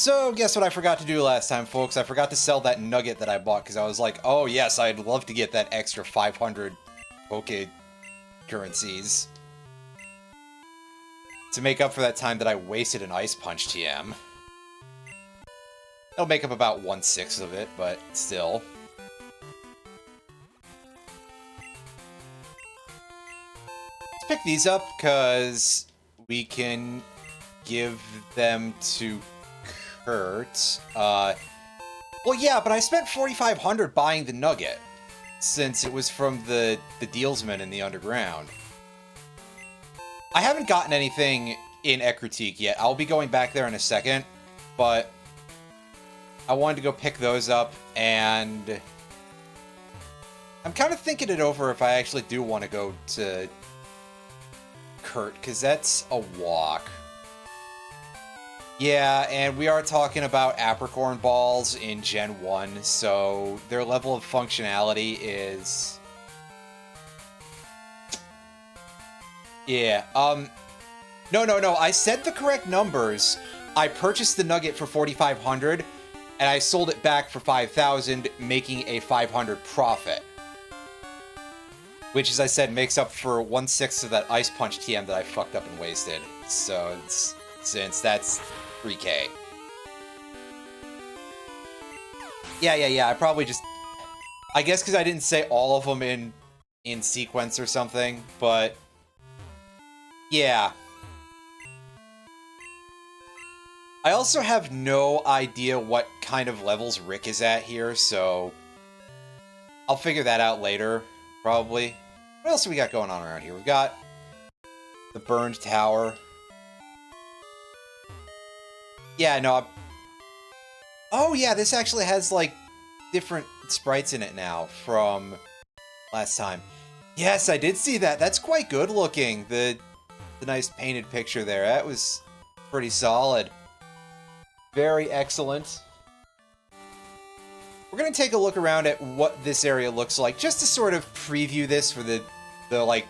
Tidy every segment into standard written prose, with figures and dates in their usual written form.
So, guess what I forgot to do last time, folks? I forgot to sell that nugget that I bought, because I was like, oh yes, I'd love to get that extra 500 Poke currencies. To make up for that time that I wasted an Ice Punch TM. It'll make up about 1/6 of it, but still. Let's pick these up, because we can give them to Kurt. Well, yeah, but I spent 4,500 buying the nugget, since it was from the dealsman in the underground. I haven't gotten anything in Ekritique yet. I'll be going back there in a second, but I wanted to go pick those up, and I'm kind of thinking it over if I actually do want to go to Kurt, because that's a walk. Yeah, and we are talking about Apricorn Balls in Gen 1, so their level of functionality is... Yeah, No, I said the correct numbers. I purchased the nugget for 4,500, and I sold it back for 5,000, making a 500 profit. Which, as I said, makes up for 1/6 of that Ice Punch TM that I fucked up and wasted. So, since that's 3K. Yeah, I probably just... I guess because I didn't say all of them in sequence or something, but... Yeah. I also have no idea what kind of levels Rick is at here, so... I'll figure that out later, probably. What else do we got going on around here? We've got the burned tower. Yeah, no, oh yeah, this actually has, like, different sprites in it now from last time. Yes, I did see that. That's quite good looking. The nice painted picture there. That was pretty solid. Very excellent. We're going to take a look around at what this area looks like, just to sort of preview this for the like,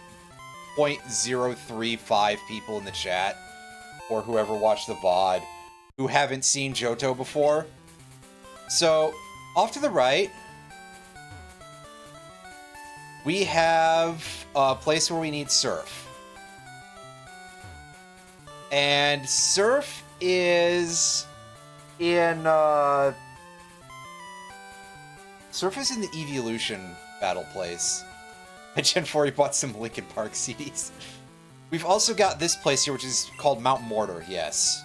0.035 people in the chat, or whoever watched the VOD, who haven't seen Johto before. So, off to the right, we have a place where we need Surf. And Surf is in, Surf is in the Evolution battle place. At Gen 4, he bought some Linkin Park CDs. We've also got this place here, which is called Mount Mortar, yes.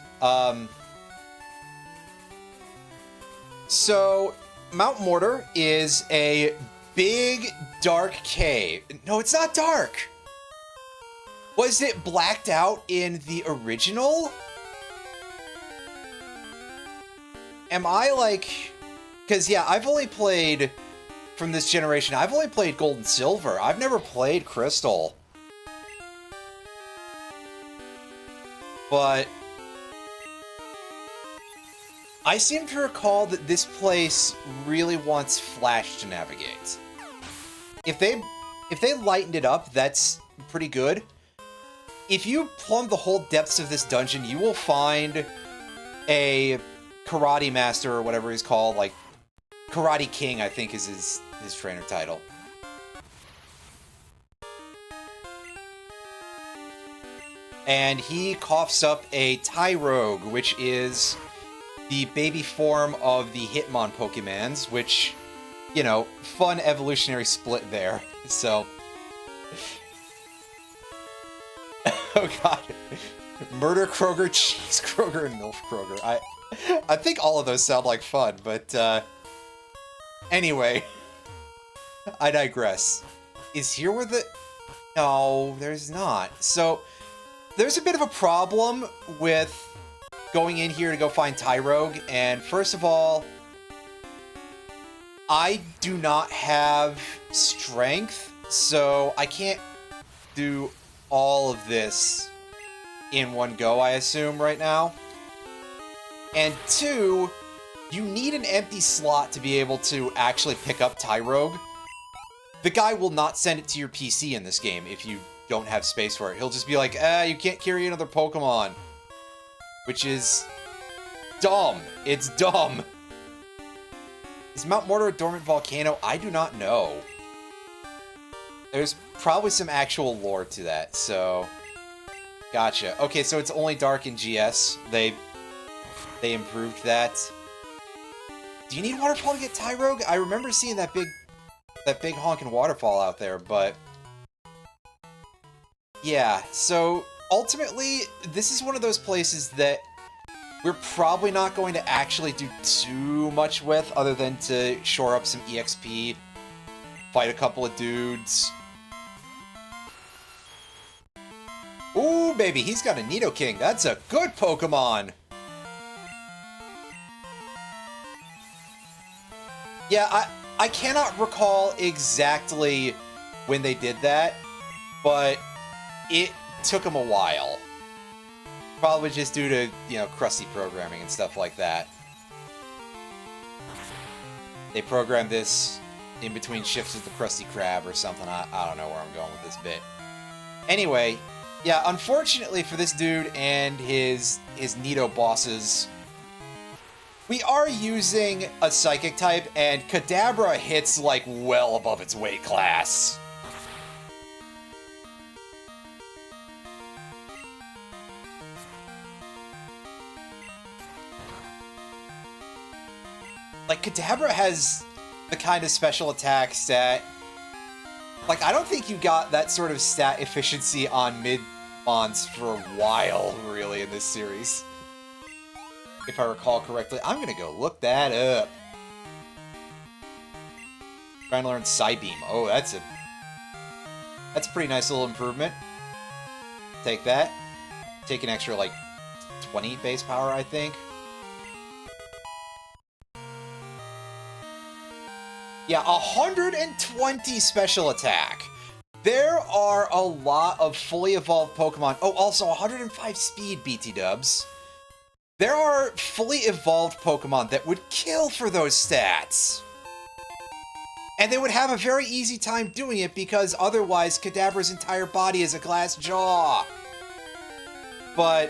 So, Mount Mortar is a big, dark cave. No, it's not dark! Was it blacked out in the original? Am I, like... Because, yeah, I've only played... From this generation, I've only played Gold and Silver. I've never played Crystal. But... I seem to recall that this place really wants Flash to navigate. If they lightened it up, that's pretty good. If you plumb the whole depths of this dungeon, you will find a Karate Master, or whatever he's called, like, Karate King, I think, is his trainer title. And he coughs up a Tyrogue, which is the baby form of the Hitmon Pokemons, which, you know, fun evolutionary split there. So... Oh god. Murder Kroger, Cheese Kroger, and Milf Kroger. I think all of those sound like fun, but, anyway. I digress. Is here where the... No, there's not. So, there's a bit of a problem with going in here to go find Tyrogue, and first of all, I do not have strength, so I can't do all of this in one go, I assume, right now. And two, you need an empty slot to be able to actually pick up Tyrogue. The guy will not send it to your PC in this game if you don't have space for it. He'll just be like, you can't carry another Pokemon. Which is dumb. It's dumb. Is Mount Mortar a dormant volcano? I do not know. There's probably some actual lore to that, so... Gotcha. Okay, so it's only dark in GS. They improved that. Do you need waterfall to get Tyrogue? I remember seeing that big honking waterfall out there, but... Yeah, so ultimately, this is one of those places that we're probably not going to actually do too much with, other than to shore up some EXP, fight a couple of dudes. Ooh, baby, he's got a Nidoking. That's a good Pokemon. Yeah, I cannot recall exactly when they did that, but it took them a while. Probably just due to, you know, crusty programming and stuff like that. They programmed this in between shifts with the Krusty Krab or something. I don't know where I'm going with this bit. Anyway, yeah, unfortunately for this dude and his Nido bosses, we are using a Psychic type, and Kadabra hits, like, well above its weight class. Like, Kadabra has the kind of special attack stat... Like, I don't think you got that sort of stat efficiency on mid-mons for a while, really, in this series. If I recall correctly. I'm gonna go look that up. Trying to learn Psybeam. Oh, that's a pretty nice little improvement. Take that. Take an extra, like, 20 base power, I think. Yeah, 120 special attack. There are a lot of fully evolved Pokemon. Oh, also 105 speed, BT dubs. There are fully evolved Pokemon that would kill for those stats. And they would have a very easy time doing it because otherwise Kadabra's entire body is a glass jaw. But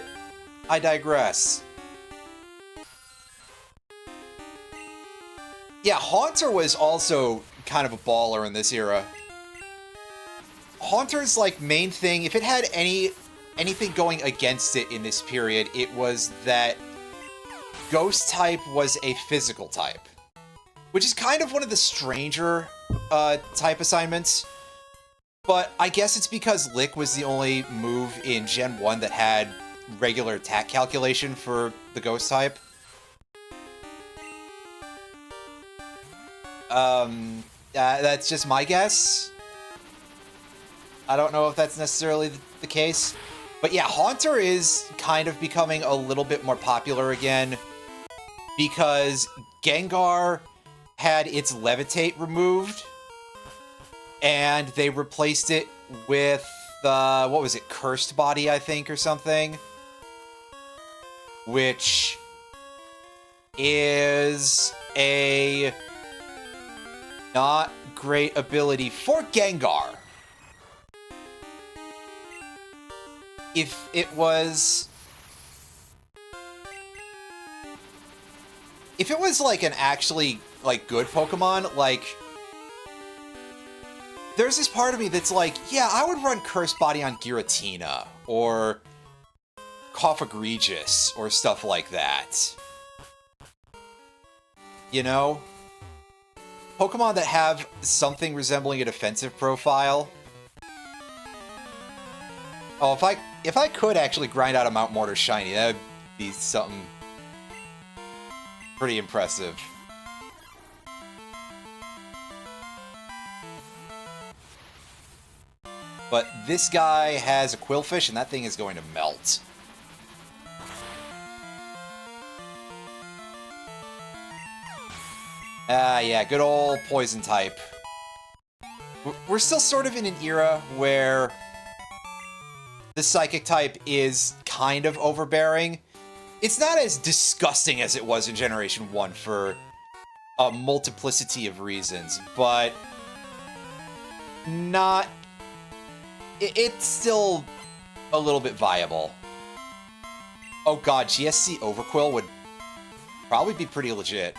I digress. Yeah, Haunter was also kind of a baller in this era. Haunter's, like, main thing, if it had anything going against it in this period, it was that Ghost type was a physical type. Which is kind of one of the stranger type assignments. But I guess it's because Lick was the only move in Gen 1 that had regular attack calculation for the Ghost type. That's just my guess. I don't know if that's necessarily the case. But yeah, Haunter is kind of becoming a little bit more popular again because Gengar had its Levitate removed and they replaced it with, what was it, Cursed Body, I think, or something? Which is a not great ability for Gengar. If it was like an actually, like, good Pokemon, like, there's this part of me that's like, yeah, I would run Cursed Body on Giratina or Cough-Egregious or stuff like that. You know? Pokemon that have something resembling a defensive profile. Oh, if I could actually grind out a Mount Mortar Shiny, that would be something pretty impressive. But this guy has a Quillfish, and that thing is going to melt. Yeah, good old Poison type. We're still sort of in an era where the Psychic type is kind of overbearing. It's not as disgusting as it was in Generation 1 for a multiplicity of reasons, but not... It's still a little bit viable. Oh god, GSC Overquill would probably be pretty legit.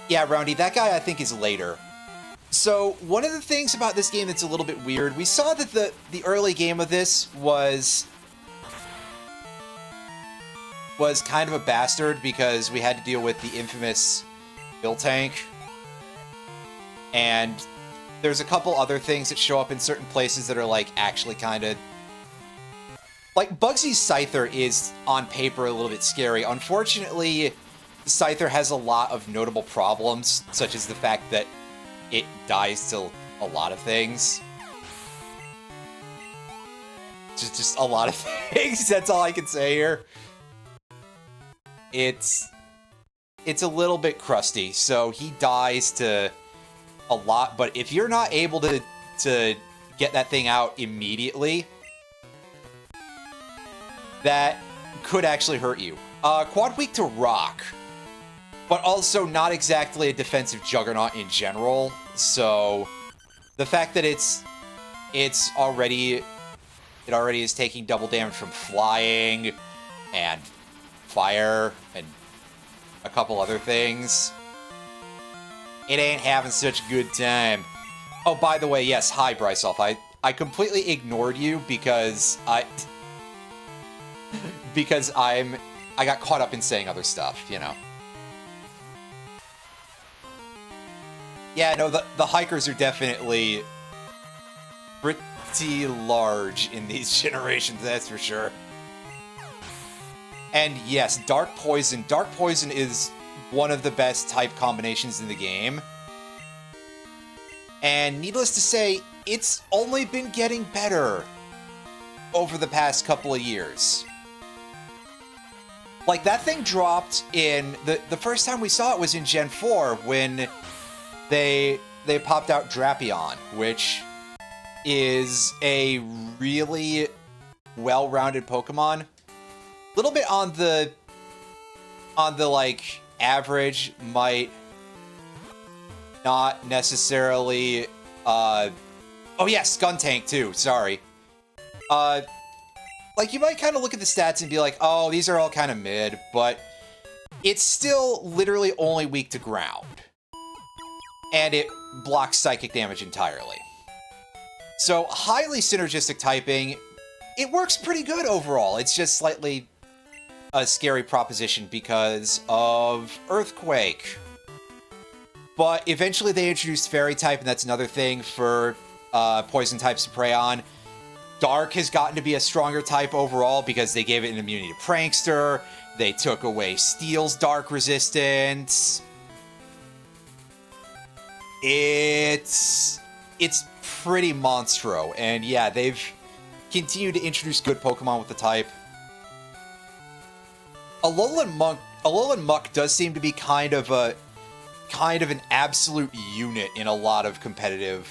Yeah, Roundy, that guy I think is later. So, one of the things about this game that's a little bit weird, we saw that the early game of this was kind of a bastard because we had to deal with the infamous Bill Tank. And there's a couple other things that show up in certain places that are, like, actually kind of... Like, Bugsy's Scyther is, on paper, a little bit scary. Unfortunately, Scyther has a lot of notable problems, such as the fact that it dies to a lot of things. Just a lot of things, that's all I can say here. It's a little bit crusty, so he dies to a lot, but if you're not able to get that thing out immediately, that could actually hurt you. Quad weak to rock, but also not exactly a defensive juggernaut in general, so the fact that it already is taking double damage from flying and fire and a couple other things, it ain't having such a good time. Oh, by the way, yes, hi, Bryceolf. I completely ignored you because I got caught up in saying other stuff, you know. Yeah, no, the hikers are definitely pretty large in these generations, that's for sure. And yes, Dark Poison. Dark Poison is one of the best type combinations in the game. And needless to say, it's only been getting better over the past couple of years. Like, that thing dropped in... The first time we saw it was in Gen 4, when they popped out Drapion, which is a really well-rounded Pokemon. A little bit on the like average, might not necessarily oh yeah, Skuntank too, sorry. Like, you might kind of look at the stats and be like, oh, these are all kind of mid, but it's still literally only weak to ground. And it blocks psychic damage entirely. So, highly synergistic typing, it works pretty good overall. It's just slightly a scary proposition because of Earthquake. But eventually they introduced Fairy type, and that's another thing for Poison types to prey on. Dark has gotten to be a stronger type overall because they gave it an immunity to Prankster. They took away Steel's Dark resistance. It's pretty monstro, and yeah, they've continued to introduce good Pokemon with the type. Alolan Muck does seem to be kind of an absolute unit in a lot of competitive.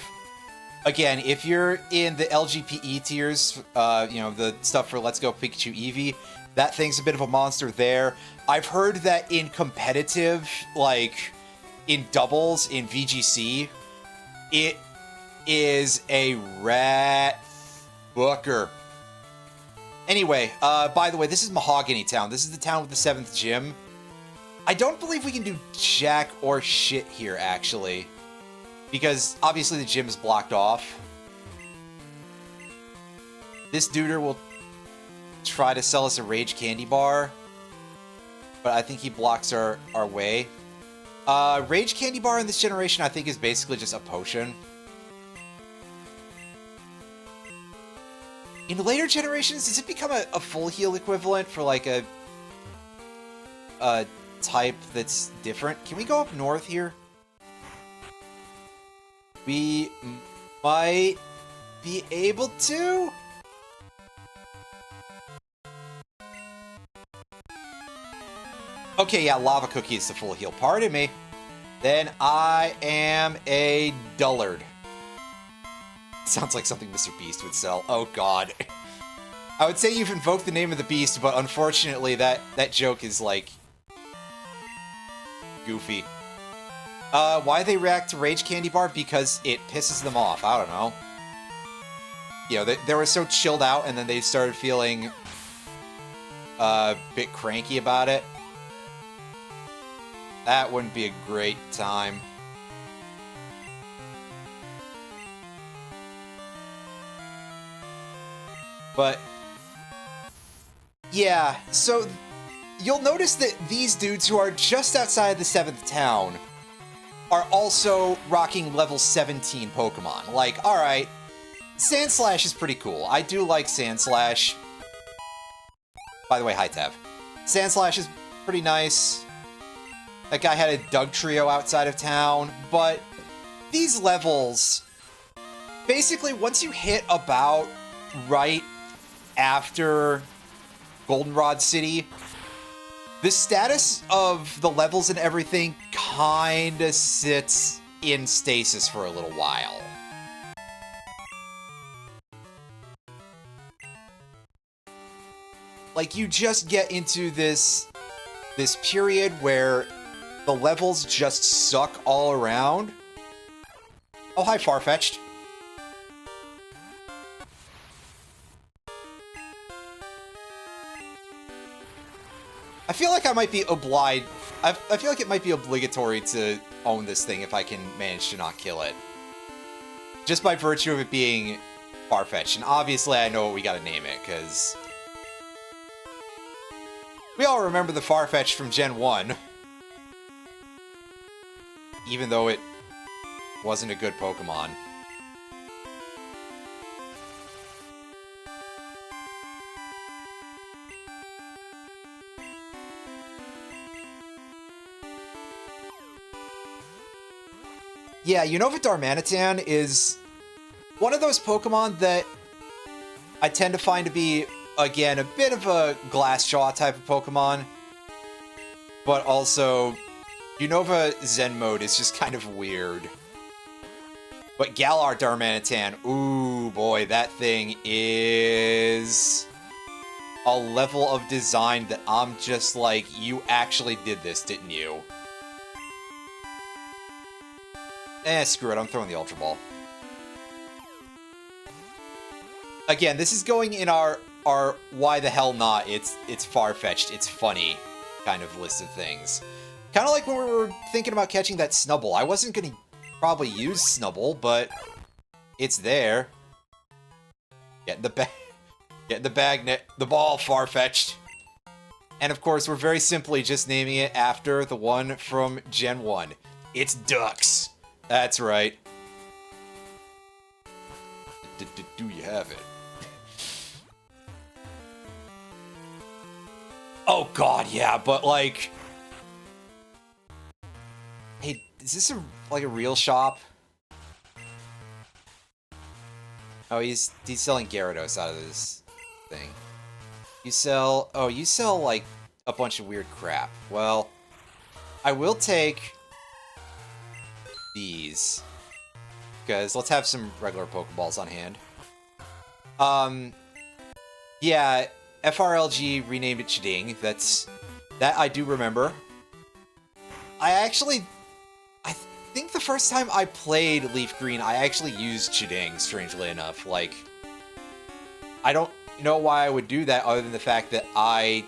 Again, if you're in the LGPE tiers, you know, the stuff for Let's Go Pikachu Eevee, that thing's a bit of a monster there. I've heard that in competitive, like in doubles in VGC, it is a rat booker. Anyway, by the way, this is Mahogany Town. This is the town with the 7th gym. I don't believe we can do jack or shit here, actually. Because, obviously, the gym is blocked off. This duder will try to sell us a Rage Candy Bar. But I think he blocks our way. Rage Candy Bar in this generation, I think, is basically just a potion. In later generations, does it become a full heal equivalent for, like, a type that's different? Can we go up north here? We might be able to? Okay, yeah, Lava Cookie is the full heal. Pardon me. Then I am a dullard. Sounds like something Mr. Beast would sell. Oh, God. I would say you've invoked the name of the beast, but unfortunately that joke is, like, goofy. Why they react to Rage Candy Bar? Because it pisses them off. I don't know. You know, they were so chilled out, and then they started feeling a bit cranky about it. That wouldn't be a great time. But yeah, so you'll notice that these dudes who are just outside the 7th town are also rocking level 17 Pokemon. Like, alright, Sandslash is pretty cool. I do like Sandslash. By the way, hi Tev. Sandslash is pretty nice. That guy had a Dugtrio outside of town, but these levels, basically once you hit about right after Goldenrod City, the status of the levels and everything kinda sits in stasis for a little while. Like, you just get into this period where the levels just suck all around. Oh, hi, Farfetch'd. I feel like I might be obliged. I feel like it might be obligatory to own this thing if I can manage to not kill it. Just by virtue of it being Farfetch'd. And obviously I know what we gotta name it, because we all remember the Farfetch'd from Gen 1. Even though it wasn't a good Pokemon. Yeah, Unova Darmanitan is one of those Pokemon that I tend to find to be, again, a bit of a Glassjaw type of Pokemon. But also, Unova Zen mode is just kind of weird. But Galar Darmanitan, ooh boy, that thing is a level of design that I'm just like, you actually did this, didn't you? Screw it, I'm throwing the Ultra Ball. Again, this is going in our why the hell not, it's far-fetched, it's funny kind of list of things. Kind of like when we were thinking about catching that Snubble. I wasn't going to probably use Snubble, but it's there. Get in the bag. Get in the bag, the ball, far-fetched. And of course, we're very simply just naming it after the one from Gen 1. It's Ducks. That's right. Do you have it? Oh god, yeah, but like... Hey, is this like a real shop? Oh, he's selling Gyarados out of this thing. You sell... Oh, you sell, like, a bunch of weird crap. Well, I will take these. Because let's have some regular Pokeballs on hand. Yeah, FRLG renamed it Chiding. That I do remember. I think the first time I played Leaf Green, I actually used Chiding, strangely enough. Like, I don't know why I would do that other than the fact that I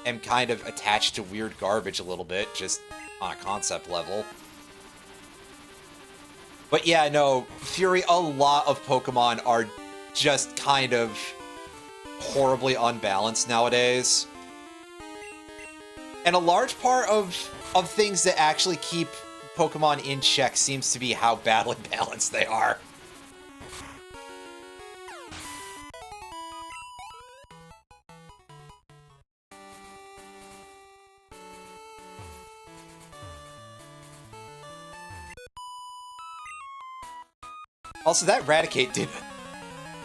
am kind of attached to weird garbage a little bit, just on a concept level. But yeah, no, Fury, a lot of Pokemon are just kind of horribly unbalanced nowadays. And a large part of things that actually keep Pokemon in check seems to be how badly balanced they are. Also, that Raticate did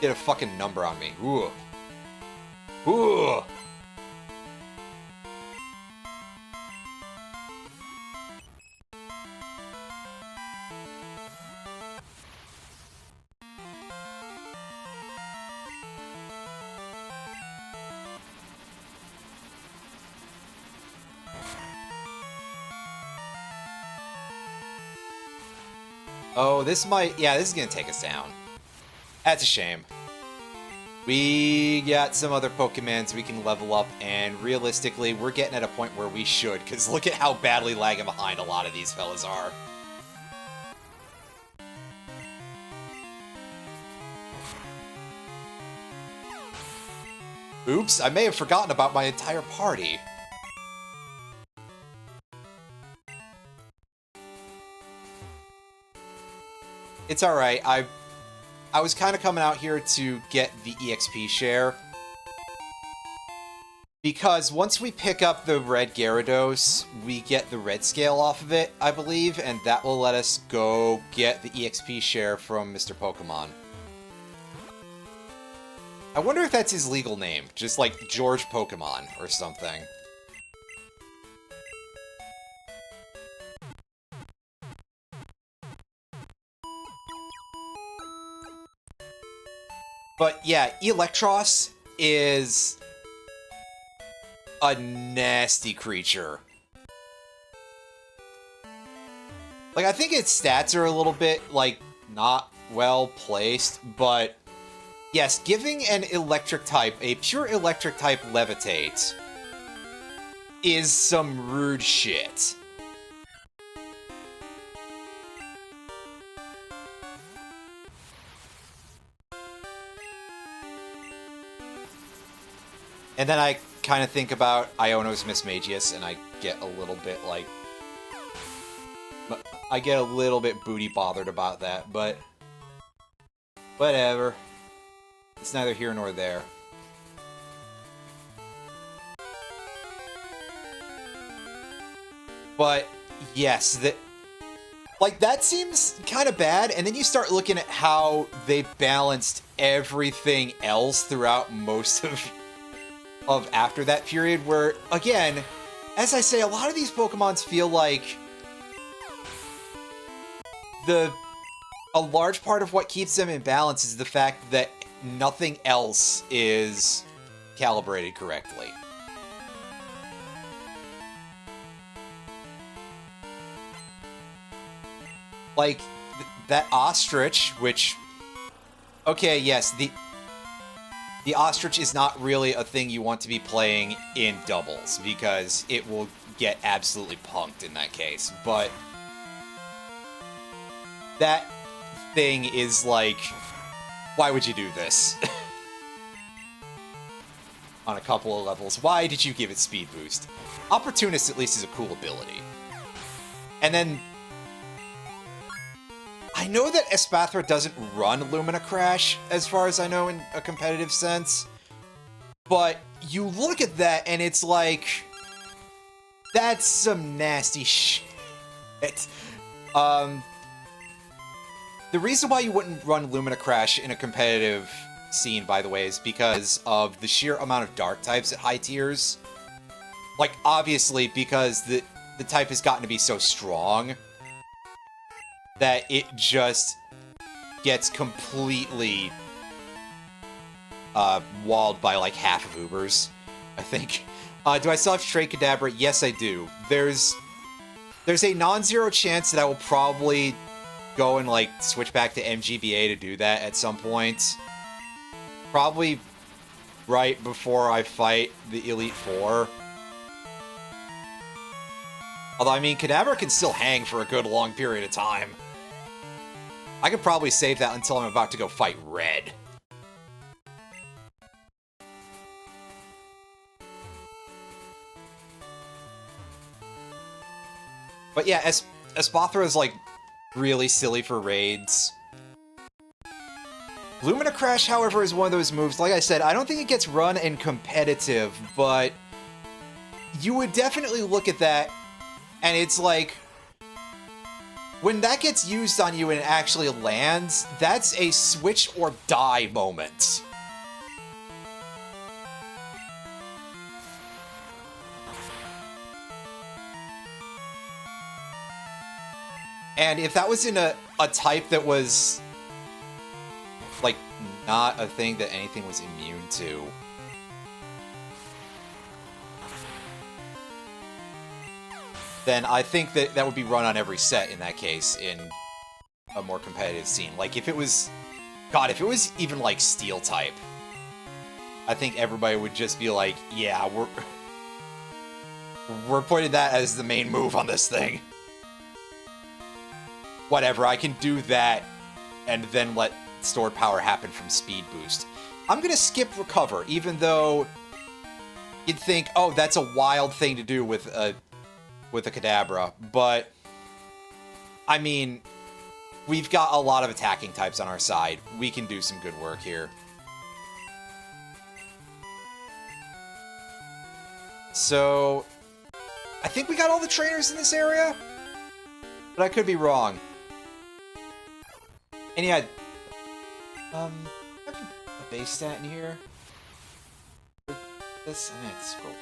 a fucking number on me. Ooh. Ooh. Oh, this might... Yeah, this is gonna take us down. That's a shame. We got some other Pokemons we can level up, and realistically, we're getting at a point where we should, because look at how badly lagging behind a lot of these fellas are. Oops, I may have forgotten about my entire party. It's alright, I was kind of coming out here to get the EXP share. Because once we pick up the red Gyarados, we get the red scale off of it, I believe, and that will let us go get the EXP share from Mr. Pokemon. I wonder if that's his legal name, just like George Pokemon or something. But yeah, Electros is a nasty creature. Like, I think its stats are a little bit, like, not well placed, but yes, giving an electric type, a pure electric type Levitate, is some rude shit. And then I kind of think about Iono's Mismagius, and I get a little bit, like... I get a little bit booty bothered about that, but... whatever. It's neither here nor there. But, yes, like, that seems kind of bad, and then you start looking at how they balanced everything else throughout most of after that period, where, again, as I say, a lot of these Pokemons feel like a large part of what keeps them in balance is the fact that nothing else is calibrated correctly. Like, that Ostrich, which... okay, yes, the Ostrich is not really a thing you want to be playing in doubles, because it will get absolutely punked in that case, but... that thing is like... why would you do this? On a couple of levels. Why did you give it speed boost? Opportunist at least is a cool ability. And then... I know that Espathra doesn't run Lumina Crash, as far as I know, in a competitive sense. But you look at that and it's like... that's some nasty shit. The reason why you wouldn't run Lumina Crash in a competitive scene, by the way, is because of the sheer amount of dark types at high tiers. Like, obviously, because the type has gotten to be so strong that it just gets completely walled by, like, half of Ubers, I think. Do I still have to trade Kadabra? Yes, I do. There's a non-zero chance that I will probably go and, like, switch back to MGBA to do that at some point. Probably right before I fight the Elite Four. Although, I mean, Kadabra can still hang for a good long period of time. I could probably save that until I'm about to go fight Red. But yeah, Espathra is, like, really silly for raids. Lumina Crash, however, is one of those moves. Like I said, I don't think it gets run in competitive, but you would definitely look at that, and it's like, when that gets used on you and it actually lands, that's a switch or die moment. And if that was in a type that was, like, not a thing that anything was immune to, then I think that that would be run on every set in that case in a more competitive scene. Like, if it was... God, if it was even, like, Steel type, I think everybody would just be like, yeah, we're putting that as the main move on this thing. Whatever, I can do that and then let stored power happen from speed boost. I'm gonna skip recover, even though you'd think, oh, that's a wild thing to do with a Kadabra, but I mean, we've got a lot of attacking types on our side. We can do some good work here. So, I think we got all the trainers in this area, but I could be wrong. And yeah, I have a base stat in here. This, I'm gonna have to scroll.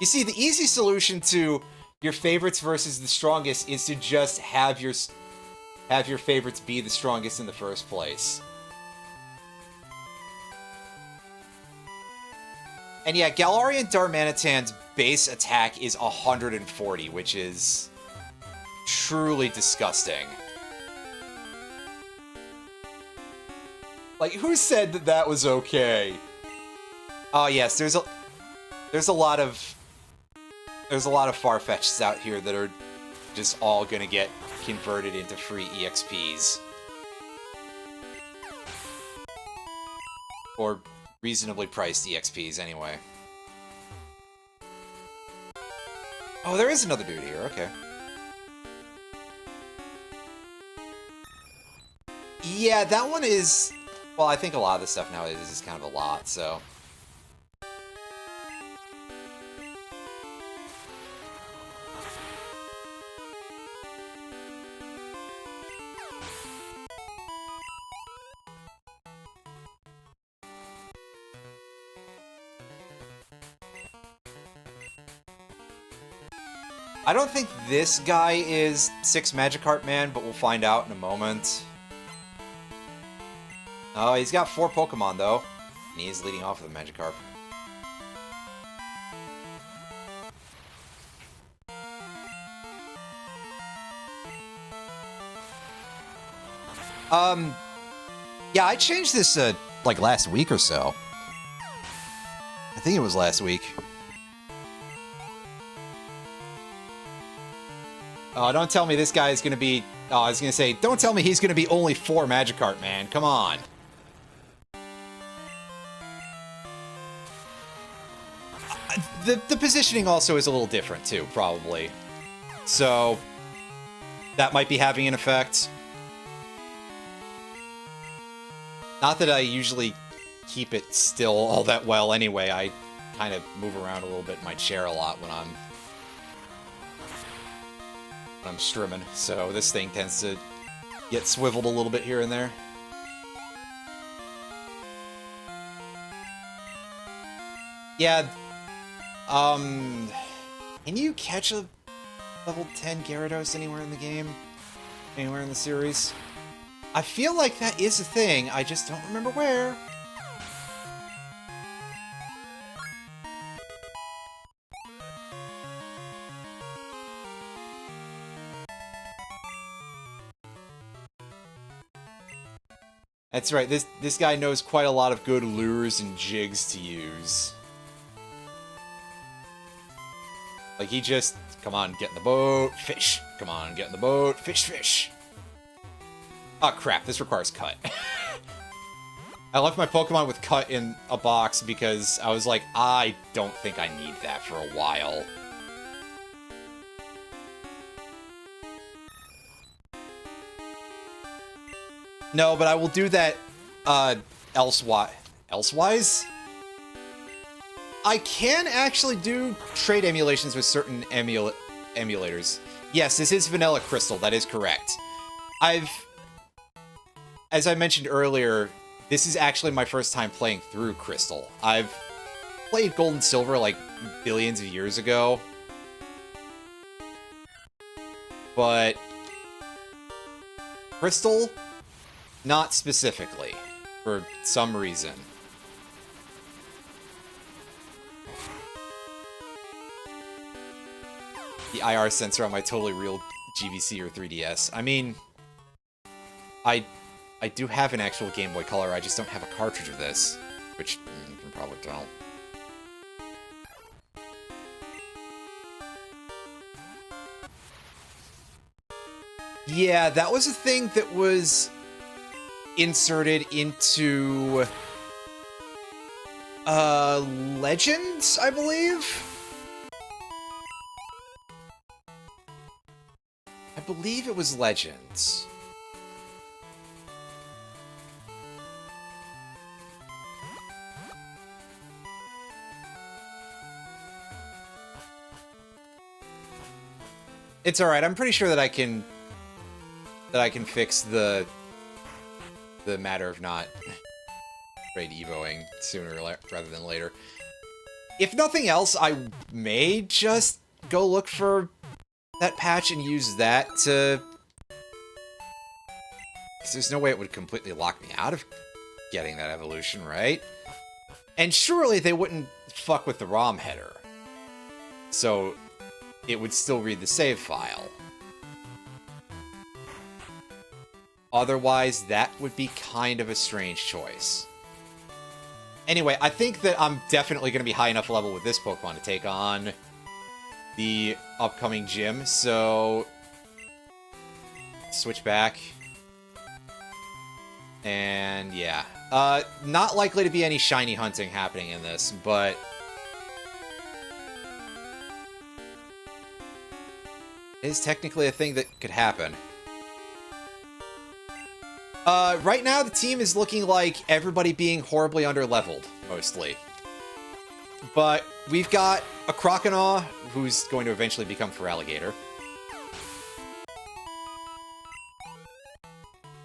You see, the easy solution to your favorites versus the strongest is to just have your favorites be the strongest in the first place. And yeah, Galarian Darmanitan's base attack is 140, which is truly disgusting. Like, who said that that was okay? Oh yes, there's a lot of Farfetcheds out here that are just all gonna get converted into free EXPs. Or reasonably priced EXPs, anyway. Oh, there is another dude here, okay. Yeah, that one is... Well, I think a lot of this stuff nowadays is kind of a lot, so... I don't think this guy is 6 Magikarp Man, but we'll find out in a moment. Oh, he's got 4 Pokemon, though. And he is leading off with a Magikarp. Yeah, I changed this, like, last week or so. I think it was last week. Oh, don't tell me this guy is gonna be... Oh, I was gonna say, don't tell me he's gonna be only 4 Magikarp, man. Come on. The positioning also is a little different, too, probably. So, that might be having an effect. Not that I usually keep it still all that well anyway. I kind of move around a little bit in my chair a lot when I'm strimming, so this thing tends to get swiveled a little bit here and there. Yeah, can you catch a level 10 Gyarados anywhere in the game? Anywhere in the series? I feel like that is a thing, I just don't remember where. That's right, this guy knows quite a lot of good lures and jigs to use. Like, he just, come on, get in the boat, fish. Come on, get in the boat, fish, fish. Oh crap, this requires cut. I left my Pokemon with cut in a box because I was like, I don't think I need that for a while. No, but I will do that, elsewise? I can actually do trade emulations with certain emulators. Yes, this is Vanilla Crystal, that is correct. As I mentioned earlier, this is actually my first time playing through Crystal. I've played Gold and Silver, like, billions of years ago. But Crystal... not specifically, for some reason. the IR sensor on my totally real GBC or 3DS. I mean, I do have an actual Game Boy Color, I just don't have a cartridge of this, which you can probably tell. Yeah, that was a thing that was inserted into Legends, I believe? I believe it was Legends. It's alright, I'm pretty sure that I can fix the matter of not raid evoing sooner rather than later. If nothing else, I may just go look for that patch and use that to... Because there's no way it would completely lock me out of getting that evolution, right? And surely they wouldn't fuck with the ROM header. So it would still read the save file. Otherwise, that would be kind of a strange choice. Anyway, I think that I'm definitely going to be high enough level with this Pokemon to take on the upcoming gym, so... Switch back. And yeah. Not likely to be any shiny hunting happening in this, but... It is technically a thing that could happen. Right now the team is looking like everybody being horribly underleveled, mostly. But we've got a Croconaw, who's going to eventually become Feraligatr.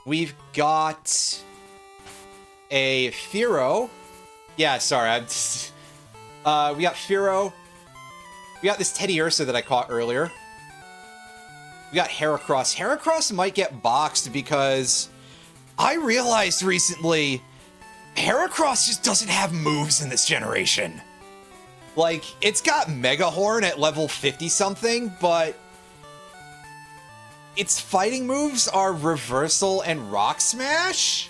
We've got a Fearow. Yeah, sorry, I'm just... we got Fearow. We got this Teddiursa that I caught earlier. We got Heracross. Heracross might get boxed because... I realized recently, Heracross just doesn't have moves in this generation. Like, it's got Mega Horn at level 50-something, but... its fighting moves are Reversal and Rock Smash?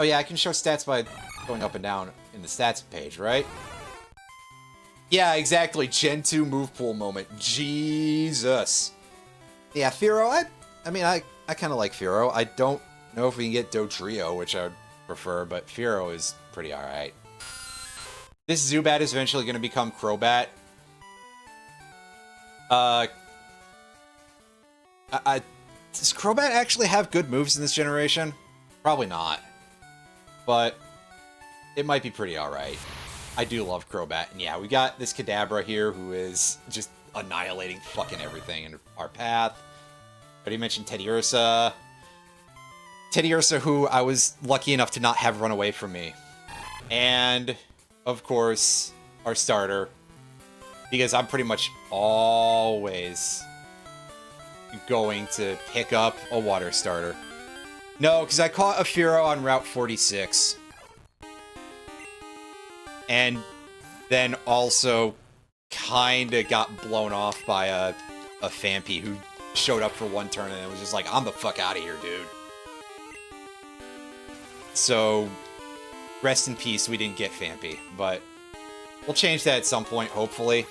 Oh yeah, I can show stats by going up and down in the stats page, right? Yeah, exactly. Gen 2 move pool moment. Jesus. Yeah, Fearow, I mean, I kind of like Fearow. I don't know if we can get Dodrio, which I would prefer, but Fearow is pretty alright. This Zubat is eventually going to become Crobat. Does Crobat actually have good moves in this generation? Probably not. But it might be pretty alright. I do love Crobat. And yeah, we got this Kadabra here who is just annihilating fucking everything in our path. But he mentioned Teddiursa. Teddiursa, who I was lucky enough to not have run away from me. And, of course, our starter. Because I'm pretty much always going to pick up a water starter. No, because I caught a Fearow on Route 46. And then also kinda got blown off by a Phanpy who showed up for one turn and it was just like, I'm the fuck out of here, dude. So, rest in peace, we didn't get Phanpy, but we'll change that at some point, hopefully.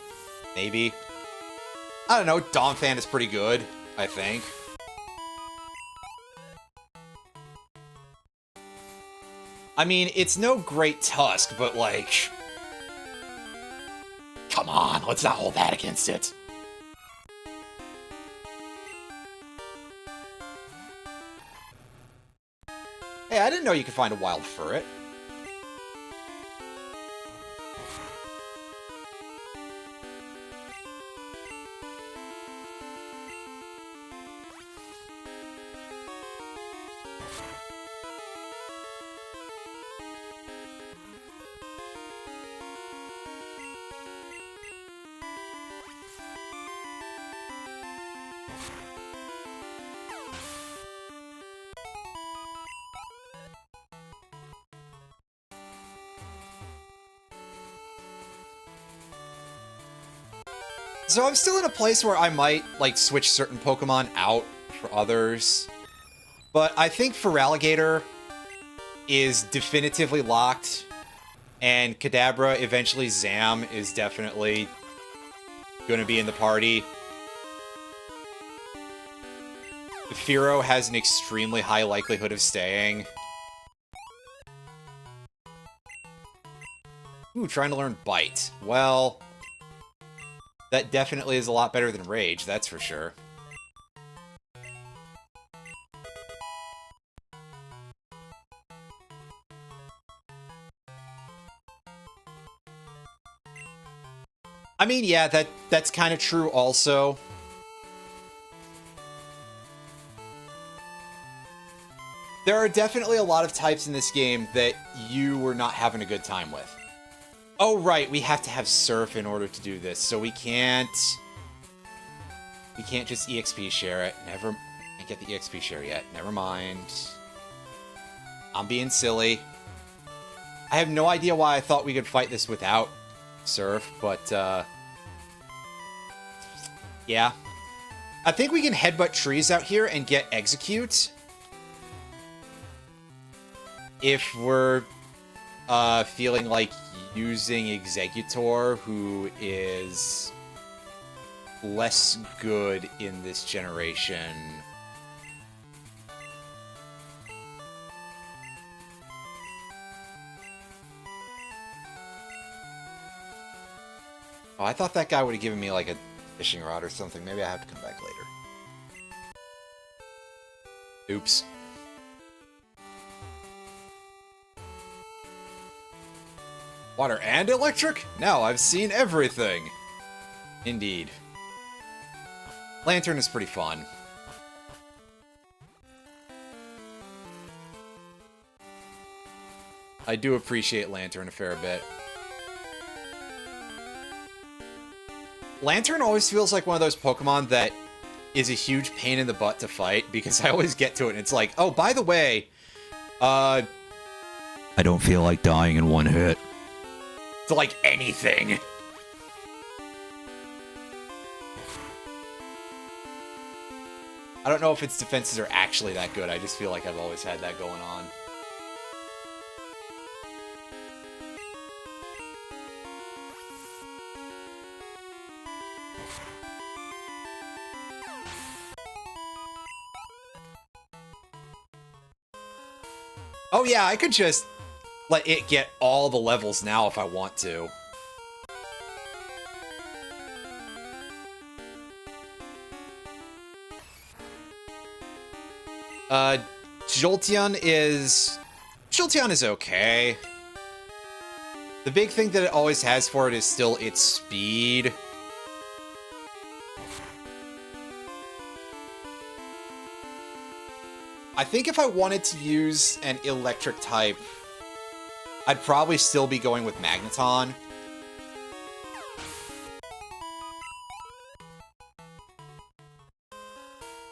Maybe. I don't know, Donphan is pretty good, I think. I mean, it's no great Tusk, but like... Come on, let's not hold that against it. Hey, I didn't know you could find a wild Furret. So I'm still in a place where I might, like, switch certain Pokemon out for others. But I think Feraligatr is definitively locked, and Kadabra, eventually Zam, is definitely going to be in the party. Fearow has an extremely high likelihood of staying. Ooh, trying to learn Bite. Well, that definitely is a lot better than Rage, that's for sure. I mean, yeah, that's kind of true also. There are definitely a lot of types in this game that you were not having a good time with. Oh, right, we have to have Surf in order to do this, so we can't just EXP share it. Never can't get the EXP share yet. Never mind. I'm being silly. I have no idea why I thought we could fight this without Surf, but yeah. I think we can headbutt trees out here and get Execute. If we're feeling like using Executor, who is less good in this generation. Oh, I thought that guy would have given me like a fishing rod or something. Maybe I have to come back later. Oops. Water and electric? Now I've seen everything. Indeed. Lantern is pretty fun. I do appreciate Lantern a fair bit. Lantern always feels like one of those Pokemon that is a huge pain in the butt to fight, because I always get to it and it's like, oh, by the way, I don't feel like dying in one hit. To, like, anything. I don't know if its defenses are actually that good, I just feel like I've always had that going on. Oh yeah, I could just let it get all the levels now if I want to. Jolteon is okay. The big thing that it always has for it is still its speed. I think if I wanted to use an electric type, I'd probably still be going with Magneton.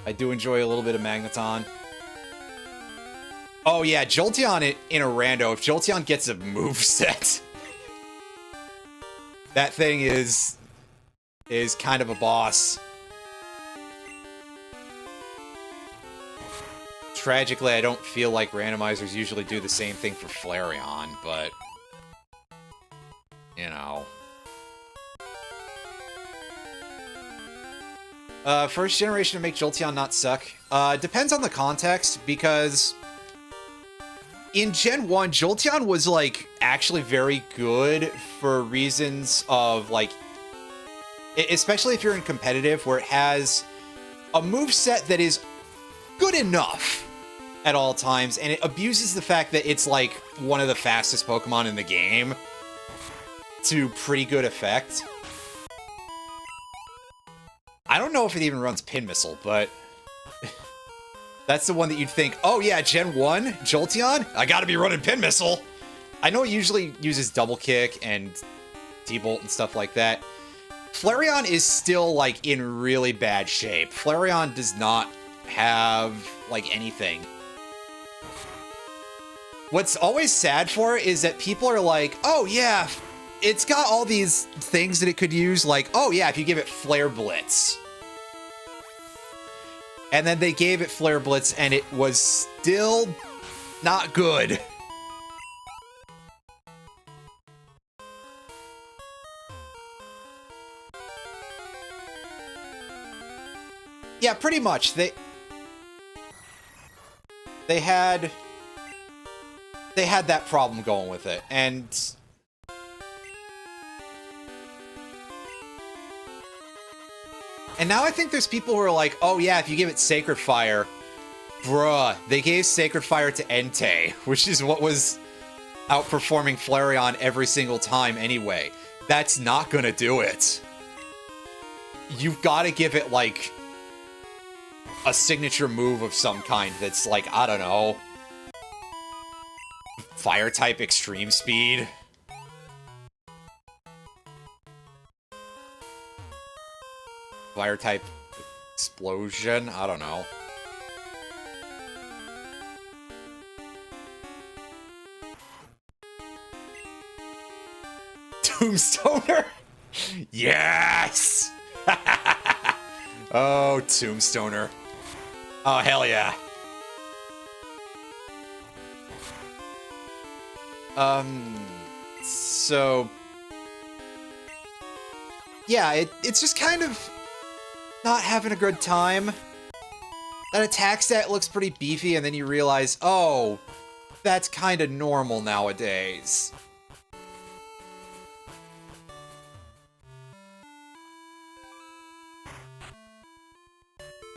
I do enjoy a little bit of Magneton. Oh yeah, Jolteon in a rando, if Jolteon gets a moveset, that thing is kind of a boss. Tragically, I don't feel like randomizers usually do the same thing for Flareon, but you know. First generation to make Jolteon not suck. Depends on the context, because in Gen 1, Jolteon was, like, actually very good for reasons of, like, especially if you're in competitive, where it has a moveset that is good enough at all times, and it abuses the fact that it's, like, one of the fastest Pokemon in the game to pretty good effect. I don't know if it even runs Pin Missile, but that's the one that you'd think, oh yeah, Gen 1, Jolteon? I gotta be running Pin Missile! I know it usually uses Double Kick and T-Bolt and stuff like that. Flareon is still, like, in really bad shape. Flareon does not have, like, anything. What's always sad for it is that people are like, oh yeah, it's got all these things that it could use, like, oh yeah, if you give it Flare Blitz. And then they gave it Flare Blitz, and it was still not good. Yeah, pretty much. They had that problem going with it, and now I think there's people who are like, oh yeah, if you give it Sacred Fire, bruh, they gave Sacred Fire to Entei, which is what was outperforming Flareon every single time anyway. That's not gonna do it. You've got to give it, like, a signature move of some kind that's, like, I don't know, Fire-type Extreme Speed. Fire-type Explosion? I don't know. Tombstoner? Yes! Oh, Tombstoner. Oh, hell yeah. So... yeah, it's just kind of not having a good time. That attack stat looks pretty beefy, and then you realize, oh, that's kind of normal nowadays.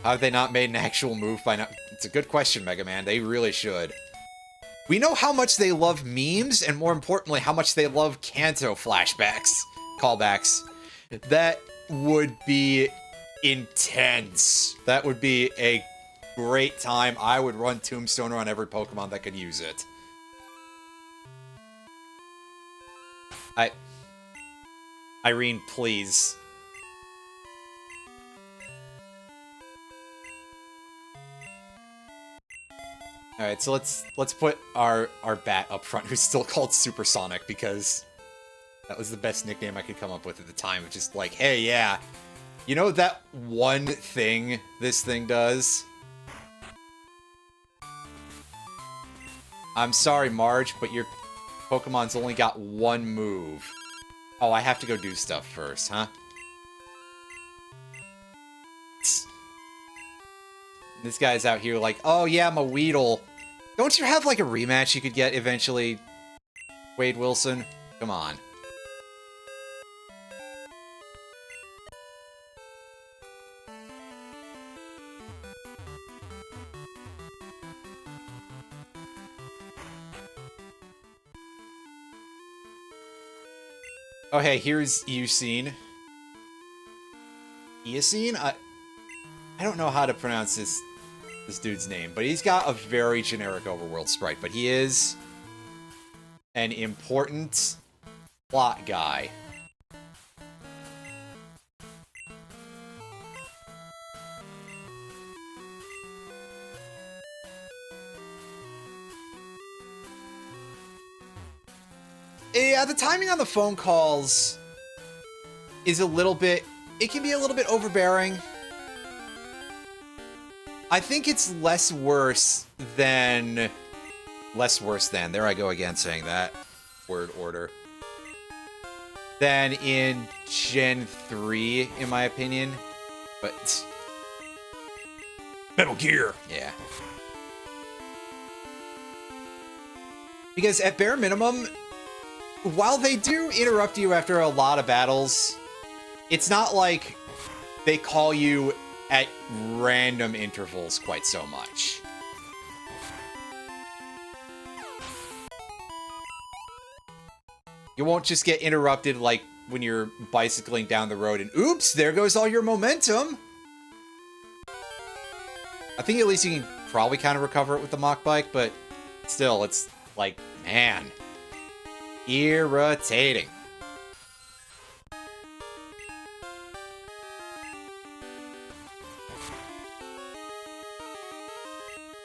How have they not made an actual move by now? It's a good question, Mega Man. They really should. We know how much they love memes, and more importantly, how much they love Kanto flashbacks, callbacks. That would be intense. That would be a great time. I would run Tombstoner on every Pokemon that could use it. Irene, please. Alright, so let's put our bat up front, who's still called Supersonic, because that was the best nickname I could come up with at the time. It's just like, hey, yeah, you know that one thing this thing does? I'm sorry, Marge, but your Pokemon's only got one move. Oh, I have to go do stuff first, huh? This guy's out here like, oh yeah, I'm a Weedle. Don't you have like a rematch you could get eventually, Wade Wilson? Come on. Oh hey, here's Eusine. Eusine? I don't know how to pronounce this dude's name, but he's got a very generic overworld sprite, but he is an important plot guy. Yeah, the timing on the phone calls is a little bit... it can be a little bit overbearing. I think it's less worse than... there I go again saying that word order. Than in Gen 3, in my opinion. But... Metal Gear! Yeah. Because at bare minimum, while they do interrupt you after a lot of battles, it's not like they call you at random intervals quite so much. You won't just get interrupted like when you're bicycling down the road and oops, there goes all your momentum. I think at least you can probably kind of recover it with the Mach Bike, but still, it's like, man, irritating.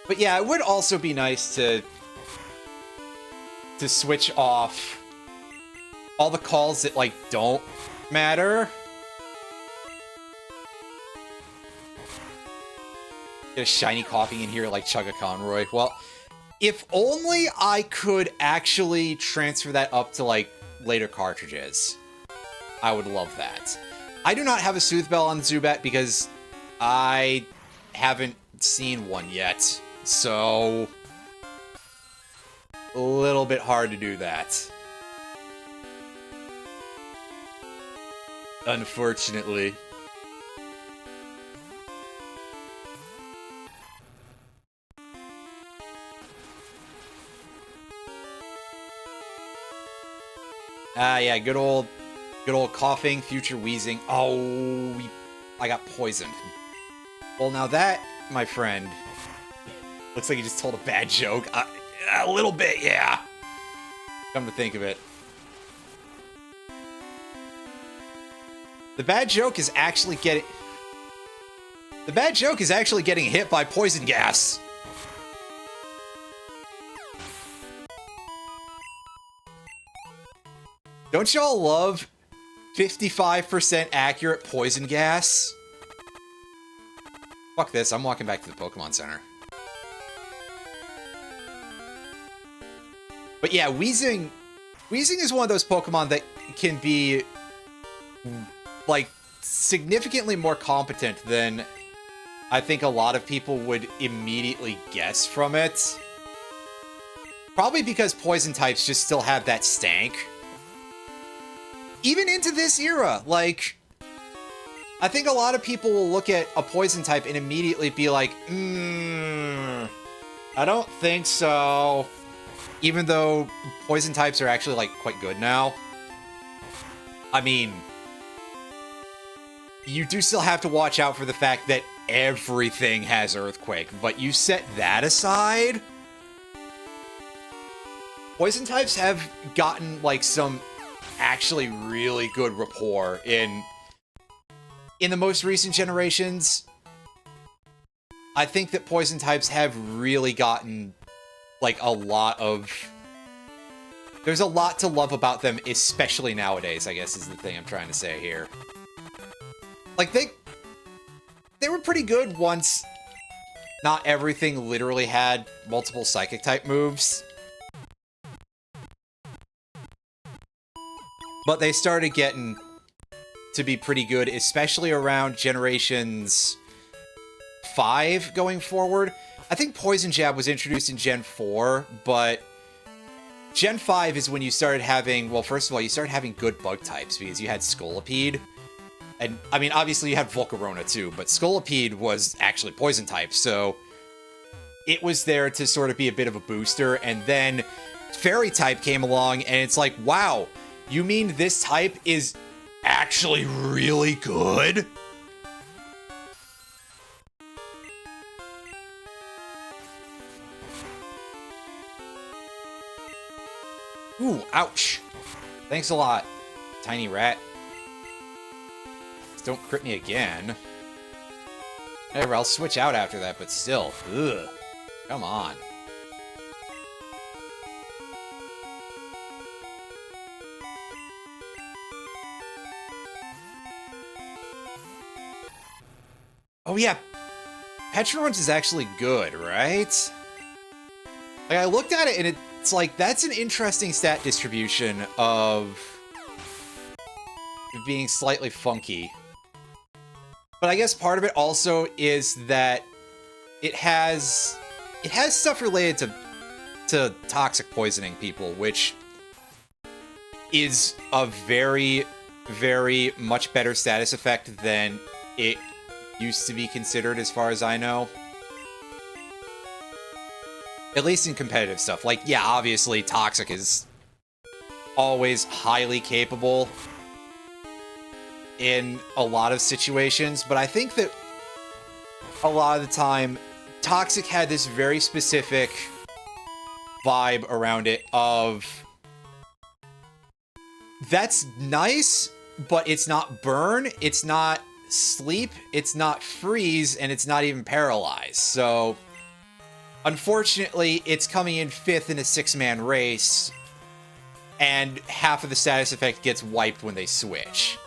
But yeah, it would also be nice to switch off all the calls that, like, don't matter. Get a shiny coffee in here like Chugga Conroy. Well, if only I could actually transfer that up to, like, later cartridges. I would love that. I do not have a Soothe Bell on Zubat because I haven't seen one yet. So, a little bit hard to do that. Unfortunately. Yeah, good old coughing, future wheezing. Oh, I got poisoned. Well, now that, my friend, looks like you just told a bad joke. A little bit, yeah. Come to think of it. The bad joke is actually getting hit by poison gas. Don't y'all love 55% accurate poison gas? Fuck this, I'm walking back to the Pokemon Center. But yeah, Weezing is one of those Pokemon that can be, like, significantly more competent than I think a lot of people would immediately guess from it. Probably because poison types just still have that stank. Even into this era, like, I think a lot of people will look at a poison type and immediately be like, I don't think so. Even though poison types are actually, like, quite good now. I mean, you do still have to watch out for the fact that everything has Earthquake, but you set that aside, poison types have gotten, like, some actually really good rapport in the most recent generations. I think that poison types have really gotten, like, there's a lot to love about them, especially nowadays, I guess is the thing I'm trying to say here. Like, they were pretty good once not everything literally had multiple psychic type moves. But they started getting to be pretty good, especially around generations 5 going forward. I think Poison Jab was introduced in Gen 4, but Gen 5 is when you started having, well, first of all, you started having good bug types, because you had Scolipede. And, I mean, obviously you had Volcarona too, but Scolipede was actually Poison type, so it was there to sort of be a bit of a booster, and then Fairy type came along, and it's like, wow, you mean this type is actually really good? Ooh, ouch. Thanks a lot, tiny rat. Just don't crit me again. Whatever, I'll switch out after that, but still. Ugh. Come on. Oh yeah, Petron's is actually good, right? Like, I looked at it and it's like, that's an interesting stat distribution of being slightly funky. But I guess part of it also is that it has stuff related to toxic poisoning people, which is a very, very much better status effect than it used to be considered, as far as I know. At least in competitive stuff. Like, yeah, obviously, Toxic is always highly capable in a lot of situations, but I think that a lot of the time, Toxic had this very specific vibe around it of, that's nice, but it's not burn, it's not sleep, it's not freeze, and it's not even paralyze. So, unfortunately, it's coming in 5th in a 6-man race, and half of the status effect gets wiped when they switch.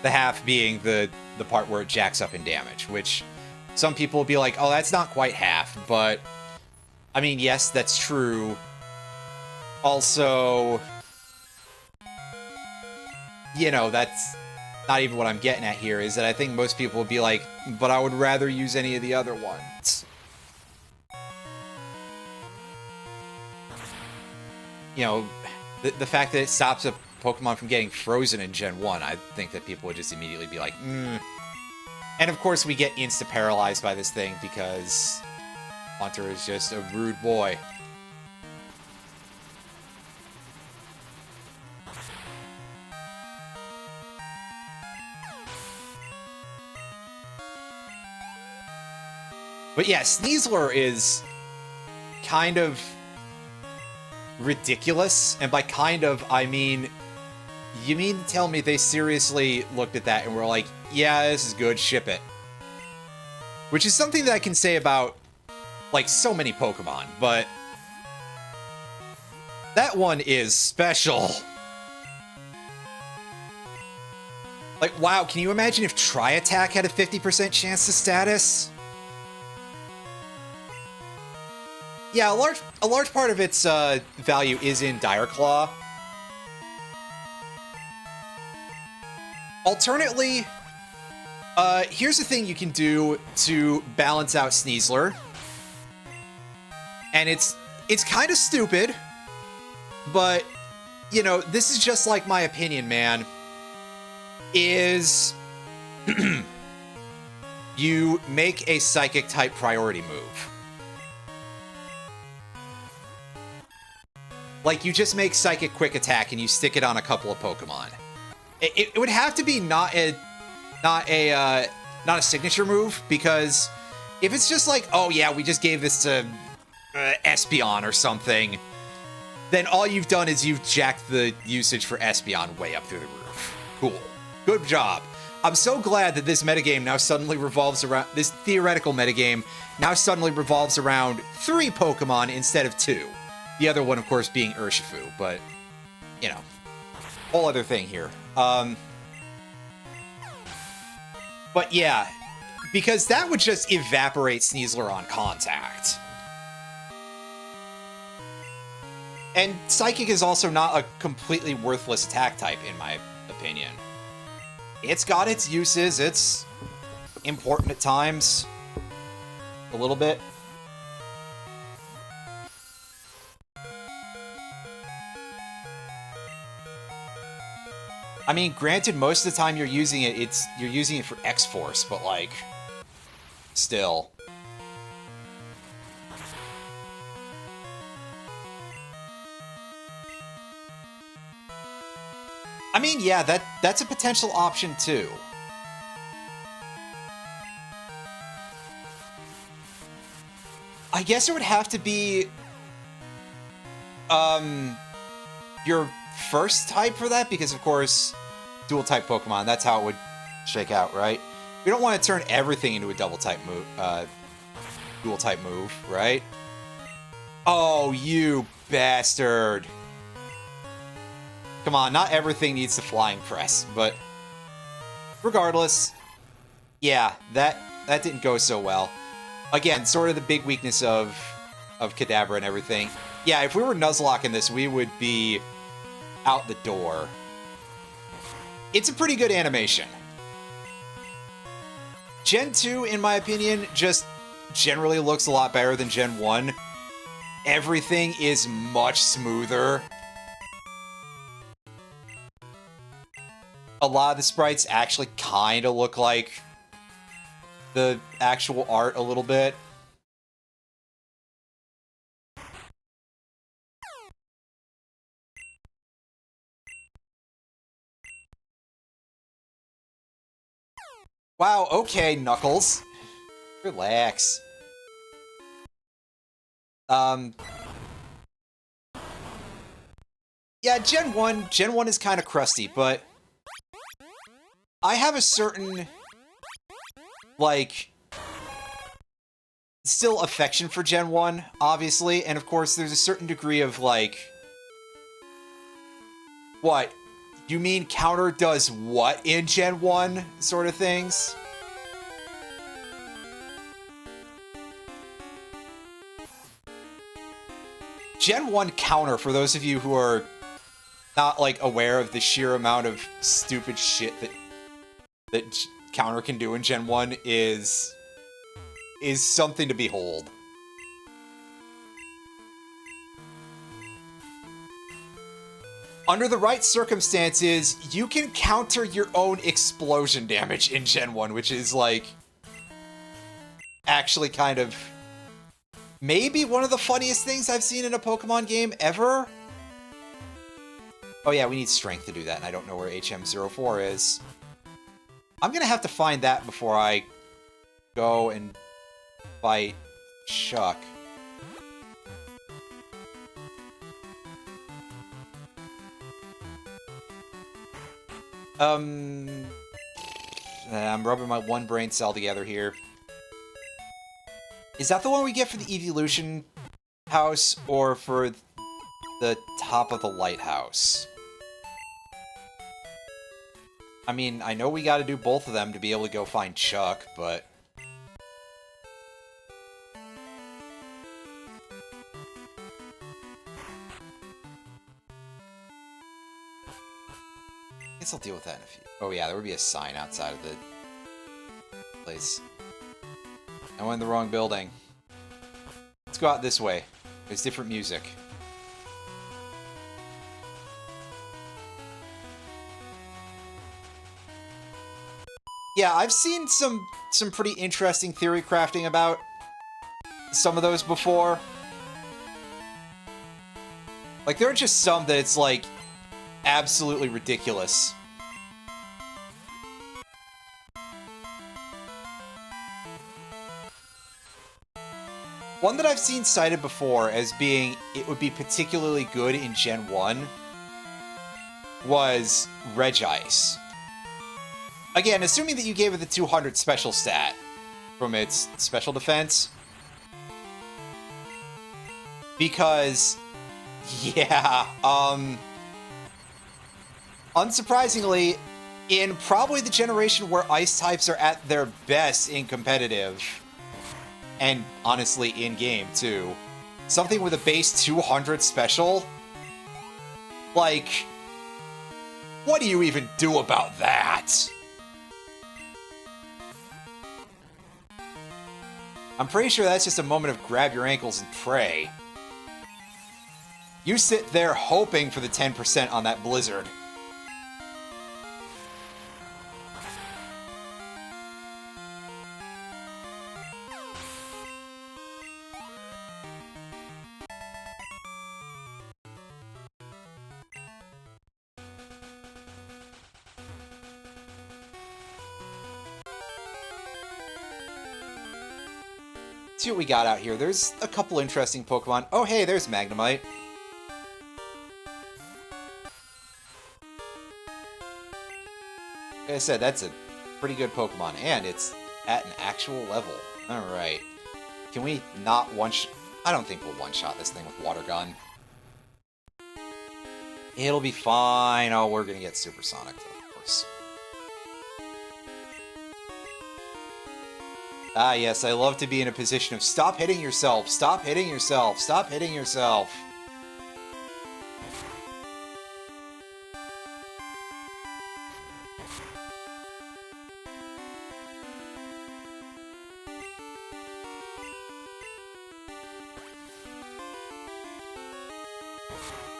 The half being the part where it jacks up in damage, which some people will be like, oh, that's not quite half, but I mean, yes, that's true. Also, you know, that's not even what I'm getting at here, is that I think most people would be like, but I would rather use any of the other ones. You know, the fact that it stops a Pokemon from getting frozen in Gen 1, I think that people would just immediately be like, And of course we get insta-paralyzed by this thing because Hunter is just a rude boy. But yeah, Sneasler is kind of ridiculous, and by kind of, I mean, you mean to tell me they seriously looked at that and were like, yeah, this is good, ship it. Which is something that I can say about, like, so many Pokemon, but that one is special. Like, wow, can you imagine if Tri-Attack had a 50% chance to status? Yeah, a large part of its value is in Dire Claw. Alternately, here's the thing you can do to balance out Sneasler. And it's kind of stupid, but, you know, this is just like my opinion, man. Is you make a Psychic-type priority move. Like, you just make Psychic Quick Attack and you stick it on a couple of Pokemon. It would have to be not a signature move, because if it's just like, oh yeah, we just gave this to Espeon or something, then all you've done is you've jacked the usage for Espeon way up through the roof. Cool. Good job. I'm so glad that this metagame now suddenly revolves around, this theoretical metagame now suddenly revolves around 3 Pokemon instead of 2. The other one, of course, being Urshifu, but, you know, whole other thing here. But yeah, because that would just evaporate Sneasler on contact. And Psychic is also not a completely worthless attack type, in my opinion. It's got its uses, it's important at times. A little bit. I mean, granted, most of the time you're using it, you're using it for X-Force, but like, still. I mean, yeah, that's a potential option too. I guess it would have to be your first type for that, because of course dual type Pokemon, that's how it would shake out, right? We don't want to turn everything into a double type move, dual type move, right? Oh, you bastard. Come on, not everything needs the flying press, but regardless, yeah, that didn't go so well. Again, sort of the big weakness of Kadabra and everything. Yeah, if we were Nuzlocke in this, we would be out the door. It's a pretty good animation. Gen 2, in my opinion, just generally looks a lot better than Gen 1. Everything is much smoother. A lot of the sprites actually kind of look like the actual art a little bit. Wow, okay, Knuckles. Relax. Yeah, Gen 1 is kind of crusty, but I have a certain, like, still affection for Gen 1, obviously, and of course there's a certain degree of, like... What? You mean counter does what in Gen 1 sort of things? Gen 1 counter, for those of you who are not, like, aware of the sheer amount of stupid shit that counter can do in Gen 1, is something to behold. Under the right circumstances, you can counter your own explosion damage in Gen 1, which is, like, actually kind of maybe one of the funniest things I've seen in a Pokemon game ever. Oh yeah, we need strength to do that, and I don't know where HM04 is. I'm gonna have to find that before I go and fight Chuck. I'm rubbing my one brain cell together here. Is that the one we get for the evolution house, or for the top of the lighthouse? I mean, I know we gotta do both of them to be able to go find Chuck, but... I guess I'll deal with that in a few. Oh yeah, there would be a sign outside of the place. I went in the wrong building. Let's go out this way. There's different music. Yeah, I've seen some pretty interesting theory crafting about some of those before. Like, there are just some that it's, like, absolutely ridiculous. One that I've seen cited before as being it would be particularly good in Gen 1 was Regice. Again, assuming that you gave it the 200 special stat from its special defense. Because, yeah, unsurprisingly, in probably the generation where ice types are at their best in competitive, and honestly in-game too, something with a base 200 special, like, what do you even do about that? I'm pretty sure that's just a moment of grab your ankles and pray. You sit there hoping for the 10% on that blizzard. See what we got out here. There's a couple interesting Pokemon. Oh, hey, there's Magnemite. Like I said, that's a pretty good Pokemon, and it's at an actual level. Alright. Can we not one-shot? I don't think we'll one-shot this thing with Water Gun. It'll be fine. Oh, we're gonna get Supersonic, of course. Ah, yes, I love to be in a position of stop hitting yourself, stop hitting yourself, stop hitting yourself.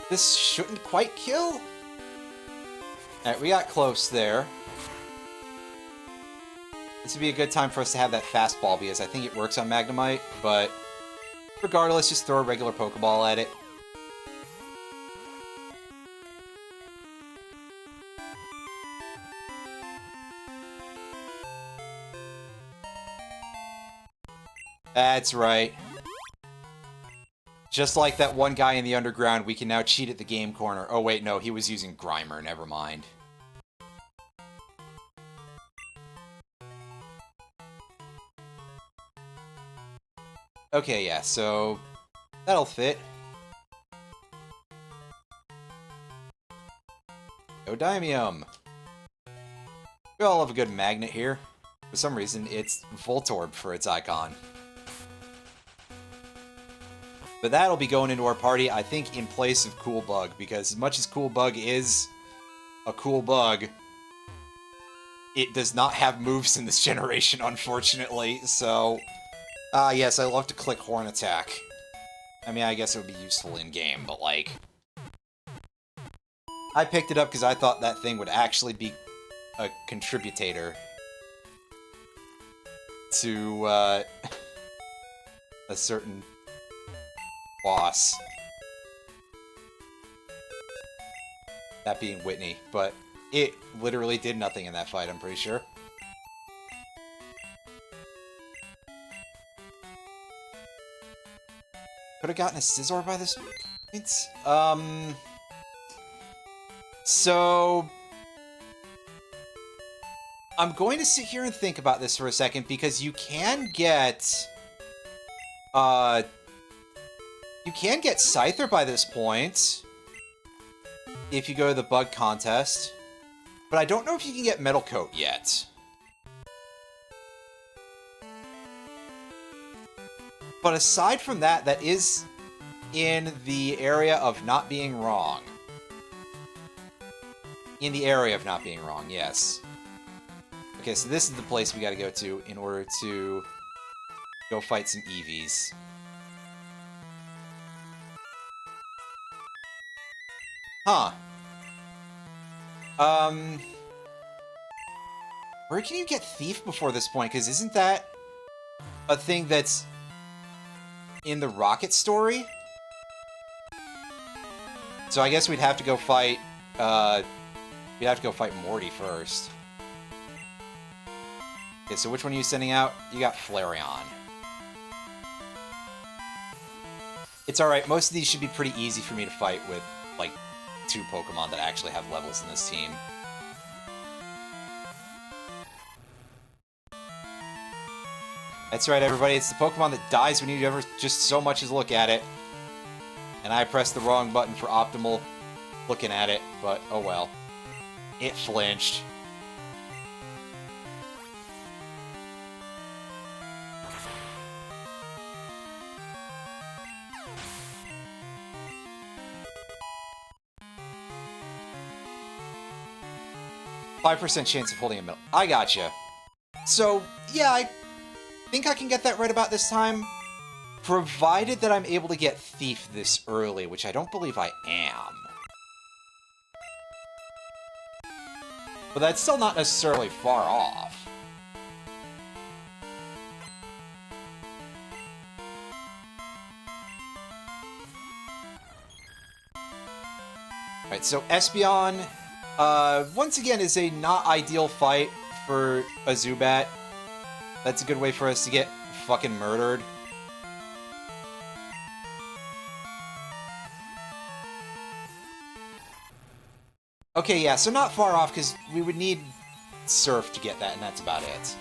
This shouldn't quite kill. Alright, we got close there. This would be a good time for us to have that fastball, because I think it works on Magnemite, but regardless, just throw a regular Pokeball at it. That's right. Just like that one guy in the underground, we can now cheat at the game corner. Oh wait, no, he was using Grimer, never mind. Okay, yeah, so that'll fit. Neodymium. We all have a good magnet here. For some reason, it's Voltorb for its icon. But that'll be going into our party, I think, in place of Cool Bug, because as much as Cool Bug is a cool bug, it does not have moves in this generation, unfortunately, so... yes, I love to click Horn Attack. I mean, I guess it would be useful in-game, but, like... I picked it up because I thought that thing would actually be a contributor to, a certain boss. That being Whitney, but it literally did nothing in that fight, I'm pretty sure. Could have gotten a Scizor by this point. So... I'm going to sit here and think about this for a second, because you can get... You can get Scyther by this point, if you go to the bug contest, but I don't know if you can get Metal Coat yet. But aside from that, that is in the area of not being wrong. In the area of not being wrong, yes. Okay, so this is the place we gotta go to in order to go fight some Eevees. Huh. Where can you get Thief before this point? Because isn't that a thing that's in the Rocket story? So I guess we'd have to go fight, we'd have to go fight Morty first. Okay, so which one are you sending out? You got Flareon. It's alright, most of these should be pretty easy for me to fight with, like, 2 Pokemon that actually have levels in this team. That's right, everybody, it's the Pokemon that dies when you ever just so much as look at it. And I pressed the wrong button for optimal looking at it, but oh well. It flinched. %5 chance of holding a middle. I gotcha. So, yeah, I think I can get that right about this time. Provided that I'm able to get Thief this early, which I don't believe I am. But that's still not necessarily far off. Alright, so Espeon, once again, is a not ideal fight for a Zubat. That's a good way for us to get fucking murdered. Okay, yeah, so not far off, because we would need Surf to get that, and that's about it.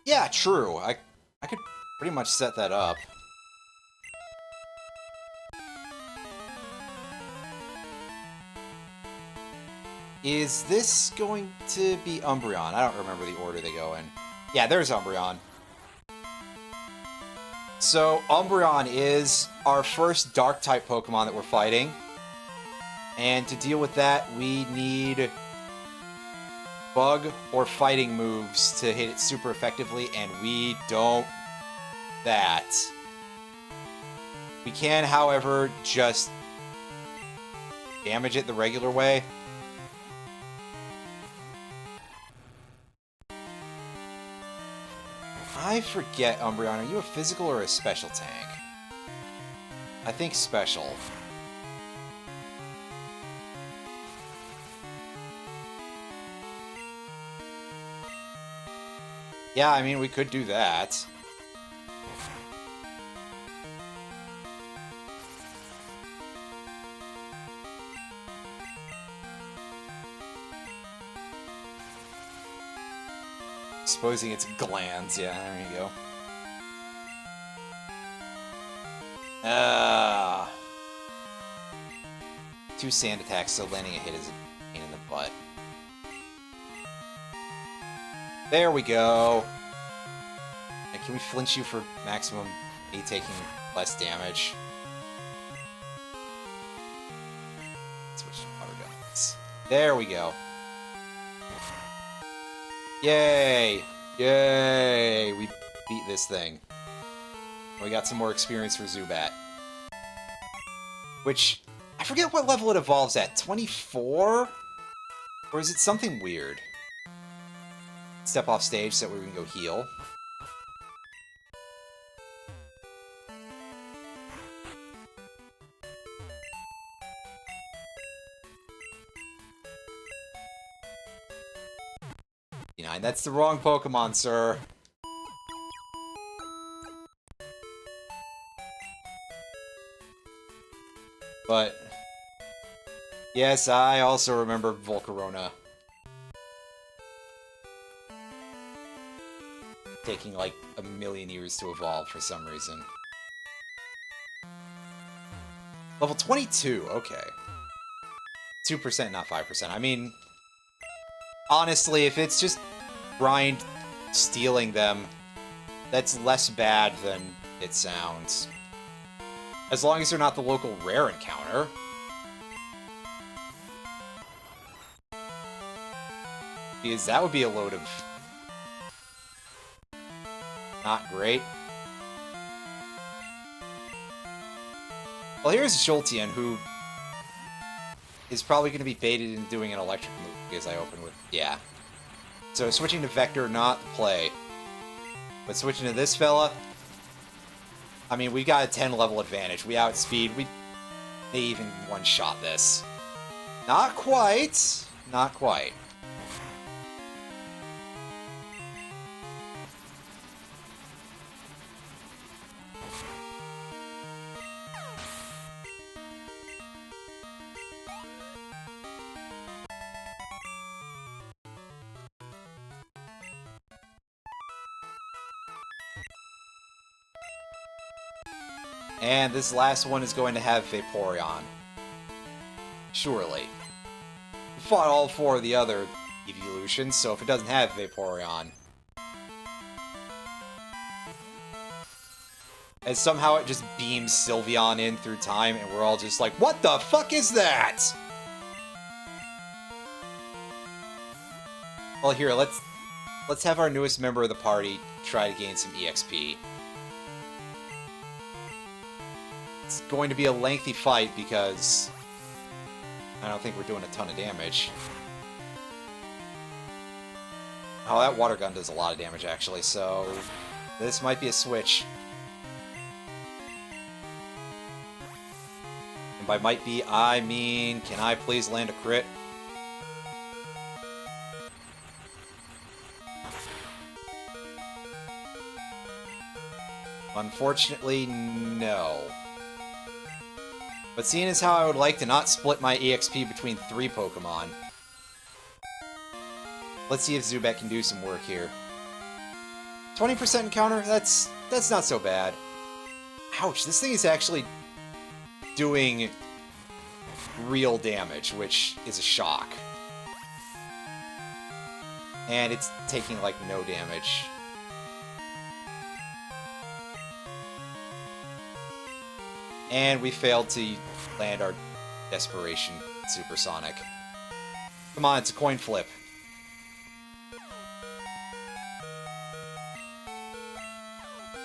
Yeah, true. I could pretty much set that up. Is this going to be Umbreon? I don't remember the order they go in. Yeah, there's Umbreon. So, Umbreon is our first Dark-type Pokemon that we're fighting. And to deal with that, we need Bug or Fighting moves to hit it super effectively, and we don't that. We can, however, just damage it the regular way. I forget, Umbreon, are you a physical or a special tank? I think special. Yeah, I mean, we could do that. Exposing its glands, yeah, there you go. Two sand attacks, so landing a hit is a pain in the butt. There we go. And can we flinch you for maximum me taking less damage? Switch to water guns. There we go. Yay! Yay! We beat this thing. We got some more experience for Zubat. Which, I forget what level it evolves at. 24? Or is it something weird? Step off stage so that we can go heal. That's the wrong Pokemon, sir. But yes, I also remember Volcarona taking like a million years to evolve for some reason. Level 22, okay. 2%, not 5%. I mean, honestly, if it's just grind stealing them, that's less bad than it sounds. As long as they're not the local rare encounter. Because that would be a load of... not great. Well, here's Jolteon, who is probably going to be baited into doing an electric move, because I open with... yeah. So switching to Vector, not the play. But switching to this fella... I mean, we got a 10 level advantage. We outspeed. We may even one-shot this. Not quite. Not quite. And this last one is going to have Vaporeon. Surely. We fought all four of the other evolutions, so if it doesn't have Vaporeon... and somehow it just beams Sylveon in through time, and we're all just like, what the fuck is that? Well, here, let's have our newest member of the party try to gain some EXP. It's going to be a lengthy fight because I don't think we're doing a ton of damage. Oh, that water gun does a lot of damage, actually, so this might be a switch. And by might be, I mean, can I please land a crit? Unfortunately, no. But seeing as how I would like to not split my EXP between 3 Pokemon, let's see if Zubat can do some work here. 20% encounter? That's not so bad. Ouch, this thing is actually doing real damage, which is a shock. And it's taking, like, no damage. And we failed to land our Desperation Supersonic. Come on, it's a coin flip.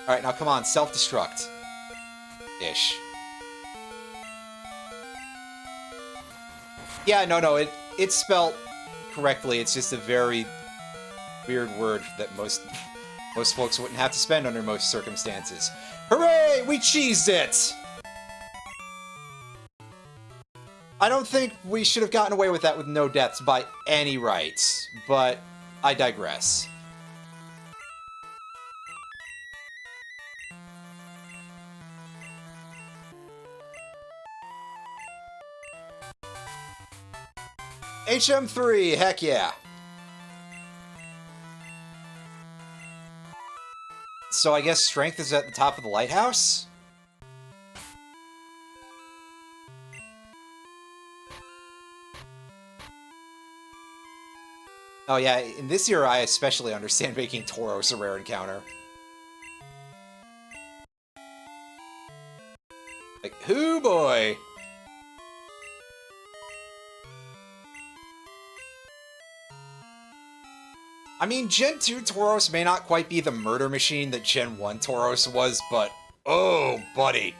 Alright, now come on, self-destruct. Ish. Yeah, no, it's spelled correctly. It's just a very weird word that most Most folks wouldn't have to spend under most circumstances. Hooray! We cheesed it! I don't think we should have gotten away with that with no deaths by any rights, but I digress. HM3, heck yeah. So I guess strength is at the top of the lighthouse? Oh yeah, in this era I especially understand making Tauros a rare encounter. Like, hoo boy! I mean, Gen 2 Tauros may not quite be the murder machine that Gen 1 Tauros was, but oh, buddy.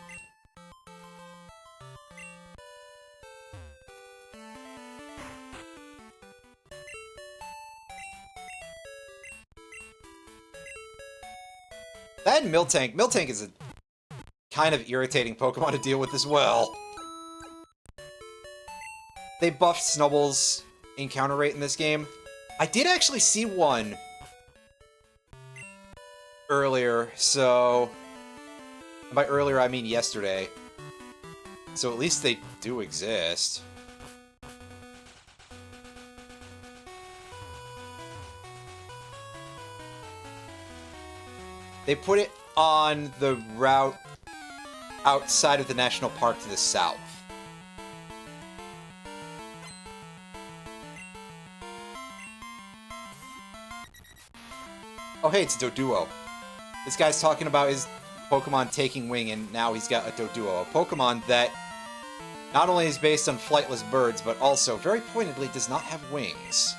That and Miltank. Miltank is a kind of irritating Pokemon to deal with as well. They buffed Snubble's encounter rate in this game. I did actually see one earlier, so... By earlier, I mean yesterday. So at least they do exist. They put it on the route outside of the national park to the south. Oh hey, it's Doduo. This guy's talking about his Pokemon taking wing, and now he's got a Doduo. A Pokemon that not only is based on flightless birds, but also, very pointedly, does not have wings.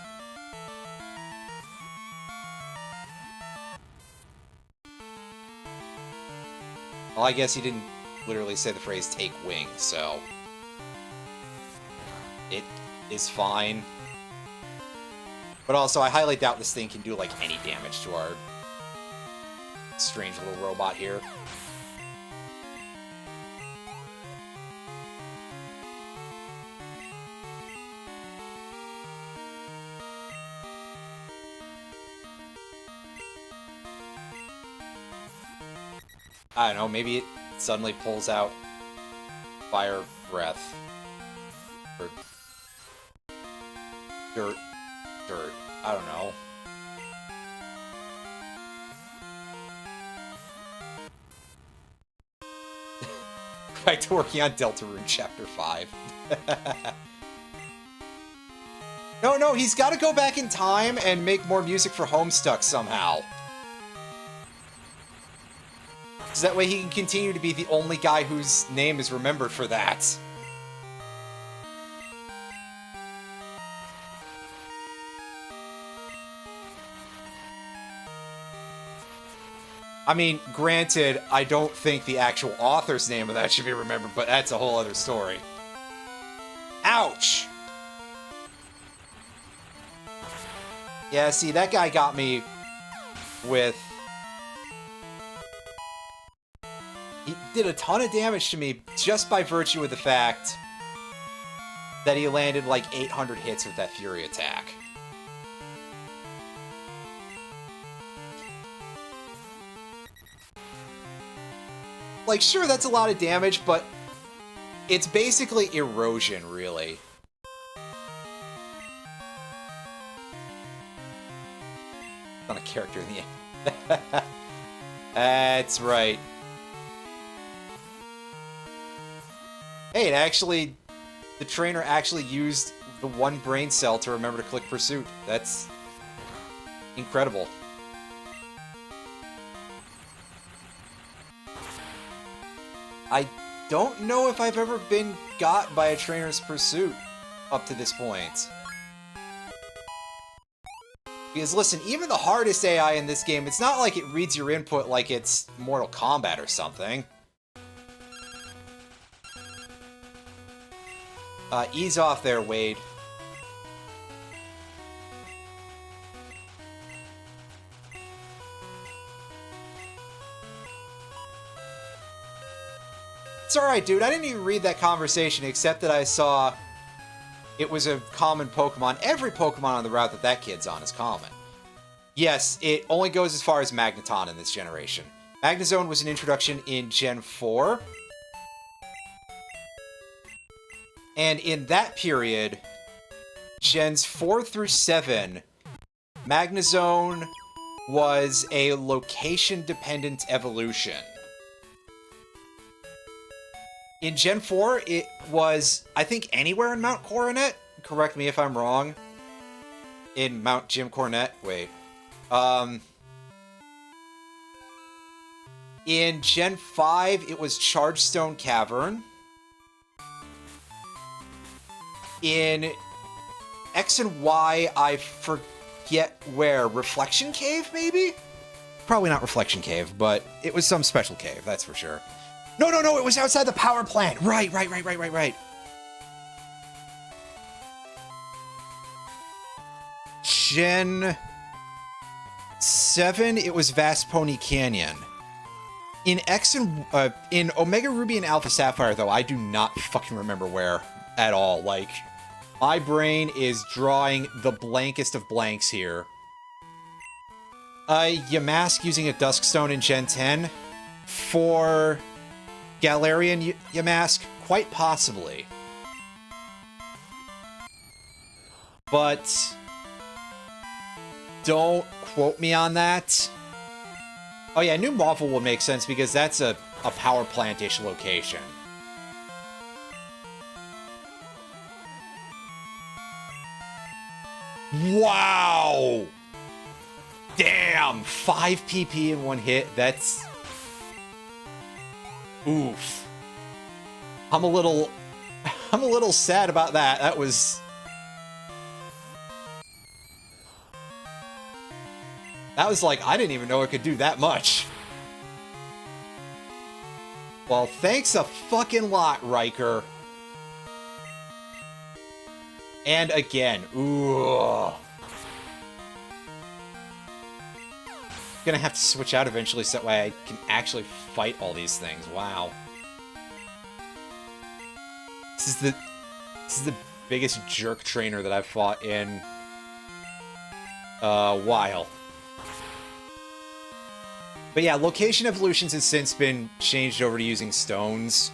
Well, I guess he didn't literally say the phrase take wing, so... It is fine. But also, I highly doubt this thing can do, like, any damage to our strange little robot here. I don't know, maybe it suddenly pulls out fire breath. Or dirt. I don't know. Back to working on Deltarune Chapter 5. No, he's got to go back in time and make more music for Homestuck somehow. So that way he can continue to be the only guy whose name is remembered for that. I mean, granted, I don't think the actual author's name of that should be remembered, but that's a whole other story. Ouch! Yeah, see, that guy got me with... He did a ton of damage to me just by virtue of the fact that he landed like 800 hits with that Fury attack. Like, sure, that's a lot of damage, but it's basically erosion, really. Not a character in the end. That's right. Hey, the trainer actually used the one brain cell to remember to click Pursuit. That's incredible. I don't know if I've ever been got by a trainer's Pursuit up to this point. Because listen, even the hardest AI in this game, it's not like it reads your input like it's Mortal Kombat or something. Ease off there, Wade. alright, dude. I didn't even read that conversation, except that I saw it was a common Pokemon. Every Pokemon on the route that kid's on is common. Yes, it only goes as far as Magneton in this generation. Magnezone was an introduction in Gen 4. And in that period, Gens 4 through 7, Magnezone was a location-dependent evolution. In Gen 4, it was, I think, anywhere in Mount Coronet. Correct me if I'm wrong. In Mount Jim Cornet. Wait. In Gen 5, it was Chargestone Cavern. In X and Y, I forget where. Reflection Cave, maybe? Probably not Reflection Cave, but it was some special cave, that's for sure. No, it was outside the power plant. Right. Gen 7, it was Vast Pony Canyon. In in Omega Ruby and Alpha Sapphire, though, I do not fucking remember where at all. Like, my brain is drawing the blankest of blanks here. Yamask using a Duskstone in Gen 10. For Galarian Yamask, quite possibly. But don't quote me on that. Oh yeah, New Marvel will make sense because that's a power plant-ish location. Wow! Damn! 5 PP in one hit, that's... Oof. I'm a little sad about that. That was like, I didn't even know it could do that much. Well, thanks a fucking lot, Riker. And again, ooh. Gonna have to switch out eventually so that way I can actually fight all these things. Wow. This is the biggest jerk trainer that I've fought in a while. But yeah, location evolutions has since been changed over to using stones.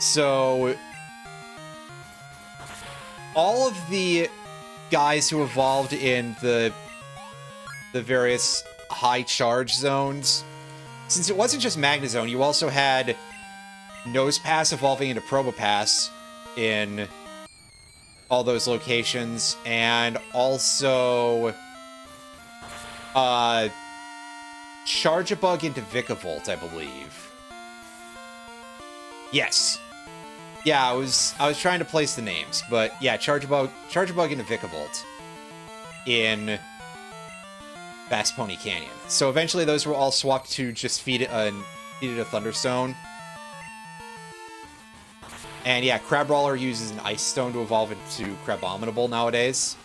So all of the guys who evolved in the various high charge zones, since it wasn't just Magnezone, you also had Nosepass evolving into Probopass in all those locations, and also Charge-a-Bug into Vikavolt, I believe. Yes. Yeah, I was trying to place the names, but yeah, Charge-a-Bug into Vikavolt in Vast Pony Canyon. So eventually those were all swapped to just feed it a Thunderstone. And yeah, Crabrawler uses an Ice Stone to evolve into Crabominable nowadays.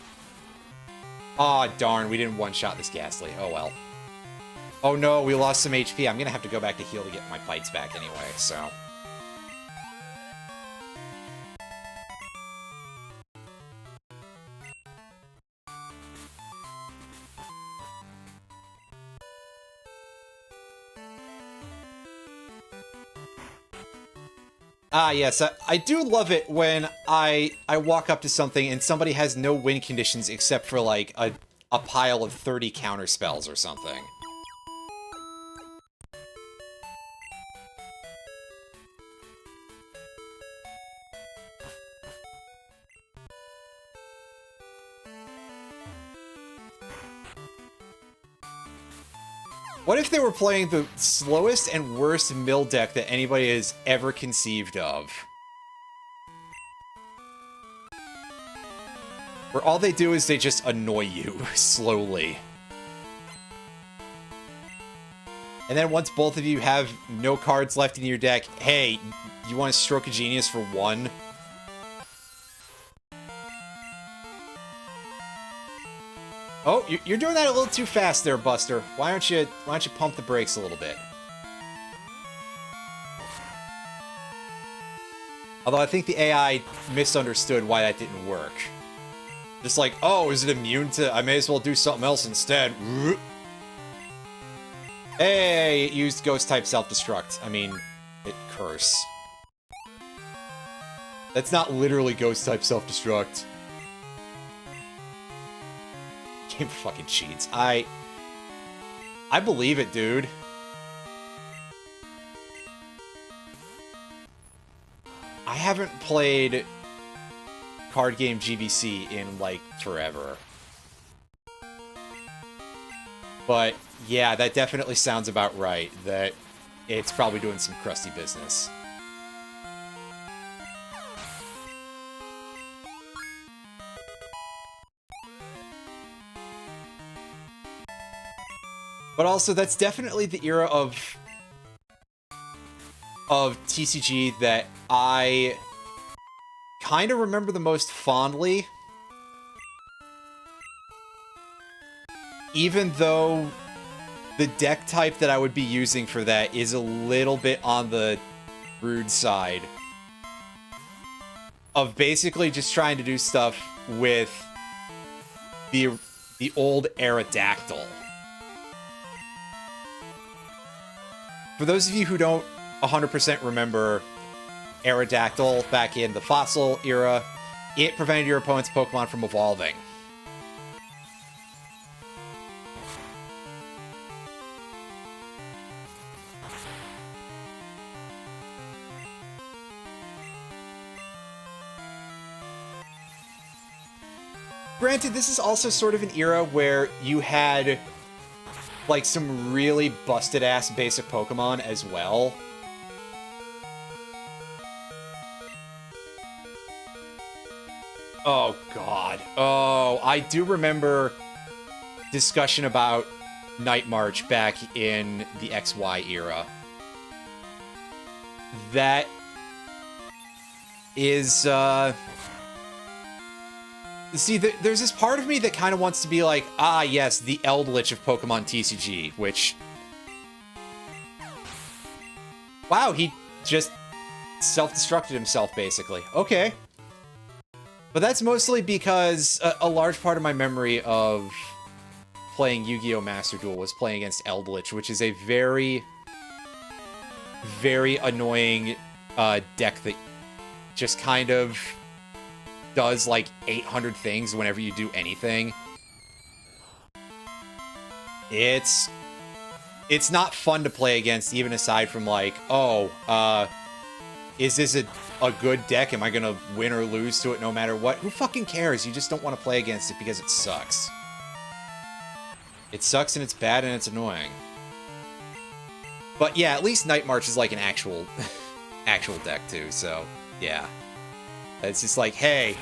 Aw, darn, we didn't one-shot this Ghastly. Oh well. Oh no, we lost some HP. I'm gonna have to go back to heal to get my bites back anyway, so... Ah, yes, I do love it when I walk up to something and somebody has no win conditions except for, like, a pile of 30 counter spells or something. What if they were playing the slowest and worst mill deck that anybody has ever conceived of? Where all they do is they just annoy you, slowly. And then once both of you have no cards left in your deck, hey, you want to stroke a genius for one? Oh, you're doing that a little too fast there, Buster. Why don't you pump the brakes a little bit? Although I think the AI misunderstood why that didn't work. Just like, oh, is it immune to... I may as well do something else instead. Hey, it used ghost-type self-destruct. I mean, it curse. That's not literally ghost-type self-destruct. Game fucking cheats. I believe it, dude. I haven't played card game GBC in, like, forever. But, yeah, that definitely sounds about right, that it's probably doing some crusty business. But also, that's definitely the era of TCG that I kind of remember the most fondly. Even though the deck type that I would be using for that is a little bit on the rude side. Of basically just trying to do stuff with the old Aerodactyl. For those of you who don't 100% remember Aerodactyl back in the Fossil era, it prevented your opponent's Pokemon from evolving. Granted, this is also sort of an era where you had like some really busted-ass basic Pokemon as well. Oh, God. Oh, I do remember discussion about Night March back in the XY era. That is, see, there's this part of me that kind of wants to be like, ah, yes, the Eldritch of Pokemon TCG, which... Wow, he just self-destructed himself, basically. Okay. But that's mostly because a large part of my memory of playing Yu-Gi-Oh! Master Duel was playing against Eldritch, which is a very, very annoying deck that just kind of does like 800 things whenever you do anything. It's not fun to play against, even aside from like, oh, is this a good deck? Am I gonna win or lose to it no matter what? Who fucking cares? You just don't want to play against it because it sucks. It sucks and it's bad and it's annoying. But yeah, at least Night March is like an actual deck too, so yeah. It's just like, hey,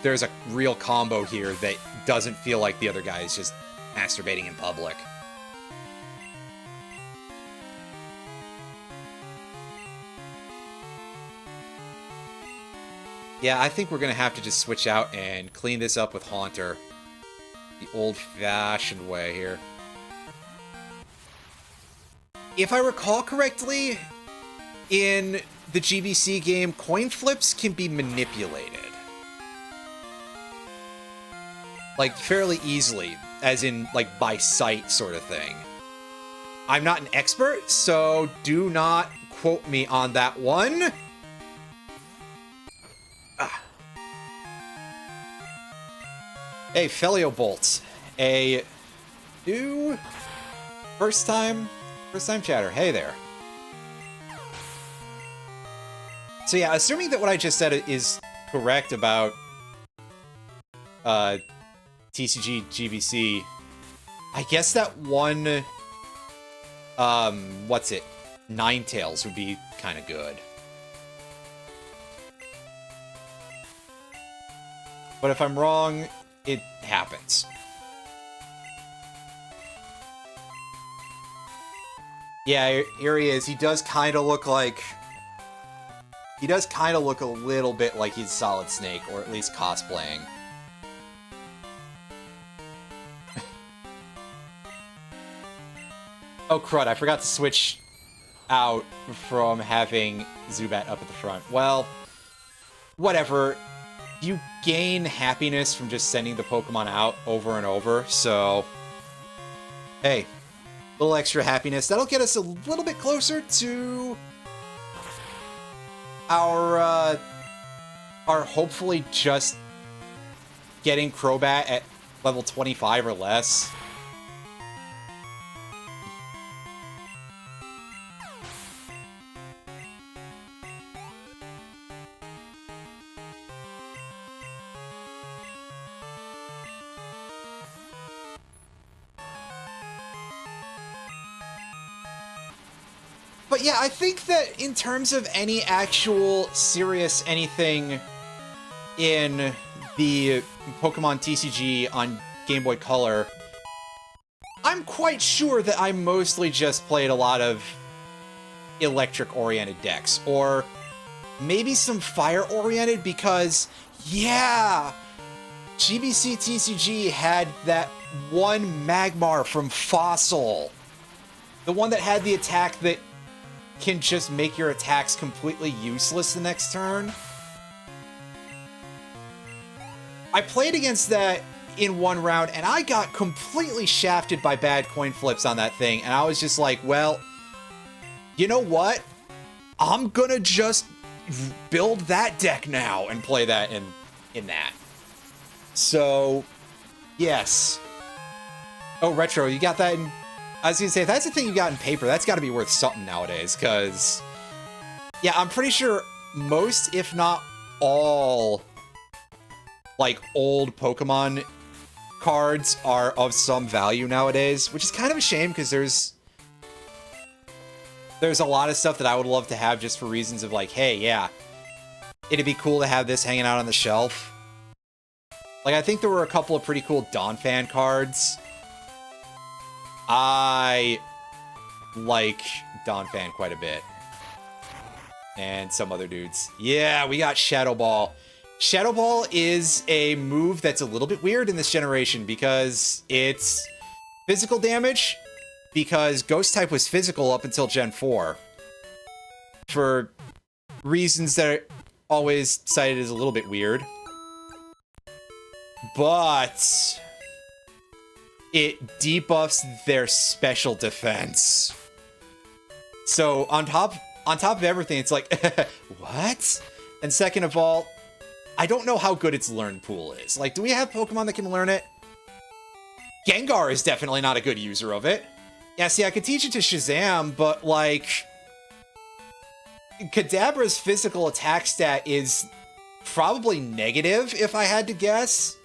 there's a real combo here that doesn't feel like the other guy is just masturbating in public. Yeah, I think we're gonna have to just switch out and clean this up with Haunter. The old-fashioned way here. If I recall correctly, in the GBC game, coin flips can be manipulated. Like, fairly easily, as in, like, by sight sort of thing. I'm not an expert, so do not quote me on that one. Ah. Hey, Felio Bolts. A new first time chatter. Hey there. So yeah, assuming that what I just said is correct about TCG GBC, I guess that one what's it? Ninetales would be kind of good. But if I'm wrong, it happens. Yeah, here he is. He does kind of look like... He does kind of look a little bit like he's Solid Snake, or at least cosplaying. Oh, crud, I forgot to switch out from having Zubat up at the front. Well, whatever. You gain happiness from just sending the Pokemon out over and over, so... Hey, a little extra happiness. That'll get us a little bit closer to... our hopefully just getting Crobat at level 25 or less. But yeah, I think that in terms of any actual serious anything in the Pokemon TCG on Game Boy Color, I'm quite sure that I mostly just played a lot of electric-oriented decks, or maybe some fire-oriented, because, yeah, GBC TCG had that one Magmar from Fossil. The one that had the attack that can just make your attacks completely useless the next turn. I played against that in one round, and I got completely shafted by bad coin flips on that thing, and I was just like, well, you know what? I'm gonna just build that deck now and play that in that. So, yes. Oh, Retro, you got that in... I was gonna say, if that's the thing you got in paper, that's gotta be worth something nowadays, because... Yeah, I'm pretty sure most, if not all, like, old Pokemon cards are of some value nowadays, which is kind of a shame, because there's a lot of stuff that I would love to have just for reasons of, like, hey, yeah, it'd be cool to have this hanging out on the shelf. Like, I think there were a couple of pretty cool Donphan cards. I like Donphan quite a bit. And some other dudes. Yeah, we got Shadow Ball. Shadow Ball is a move that's a little bit weird in this generation because it's physical damage, because Ghost type was physical up until Gen 4. For reasons that are always cited as a little bit weird. But it debuffs their special defense. So on top of everything, it's like, what? And second of all, I don't know how good its learn pool is. Like, do we have Pokemon that can learn it? Gengar is definitely not a good user of it. Yeah, see, I could teach it to Shazam, but, like... Kadabra's physical attack stat is probably negative, if I had to guess.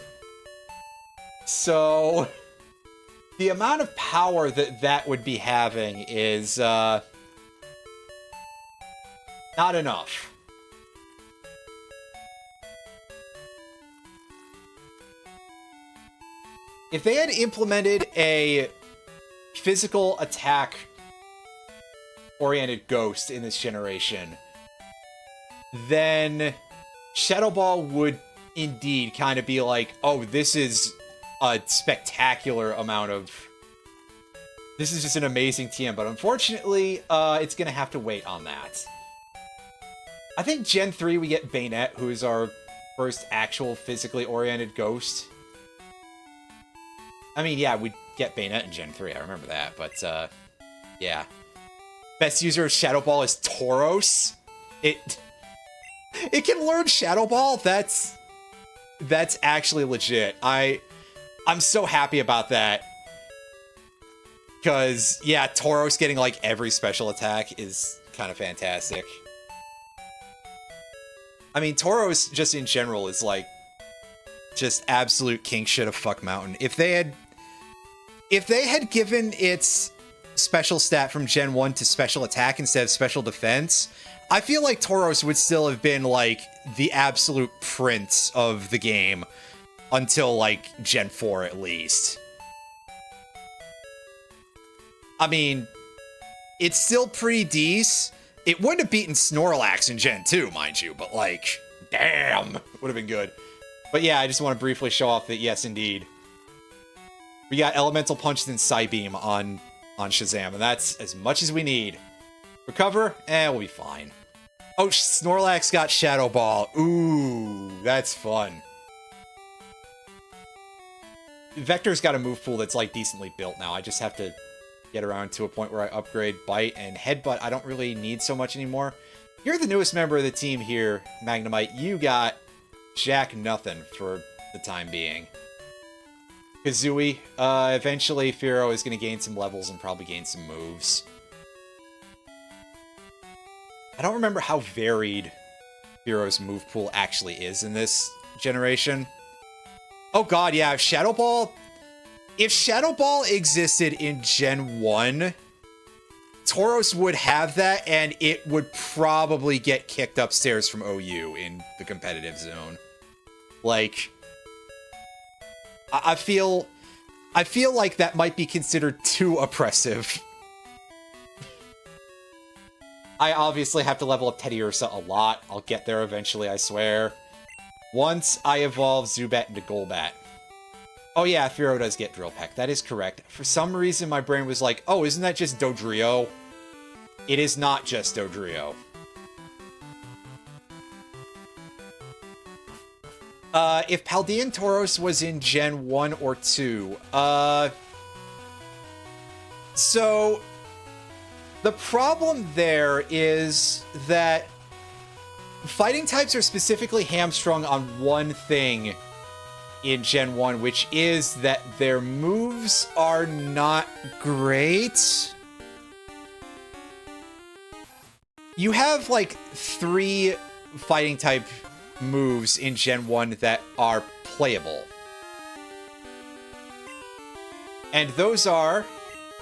So... the amount of power that would be having is, not enough. If they had implemented a physical attack oriented Ghost in this generation, then Shadow Ball would indeed kind of be like, oh, this is a spectacular amount of... This is just an amazing TM, but unfortunately, it's gonna have to wait on that. I think Gen 3 we get Bayonet, who is our first actual physically oriented Ghost. I mean, yeah, we get Bayonet in Gen 3, I remember that, but, yeah. Best user of Shadow Ball is Tauros. It can learn Shadow Ball? That's actually legit. I'm so happy about that. Because, yeah, Tauros getting, like, every special attack is kind of fantastic. I mean, Tauros, just in general, is, like, just absolute king shit of fuck mountain. If they had given its special stat from Gen 1 to special attack instead of special defense, I feel like Tauros would still have been, like, the absolute prince of the game until, like, Gen 4 at least. I mean, it's still pretty decent. It wouldn't have beaten Snorlax in Gen 2, mind you, but, like, damn, would have been good. But yeah, I just want to briefly show off that, yes, indeed. We got Elemental Punch and Psybeam on Shazam, and that's as much as we need. Recover, and we'll be fine. Oh, Snorlax got Shadow Ball. Ooh, that's fun. Vector's got a move pool that's, like, decently built now. I just have to get around to a point where I upgrade Bite and Headbutt. I don't really need so much anymore. You're the newest member of the team here, Magnemite. You got jack nothing for the time being. Kazooie, eventually Fearow is going to gain some levels and probably gain some moves. I don't remember how varied Fearow's move pool actually is in this generation. Oh god, yeah, Shadow Ball... If Shadow Ball existed in Gen 1, Tauros would have that, and it would probably get kicked upstairs from OU in the competitive zone. Like... I feel like that might be considered too oppressive. I obviously have to level up Teddiursa a lot. I'll get there eventually, I swear. Once I evolve Zubat into Golbat. Oh yeah, Fearow does get Drill Peck. That is correct. For some reason, my brain was like, oh, isn't that just Dodrio? It is not just Dodrio. If Paldean Tauros was in Gen 1 or 2, so the problem there is that fighting types are specifically hamstrung on one thing in Gen 1, which is that their moves are not great. You have, like, 3 fighting type moves in Gen 1 that are playable. And those are,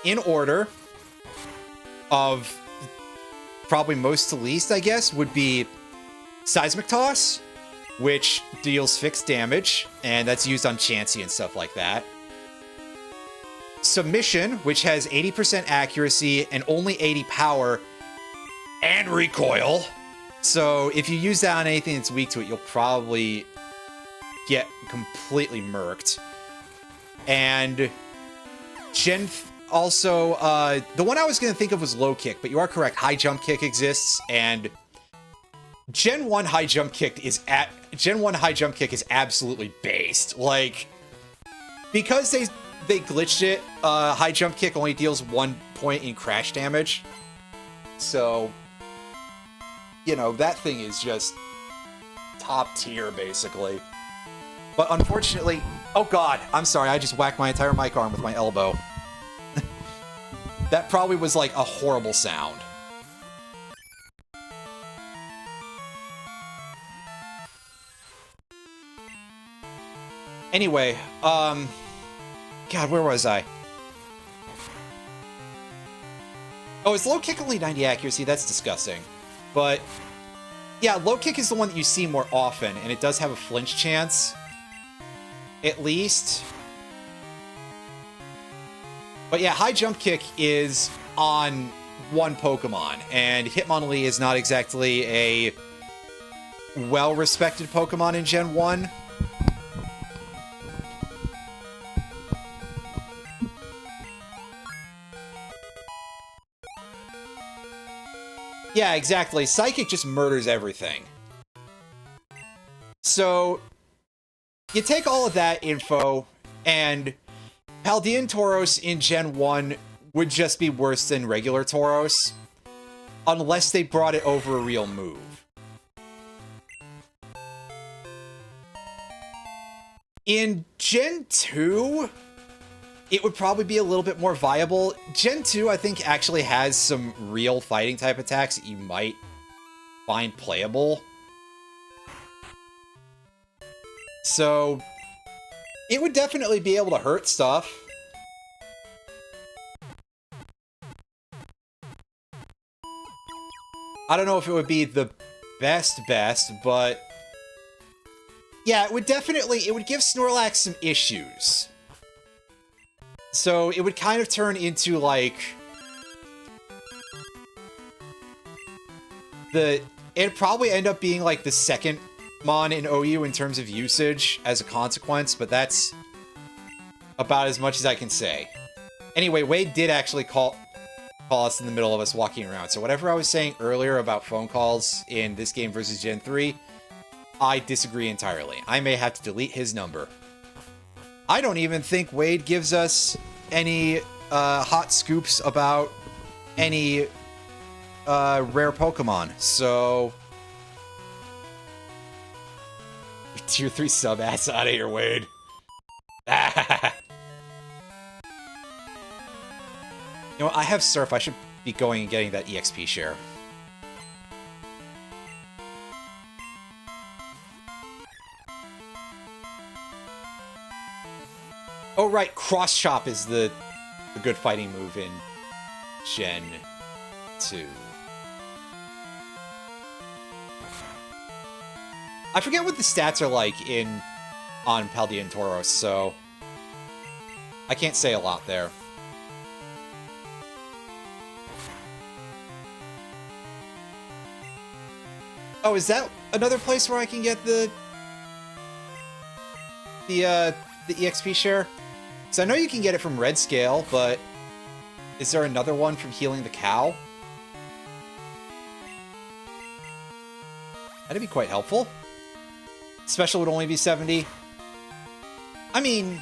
in order of probably most to least, I guess, would be Seismic Toss, which deals fixed damage, and that's used on Chansey and stuff like that. Submission, which has 80% accuracy and only 80 power, and recoil. So if you use that on anything that's weak to it, you'll probably get completely murked. And also, the one I was going to think of was Low Kick, but you are correct. High Jump Kick exists, and Gen 1 High Jump Kick is absolutely based. Like, because they glitched it, High Jump Kick only deals 1 point in crash damage. So, you know, that thing is just top tier, basically. But unfortunately... Oh god, I'm sorry, I just whacked my entire mic arm with my elbow. That probably was, like, a horrible sound. Anyway, God, where was I? Oh, is Low Kick only 90 accuracy? That's disgusting. But, yeah, Low Kick is the one that you see more often, and it does have a flinch chance. At least. But yeah, High Jump Kick is on one Pokemon, and Hitmonlee is not exactly a well-respected Pokemon in Gen 1. Yeah, exactly. Psychic just murders everything. So, you take all of that info, and Paldean Tauros in Gen 1 would just be worse than regular Tauros, unless they brought it over a real move. In Gen 2, it would probably be a little bit more viable. Gen 2, I think, actually has some real fighting type attacks that you might find playable. So, it would definitely be able to hurt stuff. I don't know if it would be the best, but... yeah, it would give Snorlax some issues. So, it would kind of turn into, like... it'd probably end up being, like, the second Mon in OU in terms of usage as a consequence, but that's about as much as I can say. Anyway, Wade did actually call... call us in the middle of us walking around. So whatever I was saying earlier about phone calls in this game versus Gen 3, I disagree entirely. I may have to delete his number. I don't even think Wade gives us any hot scoops about any rare Pokemon, so... Tier 3 sub ass out of here, Wade. You know, I have Surf. I should be going and getting that EXP share. Oh, right. Cross Chop is the good fighting move in Gen 2. I forget what the stats are like on Paldean Tauros, so I can't say a lot there. Oh, is that another place where I can get the EXP share? Because I know you can get it from Red Scale, but is there another one from Healing the Cow? That'd be quite helpful. Special would only be 70. I mean,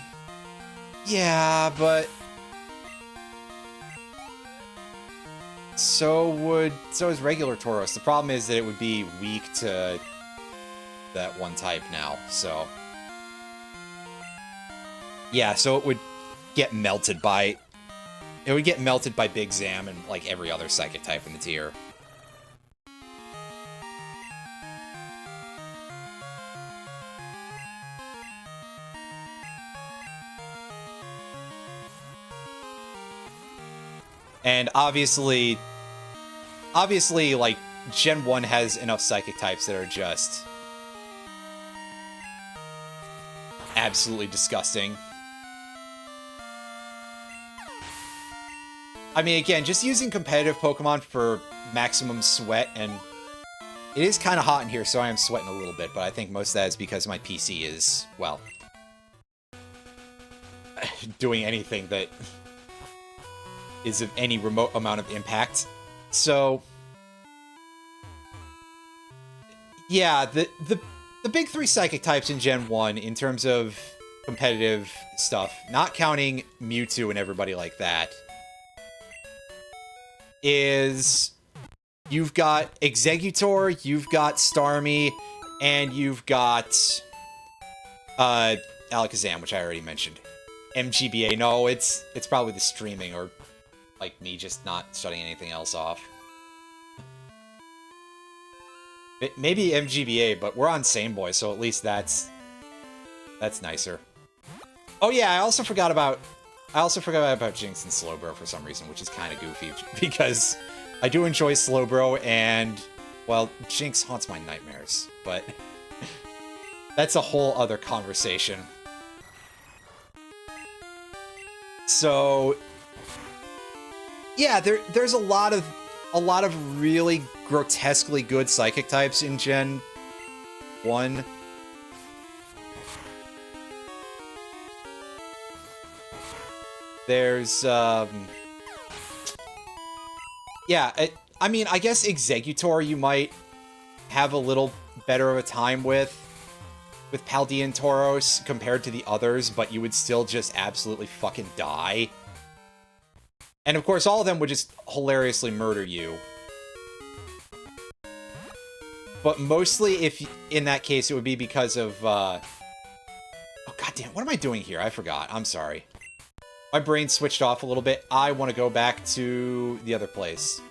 yeah, but so is regular Tauros. The problem is that it would be weak to that one type now, so yeah, so it would get melted by Big Zam and like every other psychic type in the tier. And obviously, like, Gen 1 has enough psychic types that are just absolutely disgusting. I mean, again, just using competitive Pokemon for maximum sweat, and it is kind of hot in here, so I am sweating a little bit, but I think most of that is because my PC is, well, doing anything that is of any remote amount of impact. So yeah, the big three psychic types in Gen 1 in terms of competitive stuff, not counting Mewtwo and everybody like that, is you've got Exeggutor, you've got Starmie, and you've got Alakazam, which I already mentioned. MGBA, no, it's probably the streaming, or like me just not shutting anything else off. Maybe MGBA, but we're on Sane Boy, so at least that's nicer. Oh yeah, I also forgot about Jinx and Slowbro for some reason, which is kind of goofy because I do enjoy Slowbro, and well, Jinx haunts my nightmares, but that's a whole other conversation. So yeah, there's a lot of really grotesquely good psychic types in Gen 1. There's yeah, I mean, I guess Exeggutor you might have a little better of a time with Paldean Tauros compared to the others, but you would still just absolutely fucking die. And of course, all of them would just hilariously murder you. But mostly, if in that case, it would be because of, oh, goddamn, what am I doing here? I forgot. I'm sorry. My brain switched off a little bit. I want to go back to the other place.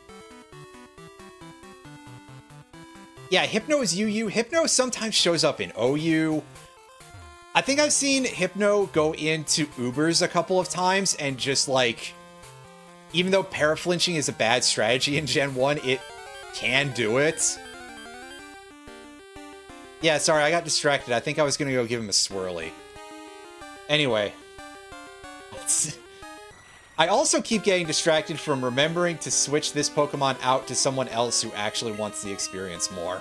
Yeah, Hypno is UU. Hypno sometimes shows up in OU. I think I've seen Hypno go into Ubers a couple of times and just, like, even though paraflinching is a bad strategy in Gen 1, it can do it. Yeah, sorry, I got distracted. I think I was gonna go give him a swirly. Anyway. I also keep getting distracted from remembering to switch this Pokemon out to someone else who actually wants the experience more.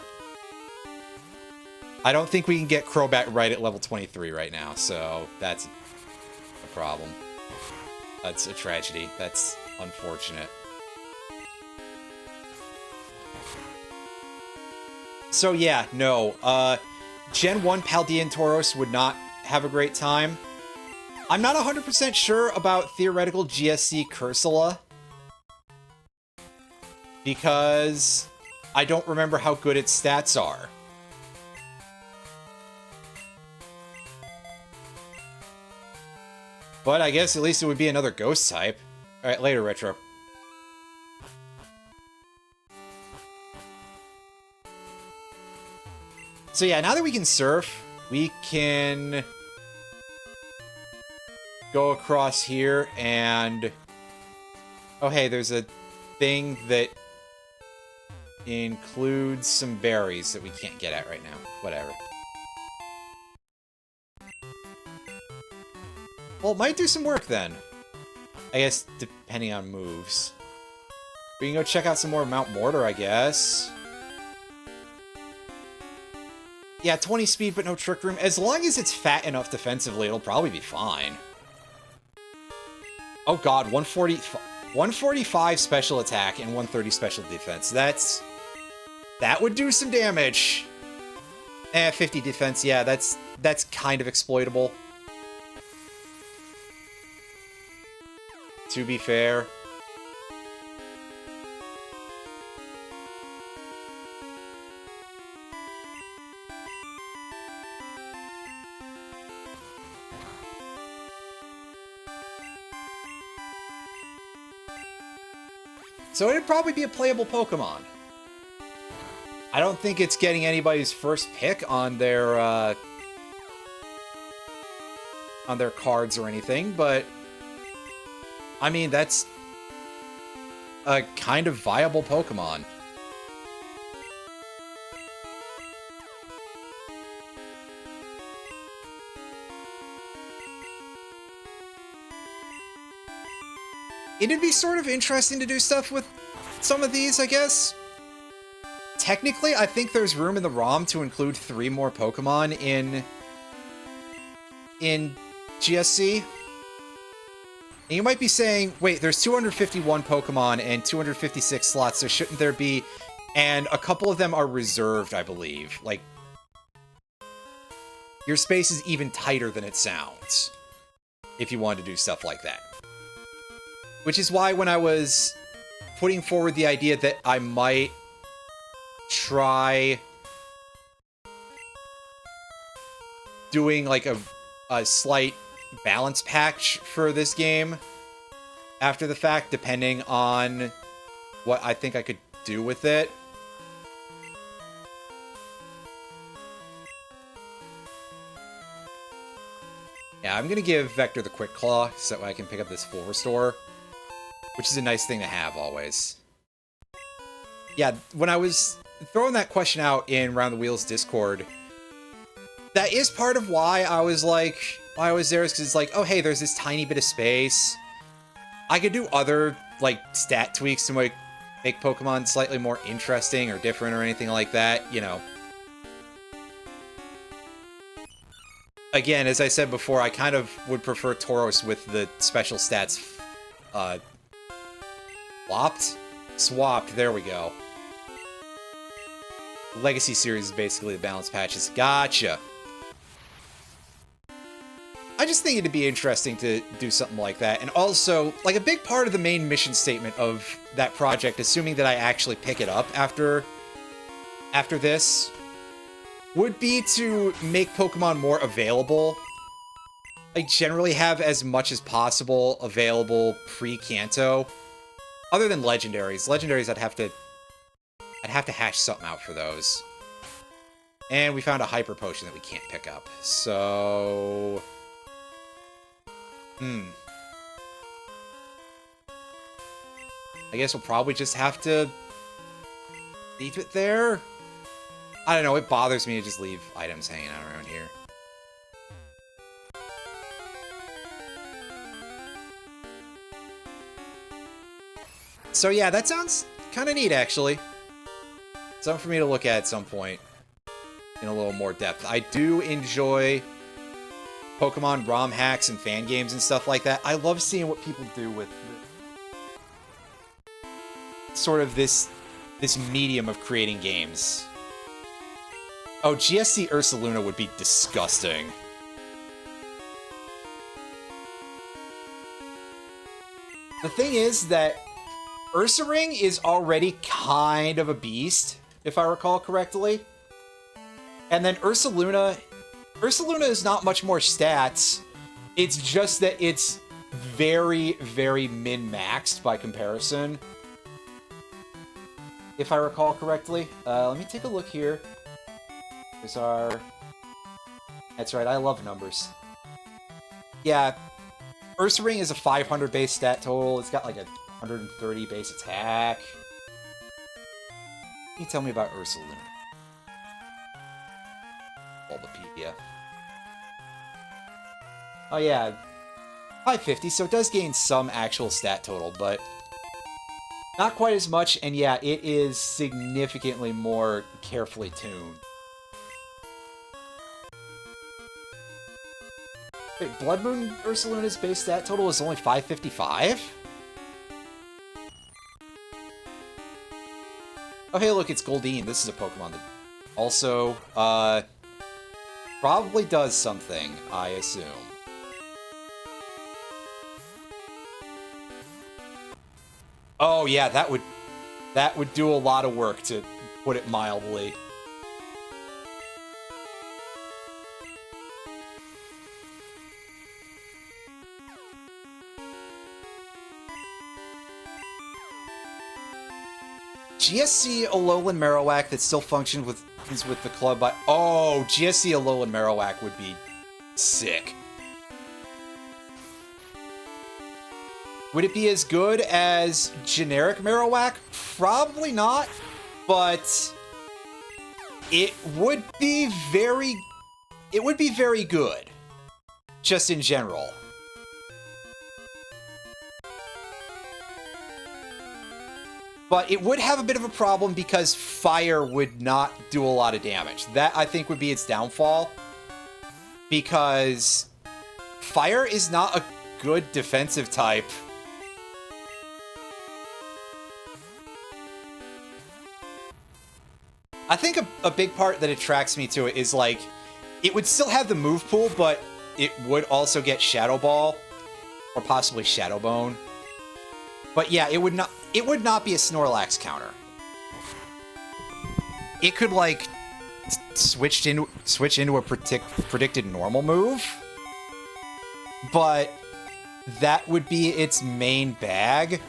I don't think we can get Crobat right at level 23 right now, so that's a problem. That's a tragedy. That's unfortunate. So yeah, no. Gen 1 Paldea and Tauros would not have a great time. I'm not 100% sure about theoretical GSC Cursula, because I don't remember how good its stats are. But I guess at least it would be another ghost type. Alright, later, Retro. So yeah, now that we can surf, we can go across here and... Oh hey, there's a thing that includes some berries that we can't get at right now. Whatever. Well, it might do some work then. I guess, depending on moves. We can go check out some more Mount Mortar, I guess. Yeah, 20 speed, but no Trick Room. As long as it's fat enough defensively, it'll probably be fine. Oh god, 145 special attack and 130 special defense. That would do some damage. 50 defense, yeah, that's kind of exploitable. To be fair. So it'd probably be a playable Pokemon. I don't think it's getting anybody's first pick on their cards or anything, but I mean, that's a kind of viable Pokemon. It'd be sort of interesting to do stuff with some of these, I guess. Technically, I think there's room in the ROM to include 3 more Pokemon in GSC. And you might be saying, wait, there's 251 Pokemon and 256 slots, so shouldn't there be... And a couple of them are reserved, I believe. Like, your space is even tighter than it sounds, if you want to do stuff like that. Which is why when I was putting forward the idea that I might try doing, like, a slight balance patch for this game after the fact, depending on what I think I could do with it. Yeah, I'm gonna give Vector the Quick Claw so that I can pick up this full restore, which is a nice thing to have always. Yeah, when I was throwing that question out in Round the Wheels Discord, that is part of why I was like, why I was there, is because it's like, oh hey, there's this tiny bit of space. I could do other, like, stat tweaks to make Pokemon slightly more interesting or different or anything like that, you know. Again, as I said before, I kind of would prefer Tauros with the special stats, swapped, there we go. The Legacy series is basically the balance patches. Gotcha. I just think it'd be interesting to do something like that. And also, like, a big part of the main mission statement of that project, assuming that I actually pick it up after this, would be to make Pokemon more available. Like, generally have as much as possible available pre-Kanto. Other than Legendaries. Legendaries, I'd have to hash something out for those. And we found a Hyper Potion that we can't pick up. So... I guess we'll probably just have to leave it there. I don't know, it bothers me to just leave items hanging out around here. So yeah, that sounds kind of neat, actually. Something for me to look at some point in a little more depth. I do enjoy Pokemon ROM hacks and fan games and stuff like that. I love seeing what people do with sort of this medium of creating games. Oh, GSC Ursaluna would be disgusting. The thing is that Ursaring is already kind of a beast, if I recall correctly. And then Ursaluna is not much more stats. It's just that it's very, very min-maxed by comparison. If I recall correctly. Let me take a look here. There's our... That's right, I love numbers. Yeah, Ursaring is a 500 base stat total. It's got like a 130 base attack. Can you tell me about Ursaluna? Bulbapedia. Oh yeah, 550, so it does gain some actual stat total, but not quite as much, and yeah, it is significantly more carefully tuned. Wait, Blood Moon Ursaluna's base stat total is only 555? Oh hey, look, it's Goldeen. This is a Pokemon that also, probably does something, I assume. Oh yeah, that would do a lot of work, to put it mildly. GSC Alolan Marowak that still functions with the club by... Oh, GSC Alolan Marowak would be sick. Would it be as good as generic Marowak? Probably not, but it would be very good, just in general. But it would have a bit of a problem because fire would not do a lot of damage. That, I think, would be its downfall. Because fire is not a good defensive type. I think a big part that attracts me to it is, like, it would still have the move pool, but it would also get Shadow Ball. Or possibly Shadow Bone. But yeah, it would not be a Snorlax counter. It could, like, switch into a predicted normal move. But that would be its main bag.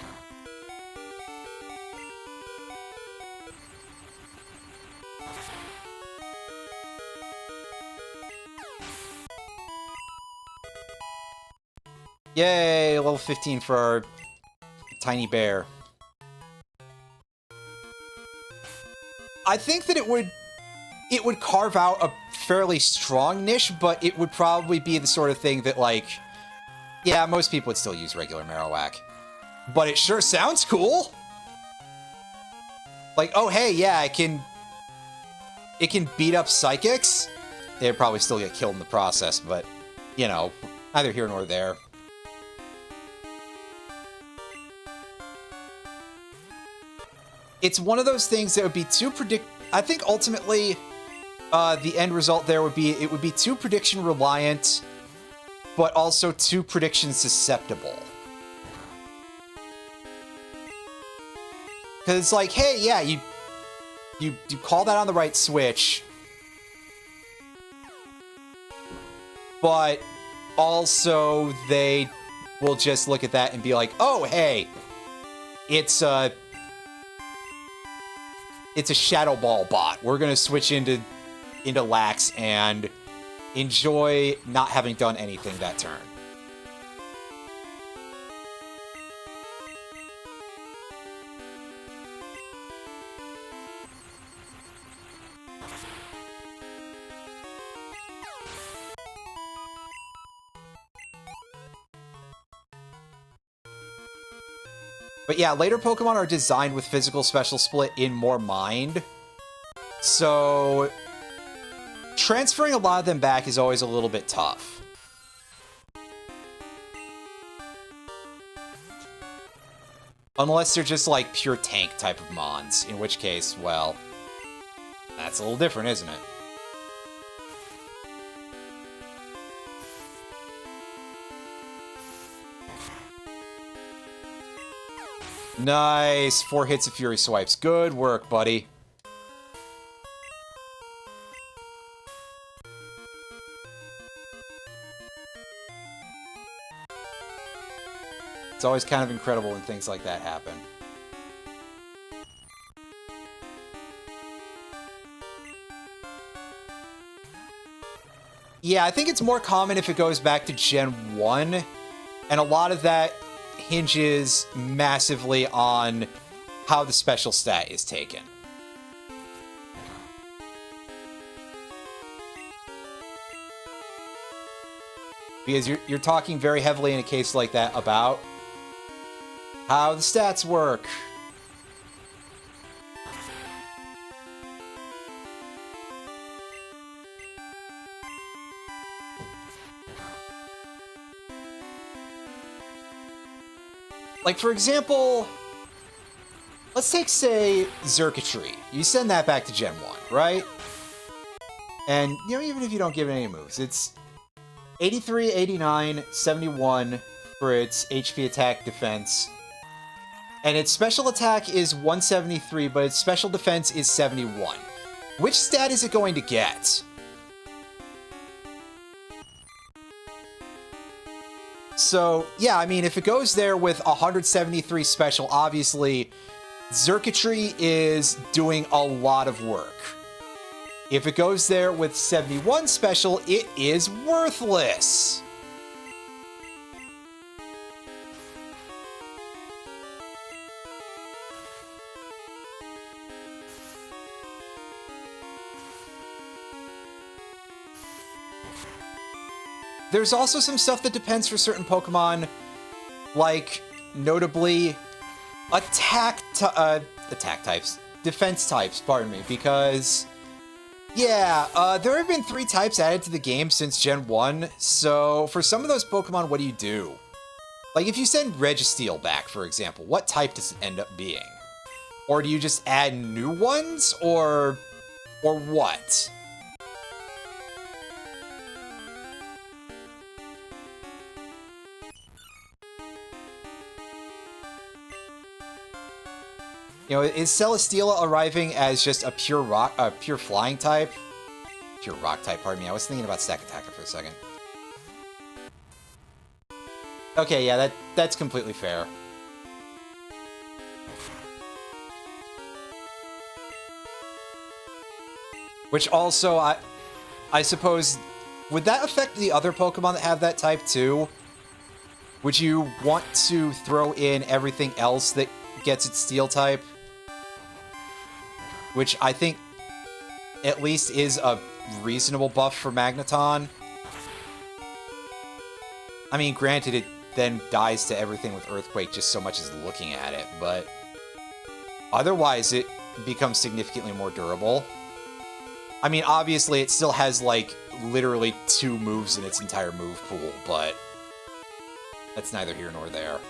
Yay, level 15 for our tiny bear. I think that it would carve out a fairly strong niche, but it would probably be the sort of thing that, like, yeah, most people would still use regular Marowak. But it sure sounds cool! Like, oh hey, yeah, it can beat up Psychics. They'd probably still get killed in the process, but, you know, neither here nor there. It's one of those things that would be too I think ultimately, the end result there would be, it would be too prediction reliant, but also too prediction susceptible. Because it's like, hey, yeah, you call that on the right switch, but also they will just look at that and be like, oh, hey, it's a Shadow Ball bot. We're gonna switch into Lax and enjoy not having done anything that turn. But yeah, later Pokemon are designed with physical special split in more mind. So transferring a lot of them back is always a little bit tough. Unless they're just like pure tank type of mons, in which case, well, that's a little different, isn't it? Nice. 4 hits of Fury Swipes. Good work, buddy. It's always kind of incredible when things like that happen. Yeah, I think it's more common if it goes back to Gen 1, and a lot of that hinges massively on how the special stat is taken. Because you're talking very heavily in a case like that about how the stats work. Like, for example, let's take, say, Xurkitree. You send that back to Gen 1, right? And, you know, even if you don't give it any moves, it's 83, 89, 71 for its HP attack defense. And its special attack is 173, but its special defense is 71. Which stat is it going to get? So, yeah, I mean, if it goes there with 173 special, obviously, Xurkitree is doing a lot of work. If it goes there with 71 special, it is worthless. There's also some stuff that depends for certain Pokemon, like, notably, defense types, pardon me, because, yeah, there have been 3 types added to the game since Gen 1, so for some of those Pokemon, what do? Like, if you send Registeel back, for example, what type does it end up being? Or do you just add new ones, or what? You know, is Celesteela arriving as just a pure rock, pure flying type? Pure rock type, pardon me. I was thinking about Stack Attacker for a second. Okay, yeah, that's completely fair. Which also, I suppose, would that affect the other Pokemon that have that type too? Would you want to throw in everything else that gets its Steel type? Which I think at least is a reasonable buff for Magneton. I mean, granted, it then dies to everything with Earthquake just so much as looking at it, but otherwise it becomes significantly more durable. I mean, obviously it still has, like, literally 2 moves in its entire move pool, but that's neither here nor there.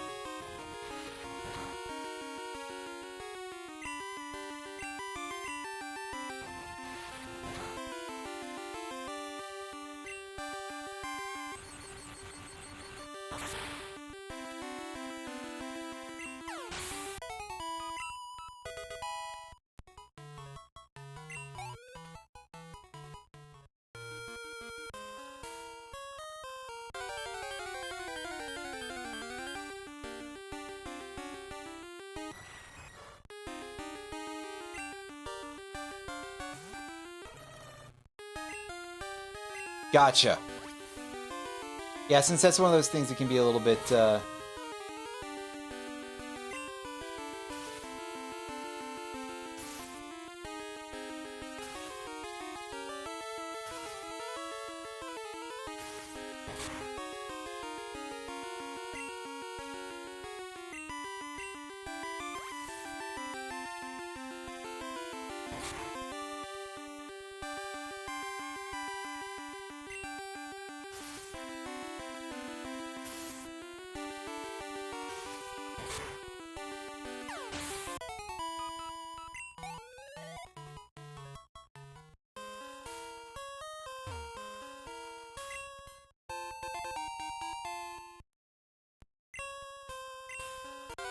Gotcha. Yeah, since that's one of those things that can be a little bit,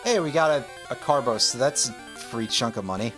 Hey, we got a Carbo, so that's a free chunk of money.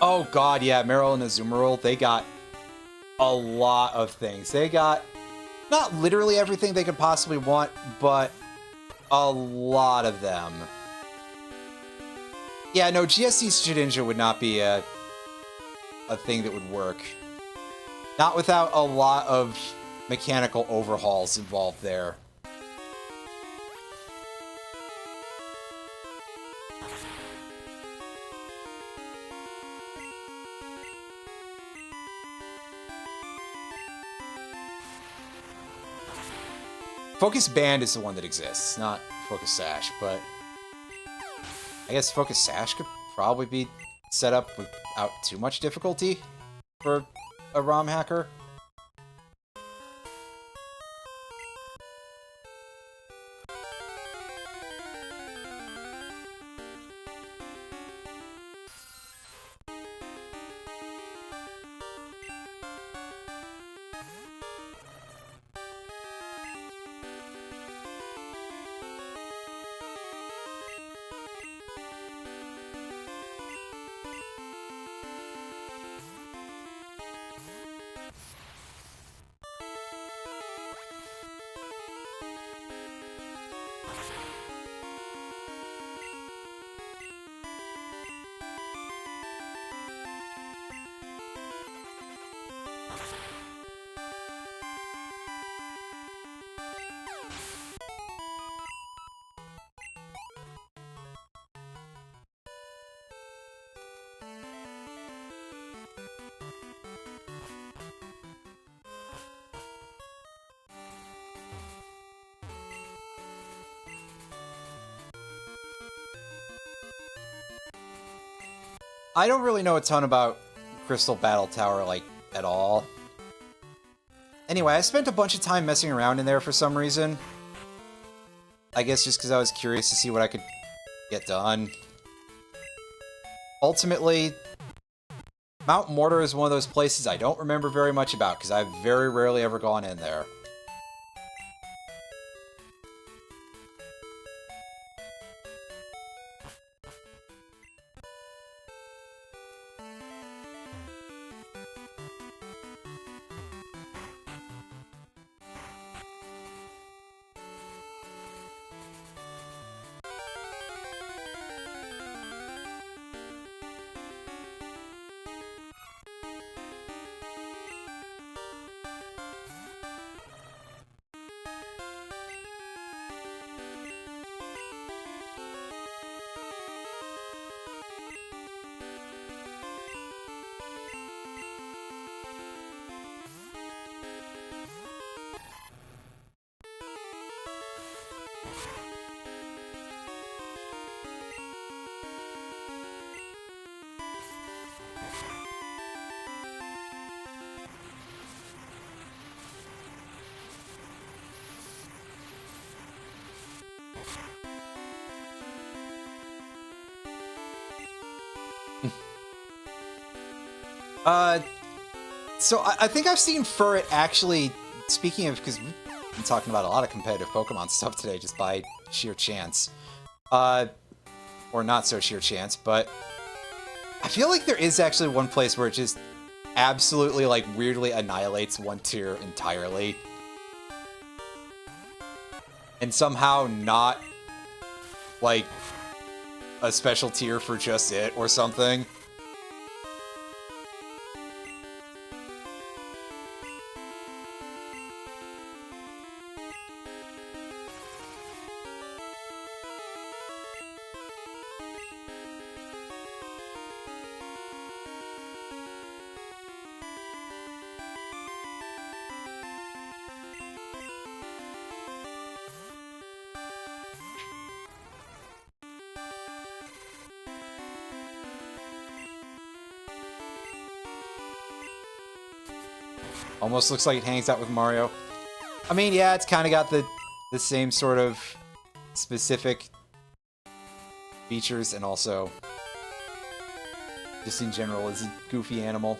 Oh god, yeah, Meryl and Azumarill, they got a lot of things. They got not literally everything they could possibly want, but a lot of them. Yeah, no, GSC Shedinja would not be a thing that would work. Not without a lot of mechanical overhauls involved there. Focus Band is the one that exists, not Focus Sash, but I guess Focus Sash could probably be set up without too much difficulty for a ROM hacker. I don't really know a ton about Crystal Battle Tower, like, at all. Anyway, I spent a bunch of time messing around in there for some reason. I guess just because I was curious to see what I could get done. Ultimately, Mount Mortar is one of those places I don't remember very much about, because I've very rarely ever gone in there. So I think I've seen Furret actually, speaking of, because we've been talking about a lot of competitive Pokemon stuff today just by sheer chance. Or not so sheer chance, but I feel like there is actually one place where it just absolutely, like, weirdly annihilates one tier entirely. And somehow not, like, a special tier for just it or something. Almost looks like it hangs out with Mario. I mean, yeah, it's kind of got the same sort of specific features, and also just in general is a goofy animal.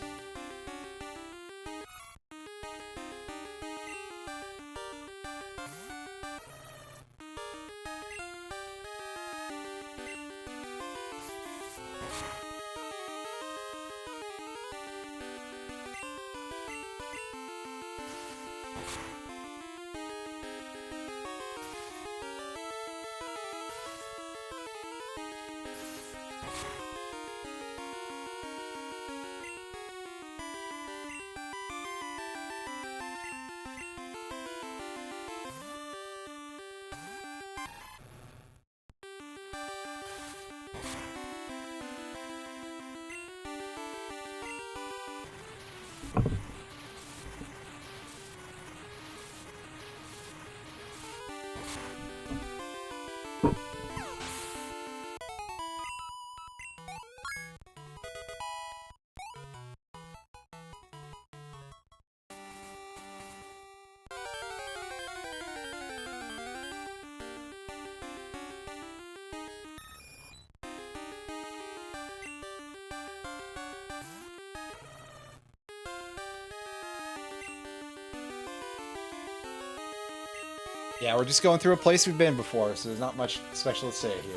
Yeah, we're just going through a place we've been before, so there's not much special to say here.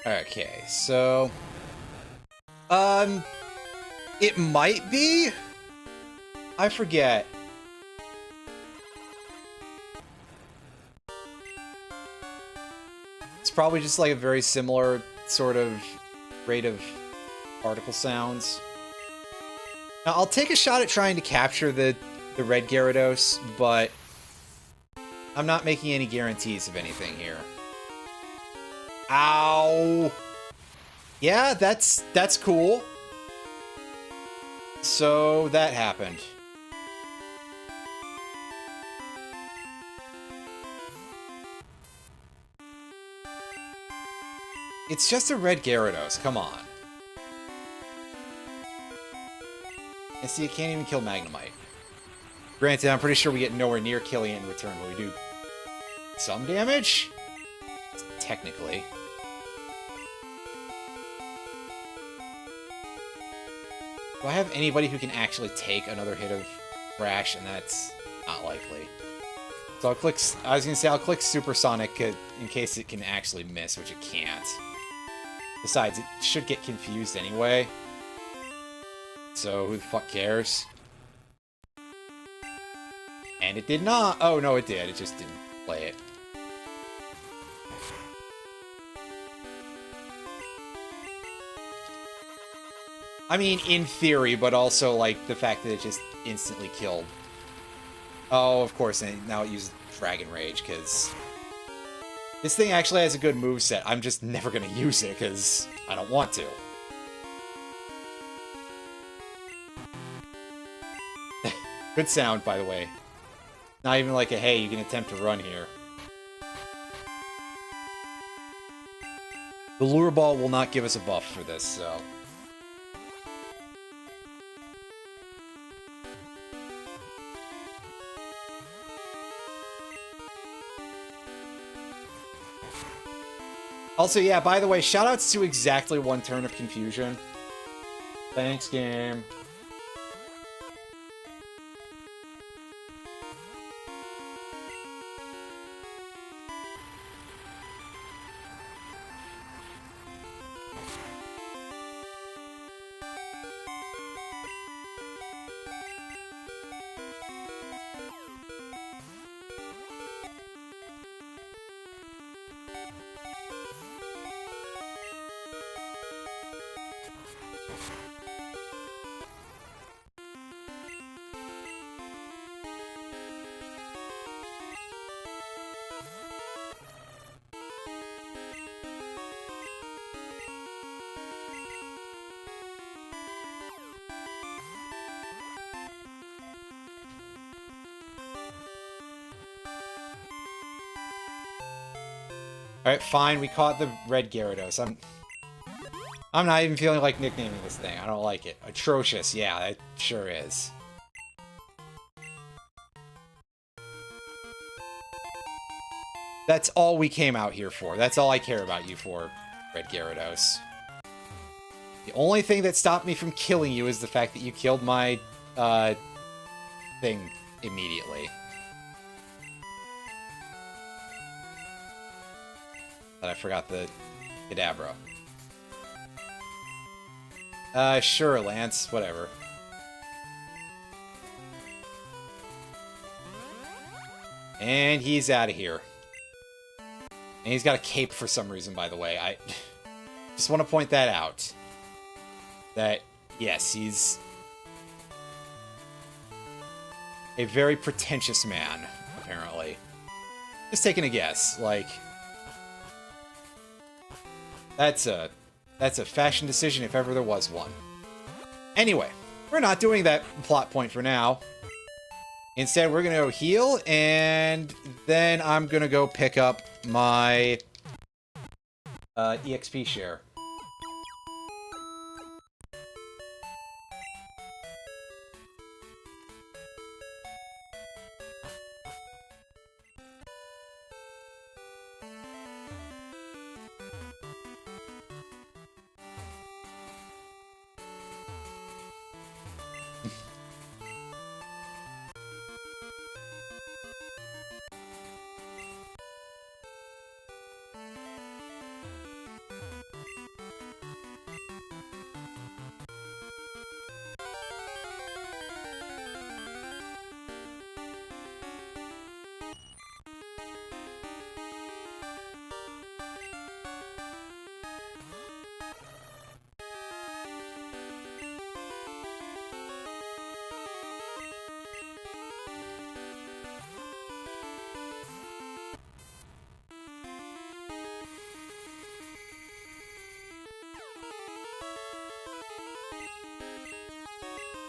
Okay, so... It might be? I forget. It's probably just like a very similar sort of rate of particle sounds. Now, I'll take a shot at trying to capture the red Gyarados, but I'm not making any guarantees of anything here. Ow! Yeah, that's cool. So that happened. It's just a red Gyarados, come on. And see, it can't even kill Magnemite. Granted, I'm pretty sure we get nowhere near killing it in return, but we do some damage? Technically. Do I have anybody who can actually take another hit of Thrash? And that's not likely. So I'll click... I was going to say, I'll click Supersonic in case it can actually miss, which it can't. Besides, it should get confused anyway. So who the fuck cares? And it did not. Oh, no, it did. It just didn't play it. I mean, in theory, but also, like, the fact that it just instantly killed. Oh, of course, and now it uses Dragon Rage, because this thing actually has a good moveset. I'm just never going to use it, because I don't want to. Good sound, by the way. Not even like a, hey, you can attempt to run here. The Lure Ball will not give us a buff for this, so... Also, yeah, by the way, shoutouts to exactly one turn of confusion. Thanks, game. Alright, fine, we caught the red Gyarados. I'm not even feeling like nicknaming this thing. I don't like it. Atrocious, yeah, it sure is. That's all we came out here for. That's all I care about you for, red Gyarados. The only thing that stopped me from killing you is the fact that you killed my, thing immediately. But I forgot the Kadabra. Sure, Lance. Whatever. And he's out of here. And he's got a cape for some reason, by the way. I just want to point that out. That, yes, he's a very pretentious man, apparently. Just taking a guess, like... That's a fashion decision if ever there was one. Anyway, we're not doing that plot point for now. Instead, we're going to go heal, and then I'm going to go pick up my EXP share.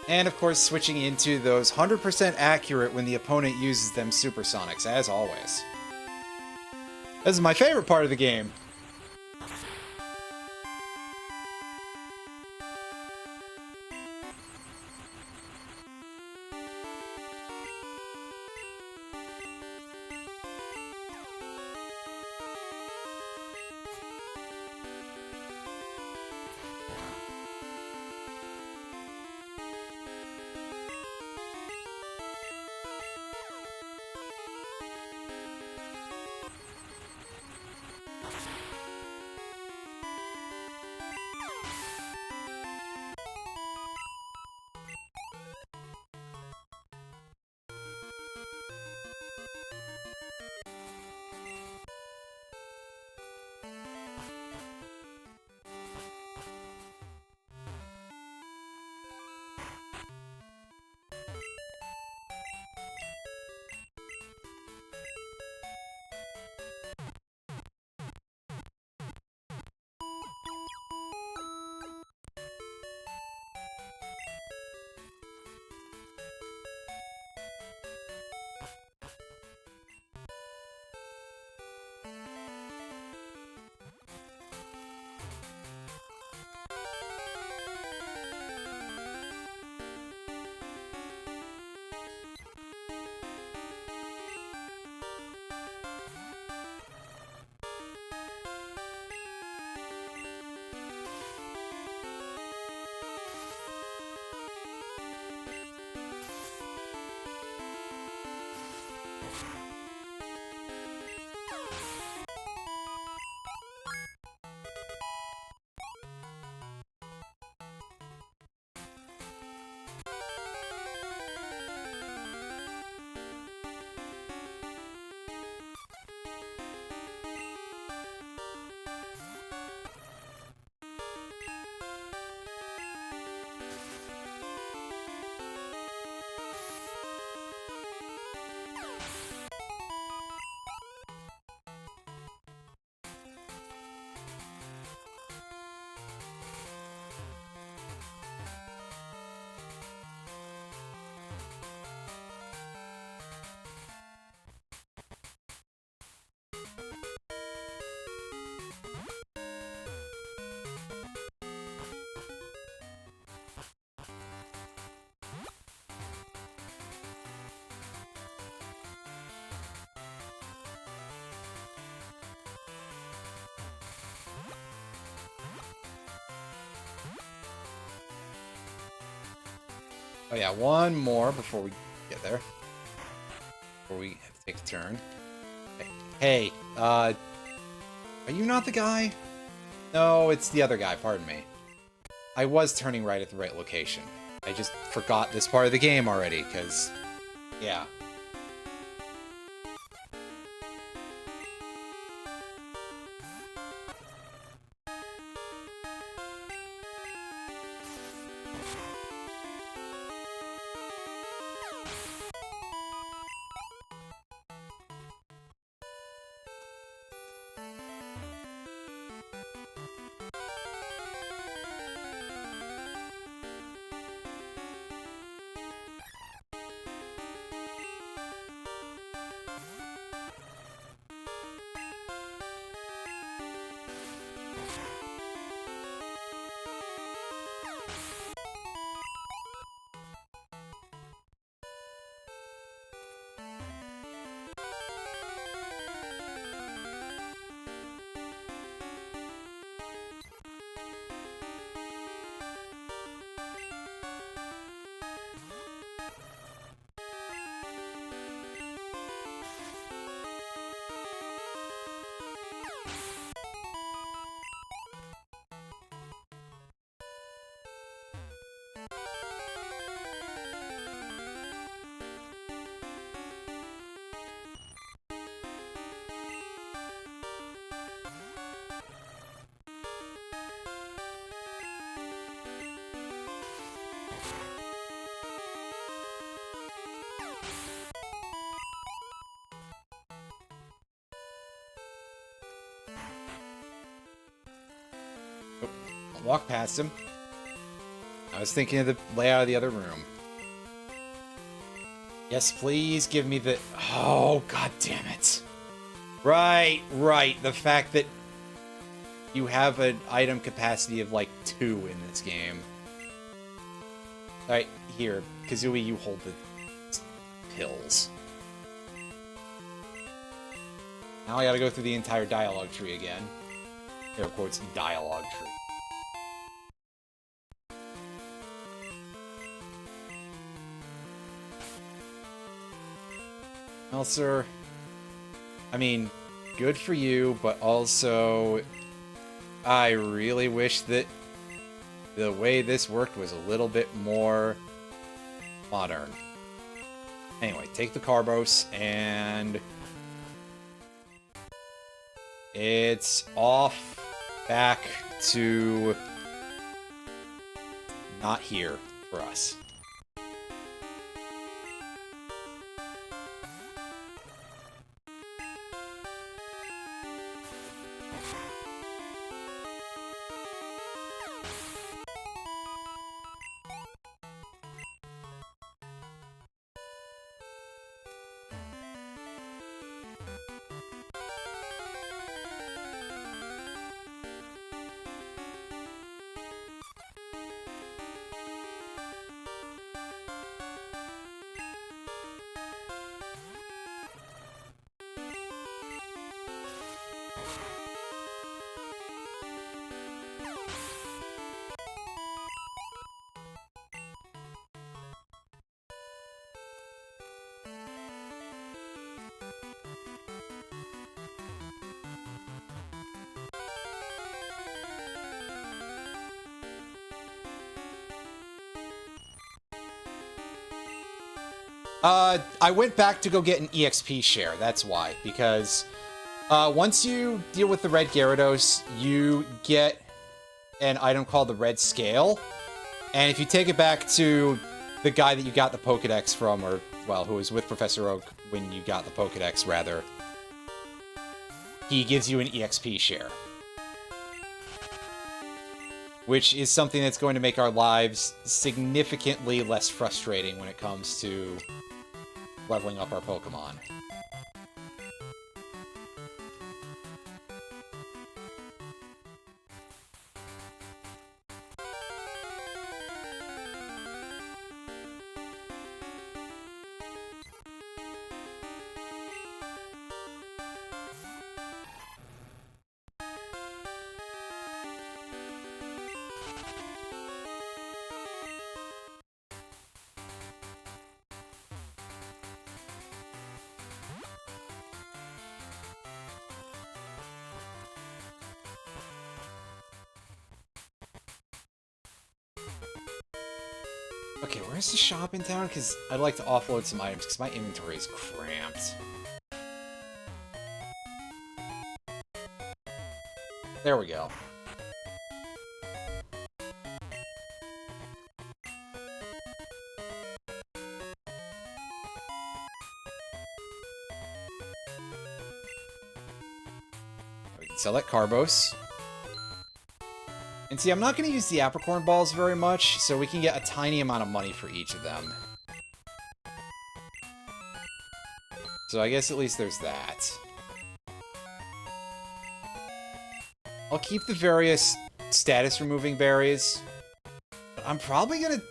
And, of course, switching into those 100% accurate when the opponent uses them supersonics, as always. This is my favorite part of the game. Oh yeah, one more before we get there. Before we have to take a turn. Hey, are you not the guy? No, it's the other guy, pardon me. I was turning right at the right location. I just forgot this part of the game already, because... yeah. Walk past him. I was thinking of the layout of the other room. Yes, please give me the... oh, god damn it. Right. The fact that you have an item capacity of, like, 2 in this game. Alright, here. Kazooie, you hold the pills. Now I gotta go through the entire dialogue tree again. Air quotes, dialogue tree. Well, sir, I mean, good for you, but also, I really wish that the way this worked was a little bit more modern. Anyway, take the Carbos, and it's off back to not here for us. I went back to go get an EXP share, that's why. Because once you deal with the Red Gyarados, you get an item called the Red Scale. And if you take it back to the guy that you got the Pokedex from, or, well, who was with Professor Oak when you got the Pokedex, rather, he gives you an EXP share. Which is something that's going to make our lives significantly less frustrating when it comes to leveling up our Pokemon. Okay, where's the shop in town? Because I'd like to offload some items, because my inventory is cramped. There we go. We can sell that Carbos. And see, I'm not going to use the apricorn balls very much, so we can get a tiny amount of money for each of them. So I guess at least there's that. I'll keep the various status-removing berries. But I'm probably going to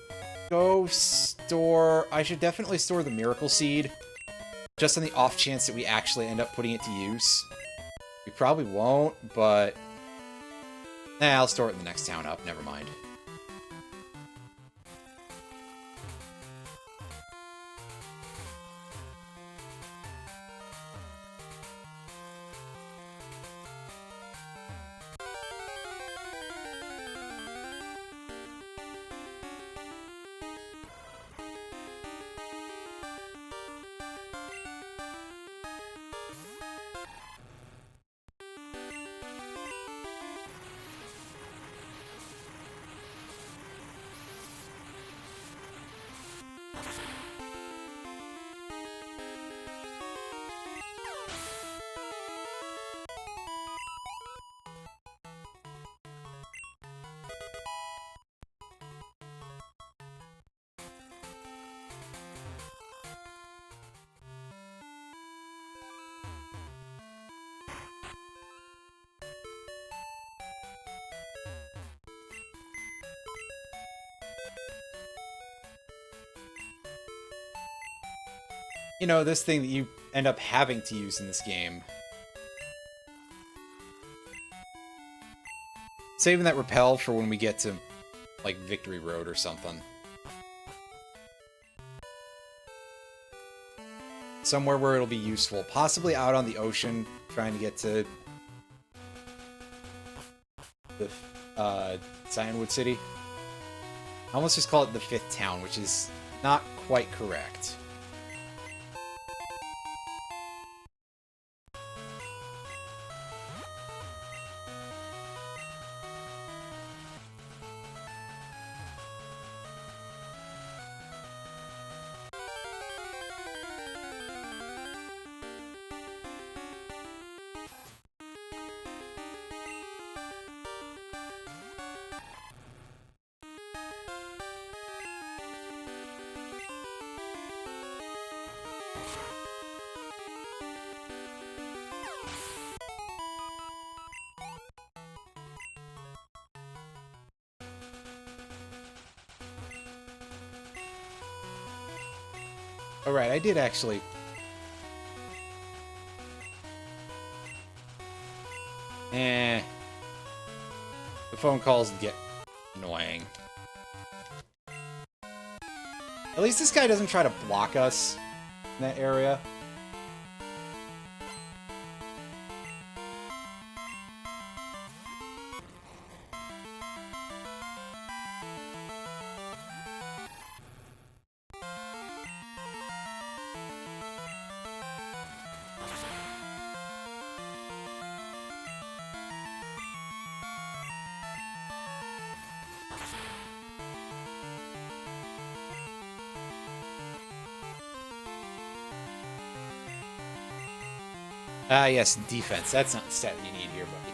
go store... I should definitely store the Miracle Seed. Just on the off chance that we actually end up putting it to use. We probably won't, but... Nah, I'll store it in the next town up. Never mind. You know, this thing that you end up having to use in this game. Saving that repel for when we get to, like, Victory Road or something. Somewhere where it'll be useful. Possibly out on the ocean, trying to get to the Cyanwood City. I almost just call it the 5th town, which is not quite correct. Alright, I did actually... The phone calls get annoying. At least this guy doesn't try to block us in that area. Ah, yes, defense. That's not the stat you need here, buddy.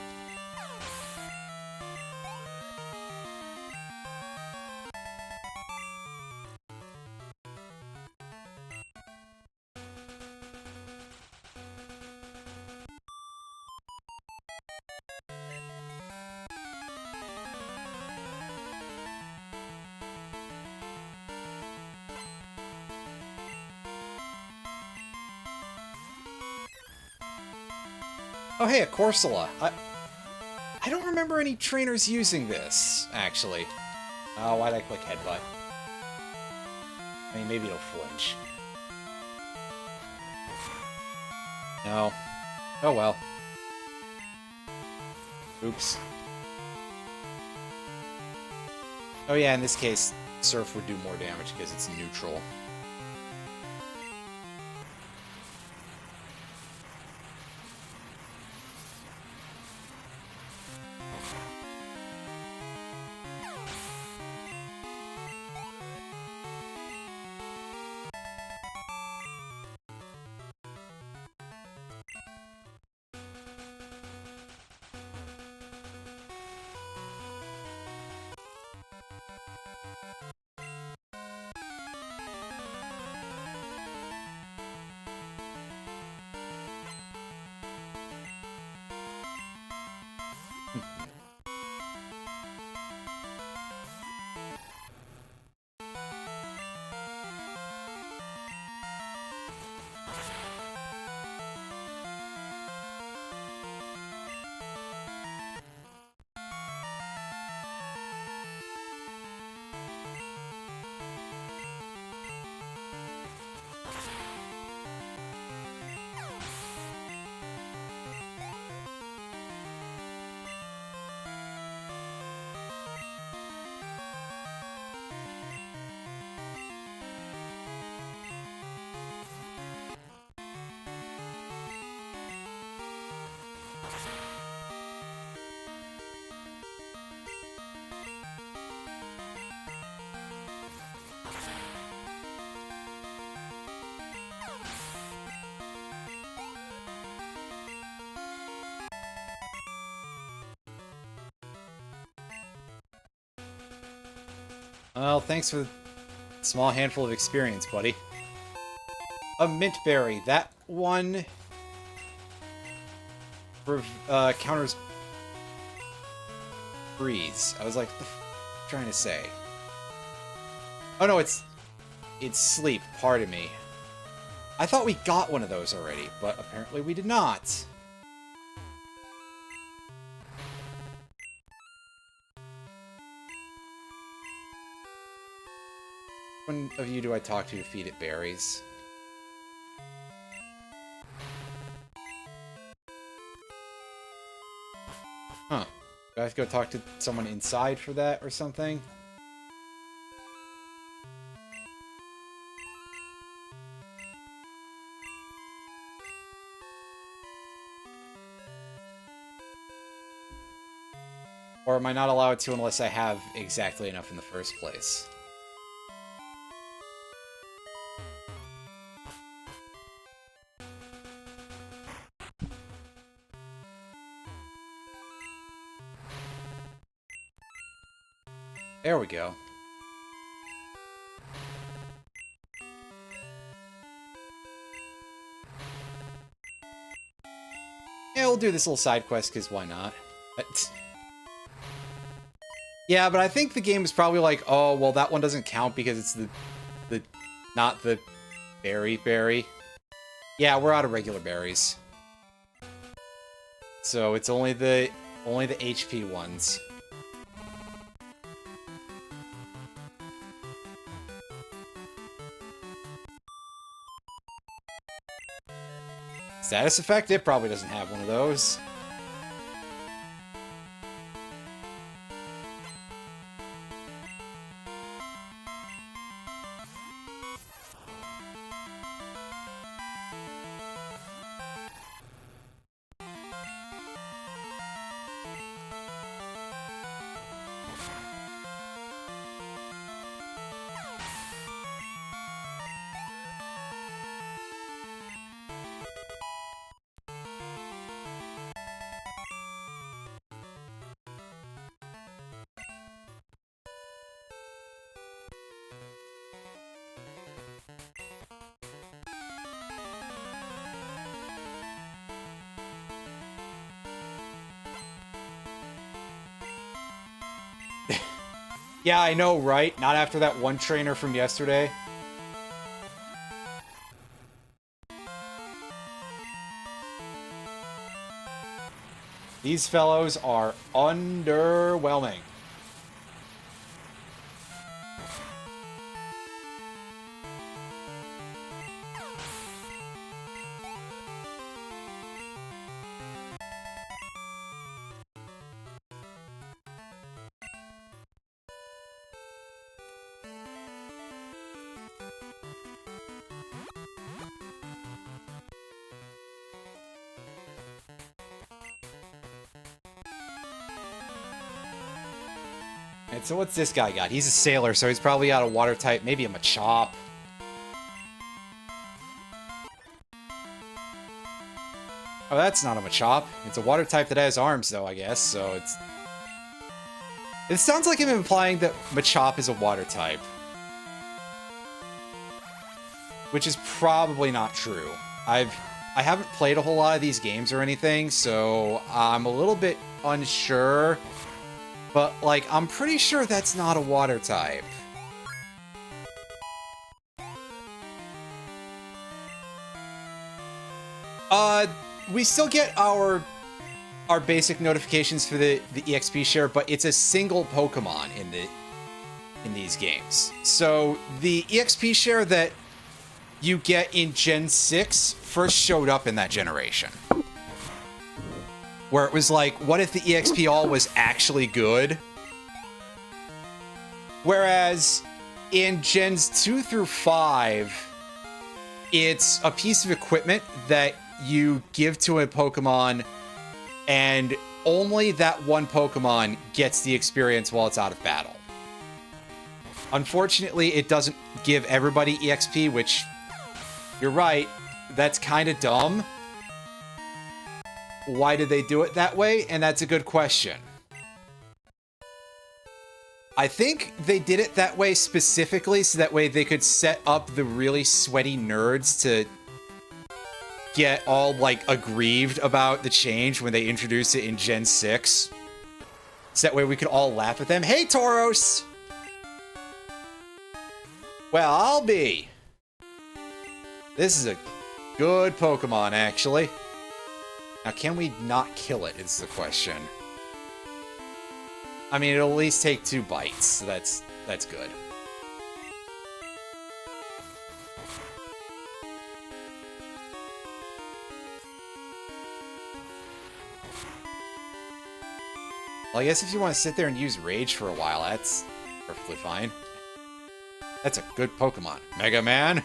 Oh, hey, a Corsola. I don't remember any trainers using this, actually. Oh, why'd I click headbutt? I mean, maybe it'll flinch. No. Oh, well. Oops. Oh, yeah, in this case, Surf would do more damage because it's neutral. Well, thanks for the small handful of experience, buddy. A mint berry. That one counters freeze. I was like, what the trying to say? Oh no, it's sleep. Pardon me. I thought we got one of those already, but apparently we did not. Which one of you do I talk to feed it berries? Huh. Do I have to go talk to someone inside for that or something? Or am I not allowed to unless I have exactly enough in the first place? There we go. Yeah, we'll do this little side quest, because why not? Yeah, but I think the game is probably like, oh, well, that one doesn't count because it's not the berry. Yeah, we're out of regular berries. So it's only the HP ones. Status effect? It probably doesn't have one of those. Yeah, I know, right? Not after that one trainer from yesterday. These fellows are underwhelming. And so what's this guy got? He's a sailor, so he's probably got a water type, maybe a Machop. Oh, that's not a Machop. It's a water type that has arms, though, I guess, so it's... It sounds like I'm implying that Machop is a water type. Which is probably not true. I haven't played a whole lot of these games or anything, so I'm a little bit unsure. But, like, I'm pretty sure that's not a water type. We still get our basic notifications for the EXP share, but it's a single Pokemon in these games. So the EXP share that you get in Gen 6 first showed up in that generation. Where it was like, what if the EXP all was actually good? Whereas in Gens 2 through 5, it's a piece of equipment that you give to a Pokemon, and only that one Pokemon gets the experience while it's out of battle. Unfortunately, it doesn't give everybody EXP, which, you're right, that's kind of dumb. Why did they do it that way? And that's a good question. I think they did it that way specifically so that way they could set up the really sweaty nerds to get all, like, aggrieved about the change when they introduce it in Gen 6. So that way we could all laugh at them. Hey, Tauros! Well, I'll be. This is a good Pokemon, actually. Now, can we not kill it, is the question. I mean, it'll at least take 2 bites, so that's good. Well, I guess if you want to sit there and use Rage for a while, that's perfectly fine. That's a good Pokemon. Mega Man!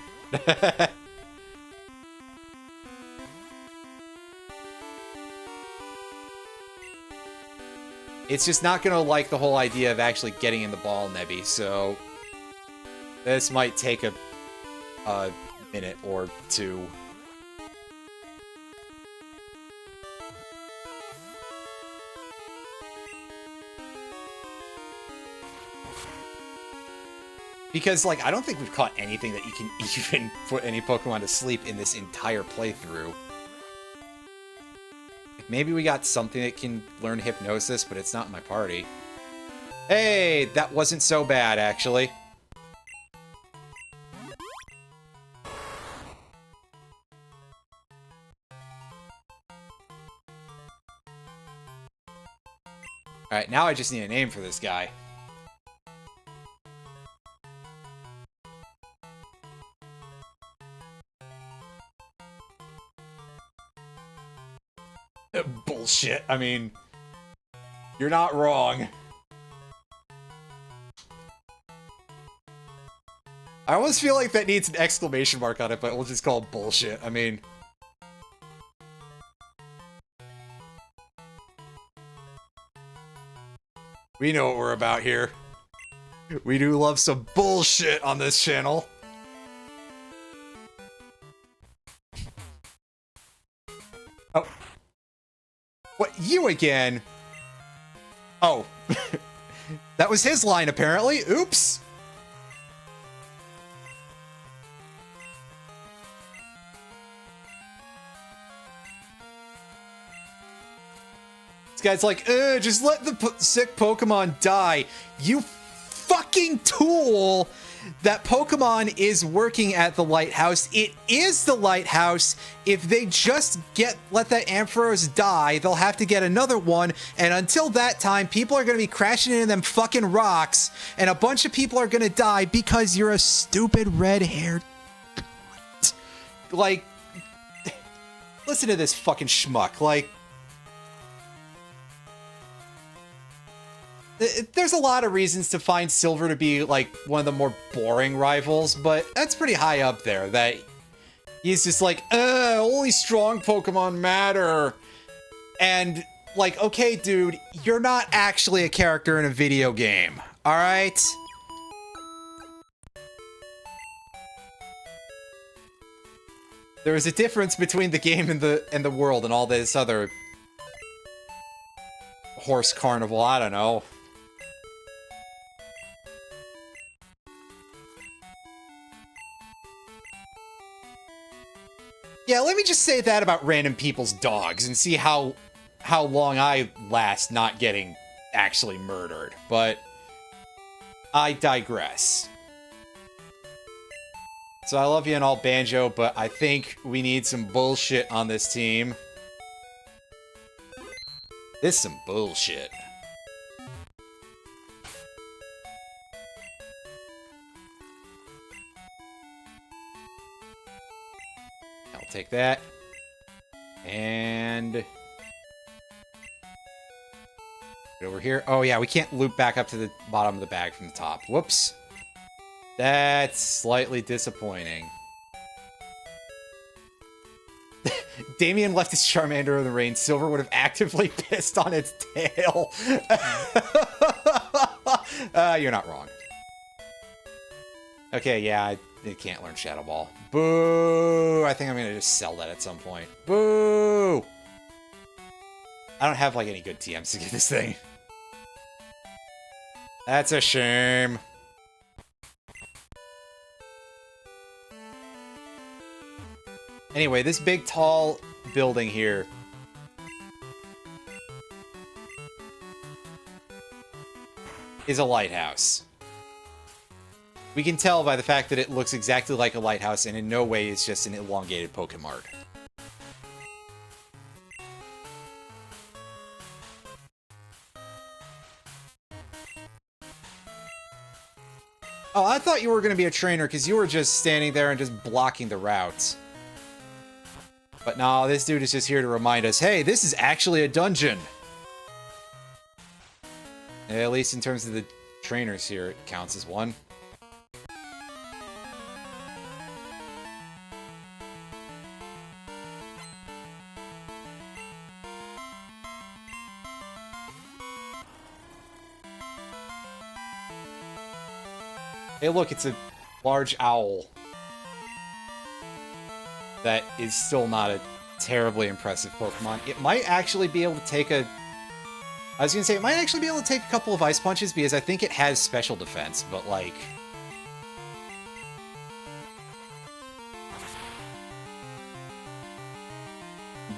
It's just not gonna like the whole idea of actually getting in the ball, Nebby, so this might take a minute or two. Because, like, I don't think we've caught anything that you can even put any Pokemon to sleep in this entire playthrough. Like, maybe we got something that can learn Hypnosis, but it's not in my party. Hey, that wasn't so bad, actually. Alright, now I just need a name for this guy. Bullshit. I mean, you're not wrong. I almost feel like that needs an exclamation mark on it, but we'll just call it bullshit. I mean... we know what we're about here. We do love some bullshit on this channel. Oh. What, you again? Oh. That was his line, apparently. Oops. This guy's like, just let the sick Pokemon die. You fucking tool! That Pokemon is working at the lighthouse. It is the lighthouse. If they just let that Ampharos die, they'll have to get another one. And until that time, people are going to be crashing into them fucking rocks. And a bunch of people are going to die because you're a stupid red-haired... Like, listen to this fucking schmuck. Like, there's a lot of reasons to find Silver to be, like, one of the more boring rivals, but that's pretty high up there, that he's just like, only strong Pokemon matter. And, like, okay, dude, you're not actually a character in a video game. All right. There is a difference between the game and the world and all this other horse carnival. I don't know. Yeah, let me just say that about random people's dogs and see how long I last not getting actually murdered. But I digress. So I love you and all, Banjo, but I think we need some bullshit on this team. This is some bullshit. I'll take that. And... get over here. Oh yeah, we can't loop back up to the bottom of the bag from the top. Whoops. That's slightly disappointing. Damien left his Charmander in the rain. Silver would have actively pissed on its tail. You're not wrong. Okay, yeah, it can't learn Shadow Ball. Boo! I think I'm gonna just sell that at some point. Boo! I don't have, like, any good TMs to get this thing. That's a shame. Anyway, this big, tall building here is a lighthouse. We can tell by the fact that it looks exactly like a lighthouse and in no way is just an elongated Pokemart. Oh, I thought you were going to be a trainer because you were just standing there and just blocking the routes. But no, this dude is just here to remind us, hey, this is actually a dungeon. At least in terms of the trainers here, it counts as one. Hey, look, it's a large owl. That is still not a terribly impressive Pokemon. It might actually be able to take a... I was gonna say, it might actually be able to take a couple of Ice Punches, because I think it has special defense, but, like...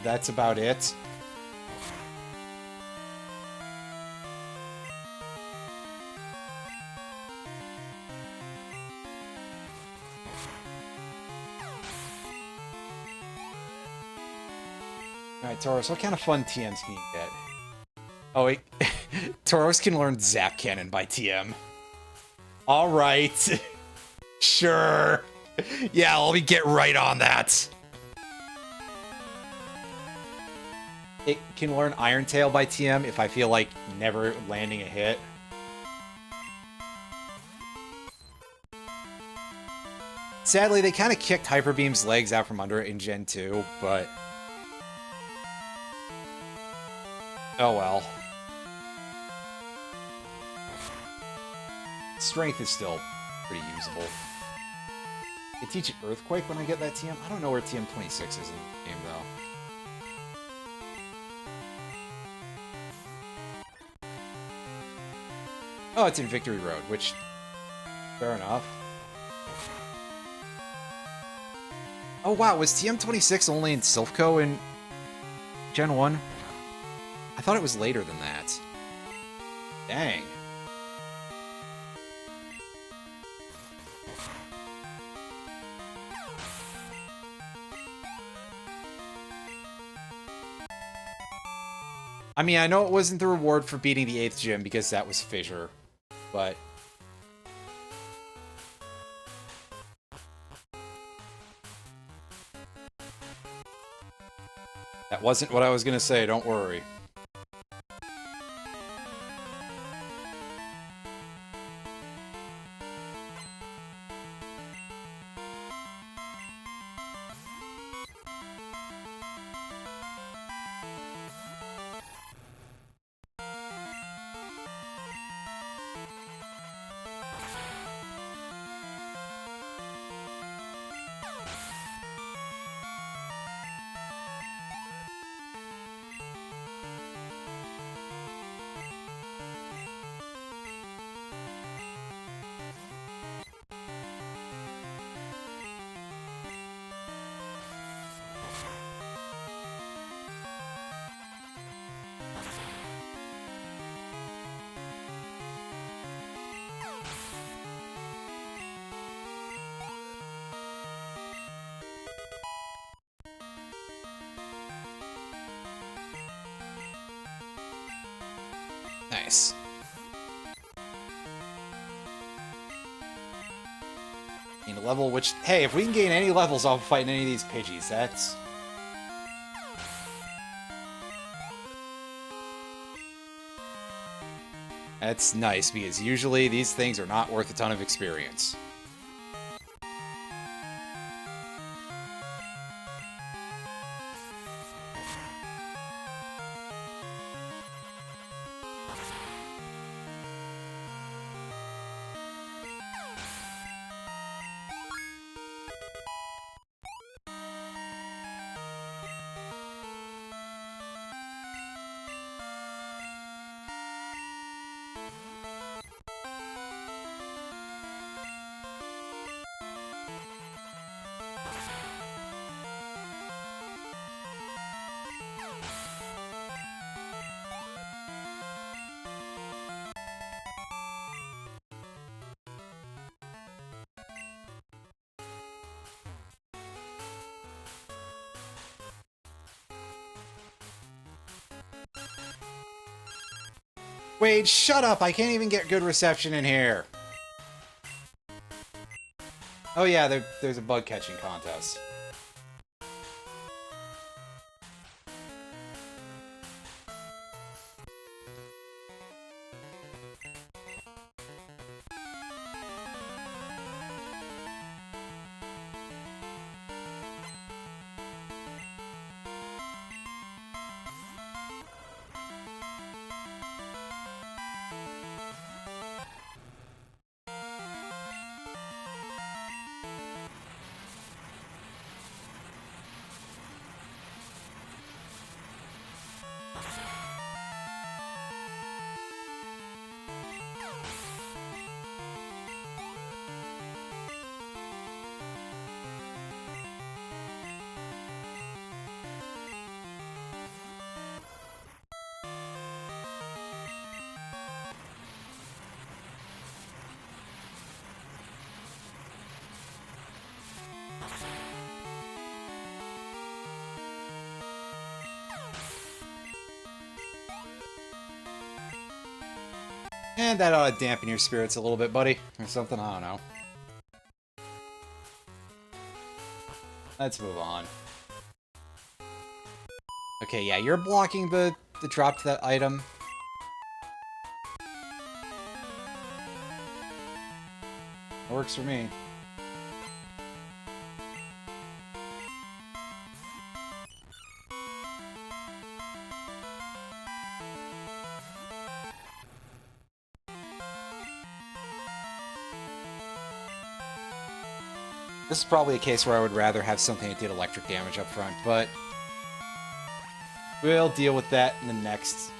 that's about it. Alright, Tauros, what kind of fun TMs can you get? Oh, wait. Tauros can learn Zap Cannon by TM. Alright. Sure. Yeah, let me get right on that. It can learn Iron Tail by TM if I feel like never landing a hit. Sadly, they kind of kicked Hyper Beam's legs out from under it in Gen 2, but... oh well. Strength is still pretty usable. I teach it Earthquake when I get that TM. I don't know where TM 26 is in the game, though. Oh, it's in Victory Road, which... fair enough. Oh wow, was TM 26 only in Silphco in Gen 1? I thought it was later than that. Dang. I mean, I know it wasn't the reward for beating the 8th gym because that was Fissure, but... that wasn't what I was gonna say, don't worry. Nice. In a level which, hey, if we can gain any levels off of fighting any of these Pidgeys, that's... That's nice, because usually these things are not worth a ton of experience. Wade, shut up! I can't even get good reception in here! Oh yeah, there's a bug catching contest. And that ought to dampen your spirits a little bit, buddy. Or something, I don't know. Let's move on. Okay, yeah, you're blocking the drop to that item. Works for me. This is probably a case where I would rather have something that did electric damage up front, but we'll deal with that in the next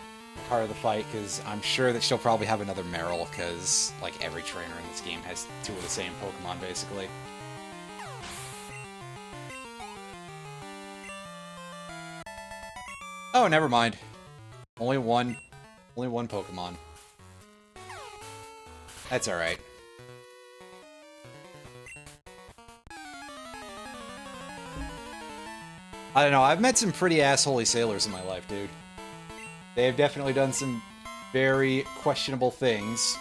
part of the fight, because I'm sure that she'll probably have another Meryl, because, like, every trainer in this game has two of the same Pokemon, basically. Oh, never mind. Only one Pokemon. That's alright. I don't know, I've met some pretty assholey sailors in my life, dude. They have definitely done some very questionable things.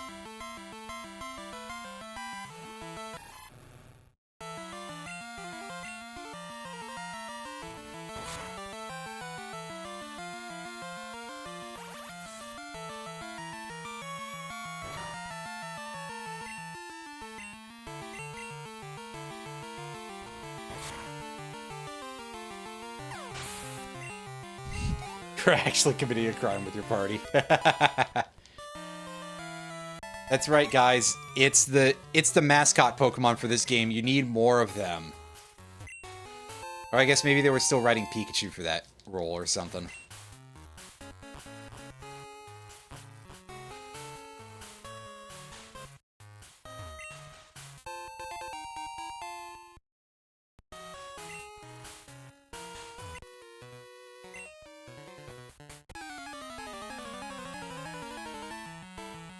You're actually committing a crime with your party. That's right, guys. It's the mascot Pokemon for this game. You need more of them. Or I guess maybe they were still writing Pikachu for that role or something.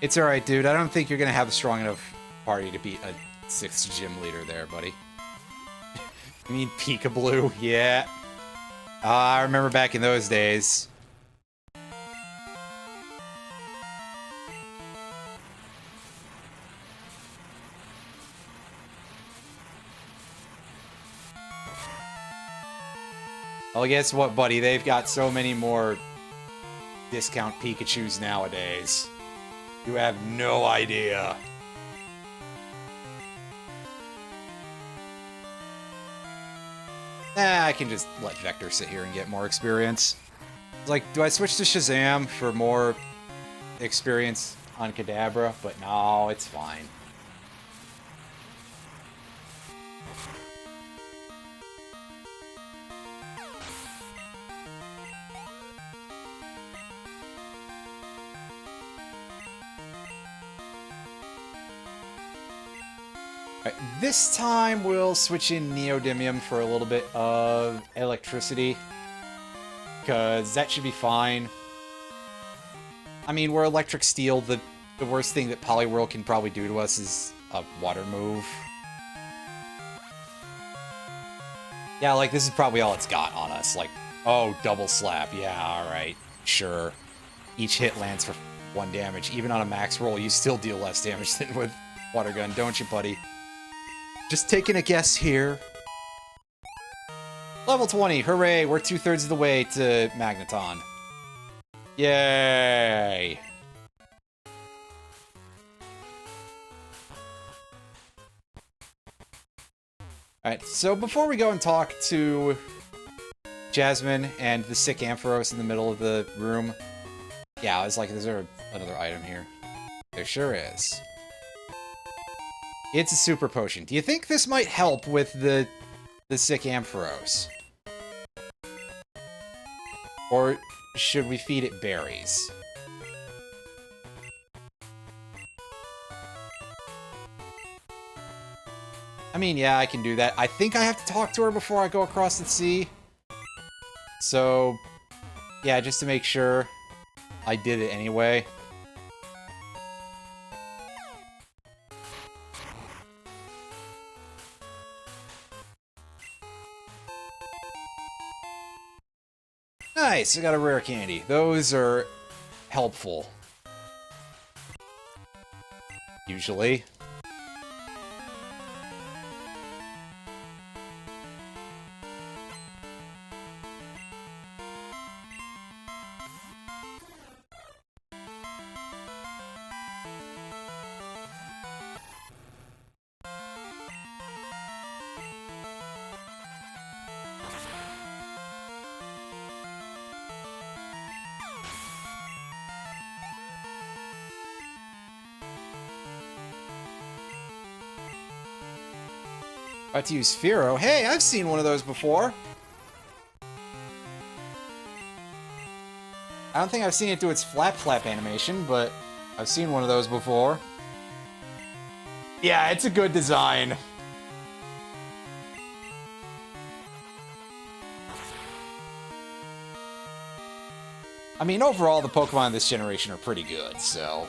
It's alright, dude. I don't think you're gonna have a strong enough party to beat a 6th gym leader there, buddy. I mean, Peekaboo, yeah. I remember back in those days. Well, guess what, buddy? They've got so many more discount Pikachus nowadays. You have no idea. I can just let Vector sit here and get more experience. Like, do I switch to Shazam for more experience on Kadabra? But no, it's fine. Alright, this time we'll switch in Neodymium for a little bit of electricity. Because that should be fine. I mean, we're Electric Steel. The worst thing that Poliwhirl can probably do to us is a water move. Yeah, like, this is probably all it's got on us. Like, oh, double slap. Yeah, alright. Sure. Each hit lands for 1 damage. Even on a max roll, you still deal less damage than with Water Gun, don't you, buddy? Just taking a guess here. Level 20, hooray! We're 2/3 of the way to Magneton. Yay! Alright, so before we go and talk to Jasmine and the sick Ampharos in the middle of the room... Yeah, I was like, is there another item here? There sure is. It's a super potion. Do you think this might help with the sick Ampharos? Or should we feed it berries? I mean, yeah, I can do that. I think I have to talk to her before I go across the sea. So, yeah, just to make sure I did it anyway. Nice, I got a rare candy. Those are helpful. Usually. About to use Fearow. Hey, I've seen one of those before. I don't think I've seen it do its flap animation, but I've seen one of those before. Yeah, it's a good design. I mean, overall, the Pokemon of this generation are pretty good, so...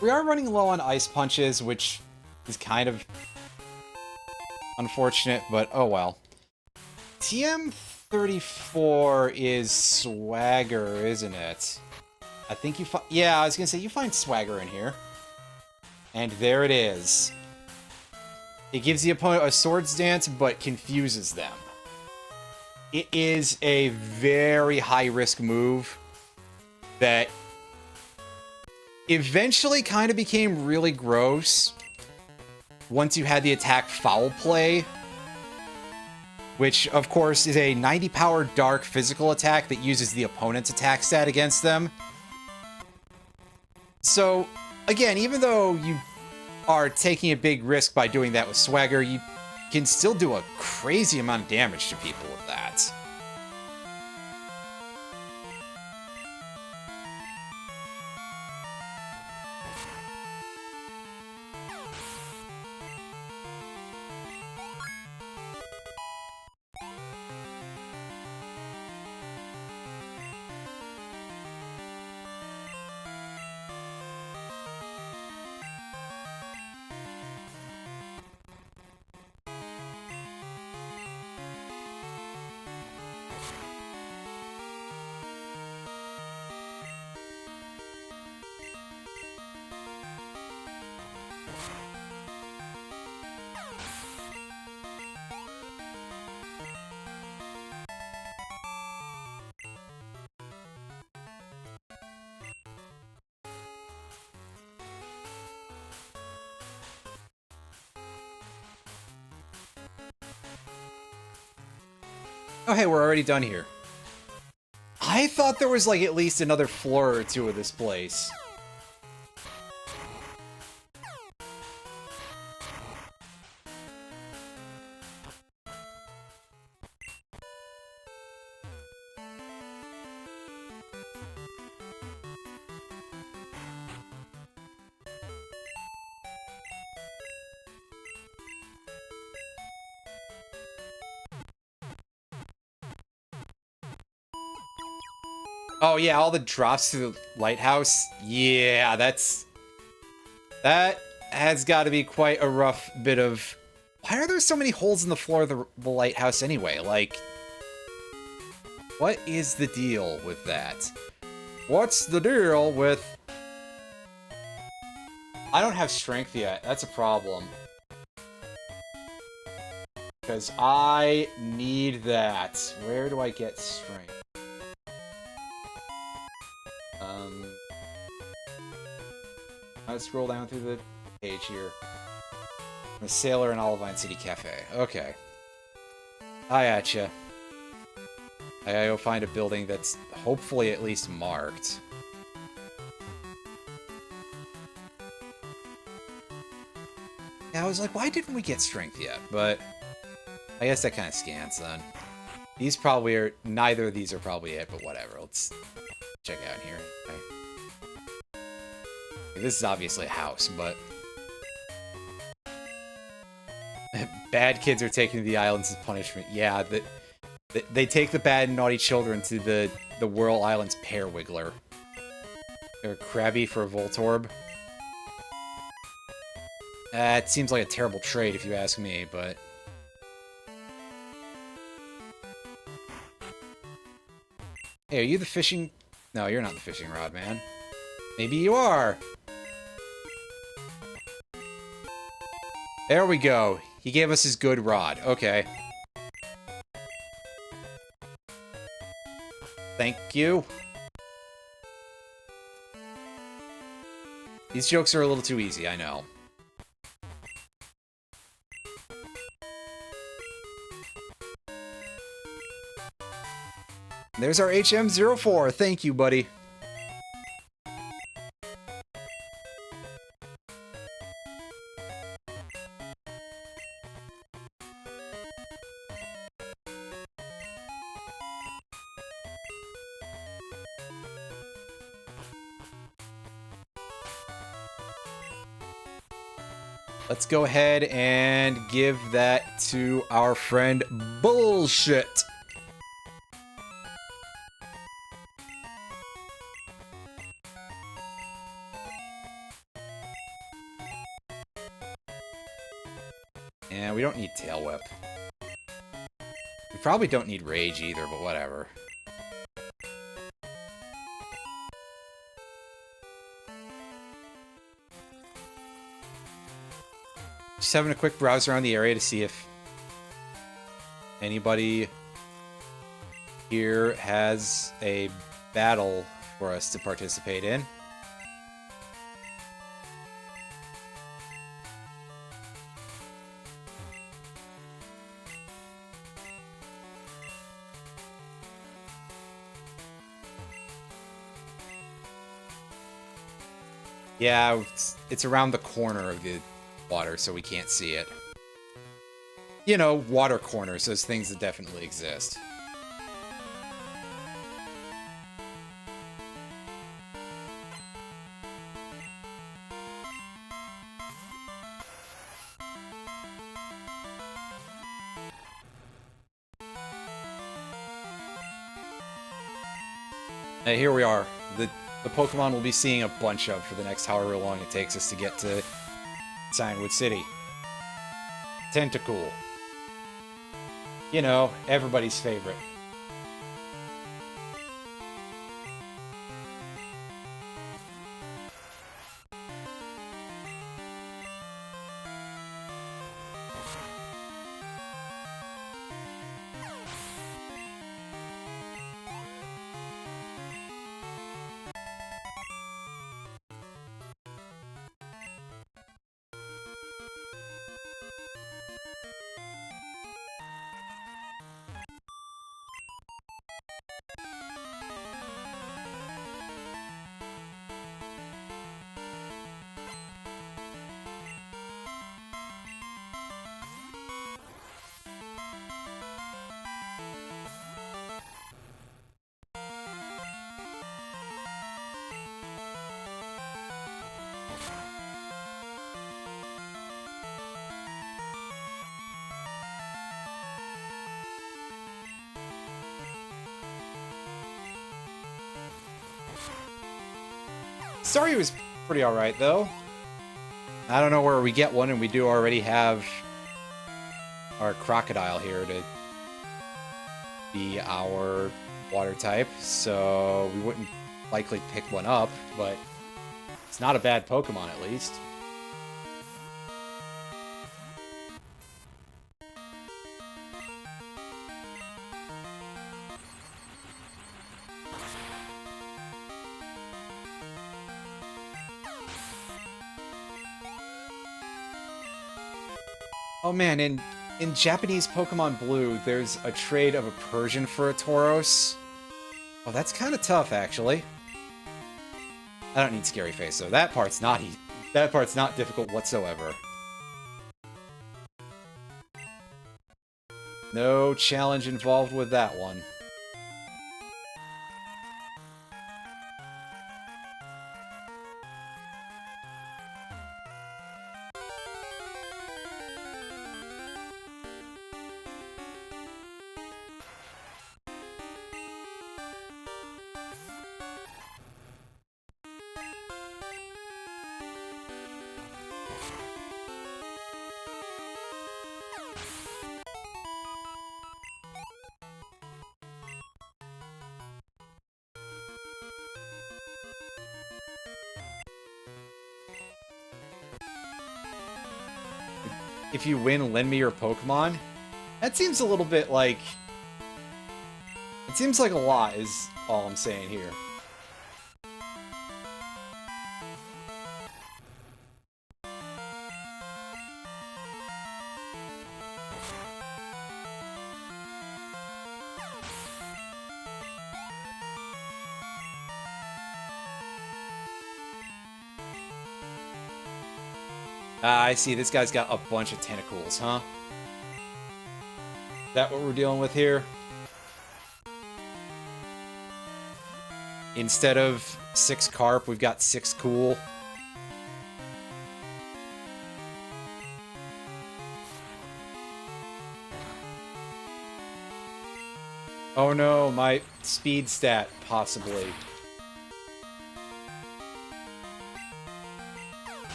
We are running low on Ice Punches, which is kind of unfortunate, but oh well. TM34 is Swagger, isn't it? I think you find... Yeah, I was gonna say, you find Swagger in here. And there it is. It gives the opponent a Swords Dance, but confuses them. It is a very high-risk move that eventually kind of became really gross once you had the attack Foul Play, which, of course, is a 90 power dark physical attack that uses the opponent's attack stat against them. So, again, even though you are taking a big risk by doing that with Swagger, you can still do a crazy amount of damage to people with that. Oh, hey, we're already done here. I thought there was, like, at least another floor or two of this place. Oh, yeah, all the drops to the lighthouse. Yeah, that has got to be quite a rough bit of... Why are there so many holes in the floor of the lighthouse anyway? Like, what is the deal with that? What's the deal with... I don't have strength yet. That's a problem. Because I need that. Where do I get strength? Let's scroll down through the page here. I'm a sailor in Olivine City Cafe. Okay. Hi, at ya. I gotta go find a building that's hopefully at least marked. Yeah, I was like, why didn't we get strength yet? But I guess that kind of scans then. These probably are... Neither of these are probably it, but whatever. Let's check out here. Okay. This is obviously a house, but... Bad kids are taken to the islands as punishment. Yeah, they take the bad and naughty children to the Whirl Islands Pear Wiggler. They're crabby for a Voltorb. It seems like a terrible trade if you ask me, but... Hey, are you the fishing... No, you're not the fishing rod, man. Maybe you are! There we go. He gave us his good rod. Okay. Thank you. These jokes are a little too easy, I know. There's our HM04. Thank you, buddy. Let's go ahead and give that to our friend Bullshit. And we don't need Tail Whip. We probably don't need Rage either, but whatever. Just having a quick browse around the area to see if anybody here has a battle for us to participate in. Yeah, it's around the corner of the water, so we can't see it. You know, water corners, those things that definitely exist. Hey, here we are. The Pokemon we'll be seeing a bunch of for the next however long it takes us to get to Cianwood City. Tentacool. You know, everybody's favorite. Story was pretty alright, though. I don't know where we get one, and we do already have our crocodile here to be our water type, so we wouldn't likely pick one up, but it's not a bad Pokemon at least. Oh man, in Japanese Pokemon Blue, there's a trade of a Persian for a Tauros. Oh, that's kind of tough, actually. I don't need Scary Face, though. That part's not difficult whatsoever. No challenge involved with that one. If you win, lend me your Pokemon? That seems a little bit like... It seems like a lot, is all I'm saying here. I see, this guy's got a bunch of tentacles, huh? That what we're dealing with here? Instead of 6 carp, we've got 6 cool. Oh no, my speed stat, possibly.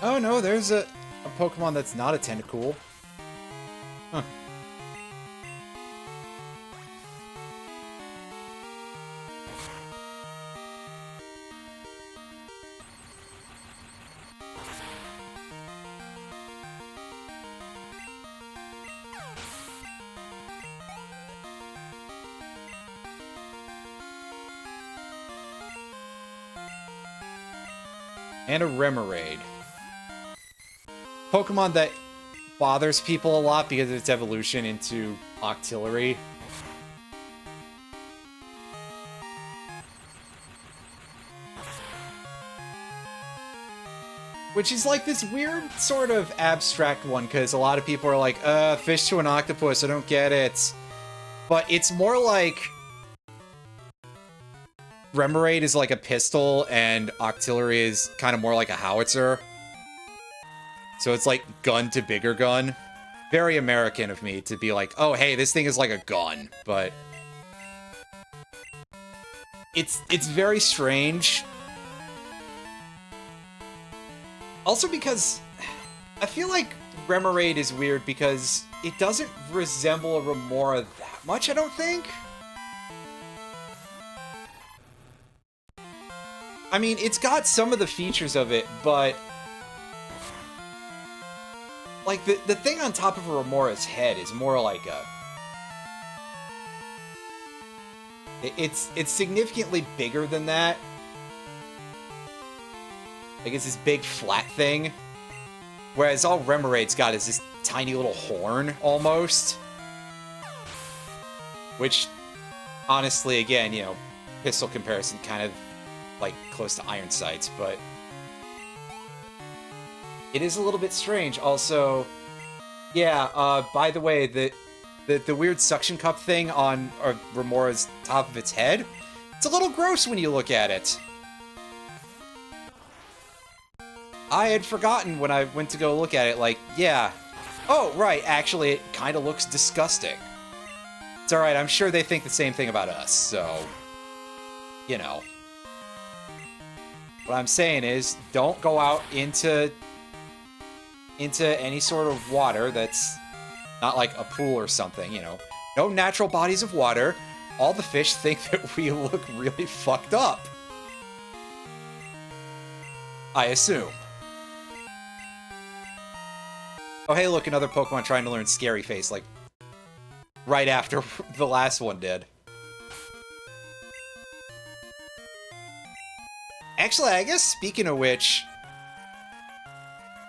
Oh no, there's a Pokemon that's not a Tentacool. Huh. And a Remoraid. Pokemon that bothers people a lot because of its evolution into Octillery. Which is like this weird sort of abstract one, because a lot of people are like, fish to an octopus, I don't get it. But it's more like... Remoraid is like a pistol, and Octillery is kind of more like a howitzer. So it's like gun to bigger gun. very American of me to be like, oh, hey, this thing is like a gun, but it's very strange. Also because I feel like Remoraid is weird because it doesn't resemble a Remora that much, I don't think. I mean, it's got some of the features of it, but like the thing on top of a Remora's head is more like a it's significantly bigger than that. Like it's this big flat thing. Whereas all Remoraid's got is this tiny little horn, almost. Which, honestly, again, you know, pistol comparison kind of, like, close to Iron Sights, but it is a little bit strange. Also, yeah, by the way, the weird suction cup thing on Remora's top of its head, it's a little gross when you look at it. I had forgotten when I went to go look at it, like, yeah. Oh, right, actually, it kind of looks disgusting. It's alright, I'm sure they think the same thing about us, so, you know. What I'm saying is, don't go out into any sort of water that's not like a pool or something, you know. No natural bodies of water. All the fish think that we look really fucked up. I assume. Oh, hey, look, another Pokemon trying to learn Scary Face, like, right after the last one did. Actually, I guess, speaking of which,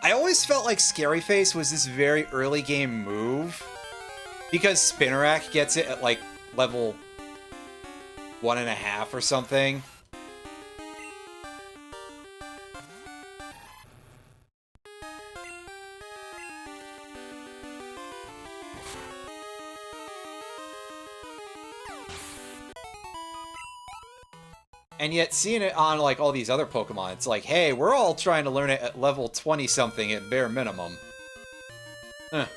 I always felt like Scary Face was this very early game move, because Spinarak gets it at, like, level 1.5 or something. And yet, seeing it on, like, all these other Pokemon, it's like, hey, we're all trying to learn it at level 20-something at bare minimum. Huh.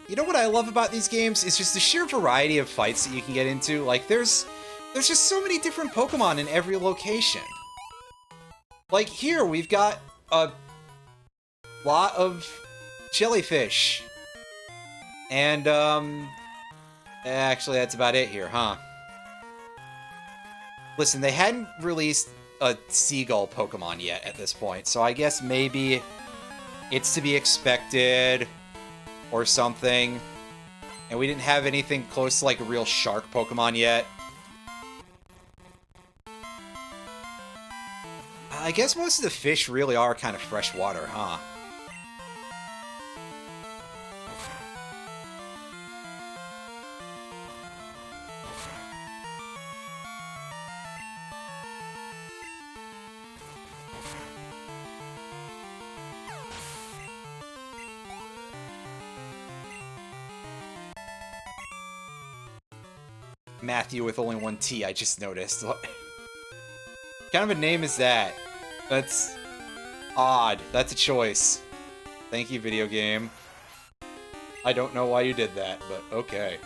You know what I love about these games? It's just the sheer variety of fights that you can get into. Like, there's just so many different Pokemon in every location. Like, here, we've got a lot of jellyfish. And, actually, that's about it here, huh? Listen, they hadn't released a seagull Pokemon yet at this point, so I guess maybe it's to be expected or something. And we didn't have anything close to, like, a real shark Pokemon yet. I guess most of the fish really are kind of freshwater, huh? Matthew with only one T, I just noticed. What kind of a name is that? That's odd. That's a choice. Thank you, video game. I don't know why you did that, but okay.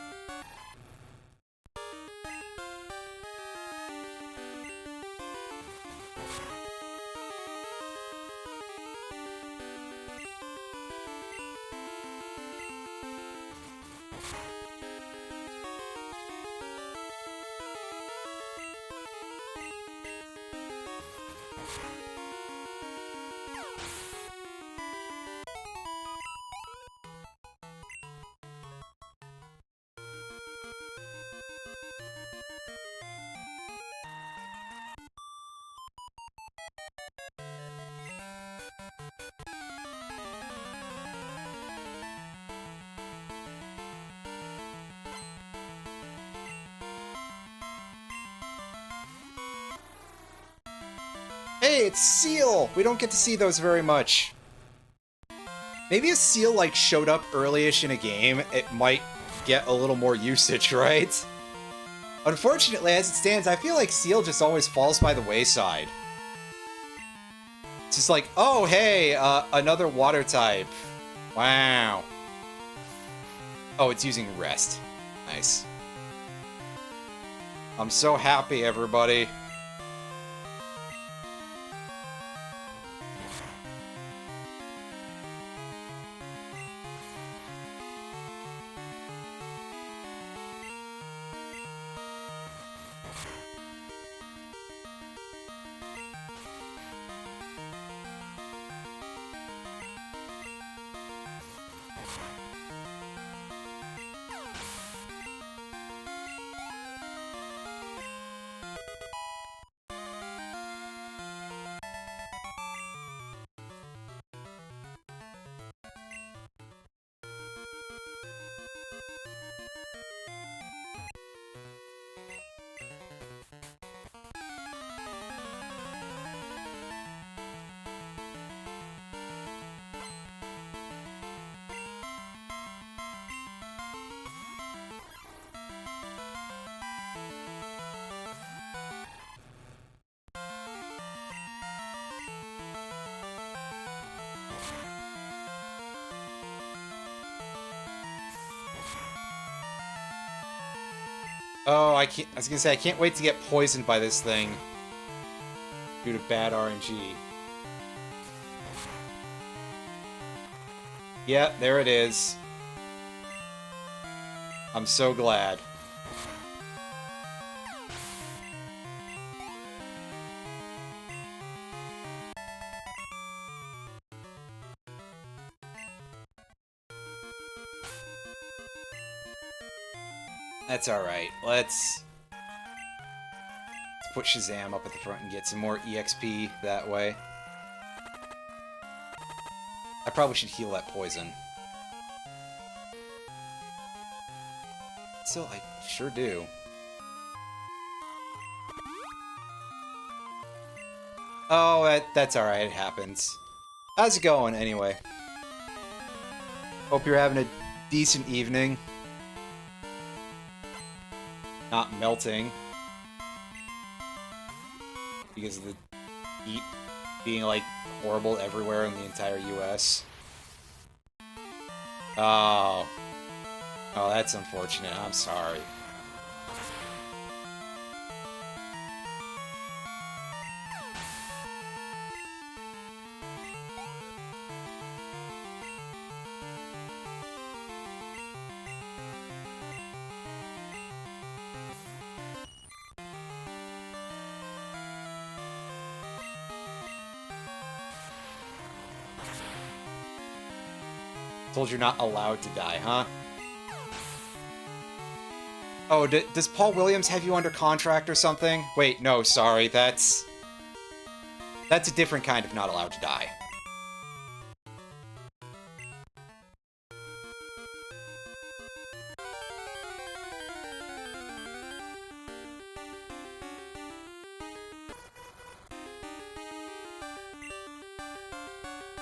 Hey, it's Seal! We don't get to see those very much. Maybe a Seal, like, showed up early-ish in a game, it might get a little more usage, right? Unfortunately, as it stands, I feel like Seal just always falls by the wayside. It's just like, oh, hey, another water type. Wow. Oh, it's using Rest. Nice. I'm so happy, everybody. Oh, I was gonna say, I can't wait to get poisoned by this thing. Due to bad RNG. Yep, there it is. I'm so glad. That's alright. Let's put Shazam up at the front and get some more EXP that way. I probably should heal that poison. So I sure do. Oh, that's alright, it happens. How's it going, anyway? Hope you're having a decent evening. Not melting. Because of the heat being, like, horrible everywhere in the entire US. Oh. Oh, that's unfortunate. I'm sorry. Told you're not allowed to die, huh? Oh, does Paul Williams have you under contract or something? Wait, no, sorry, that's a different kind of not allowed to die.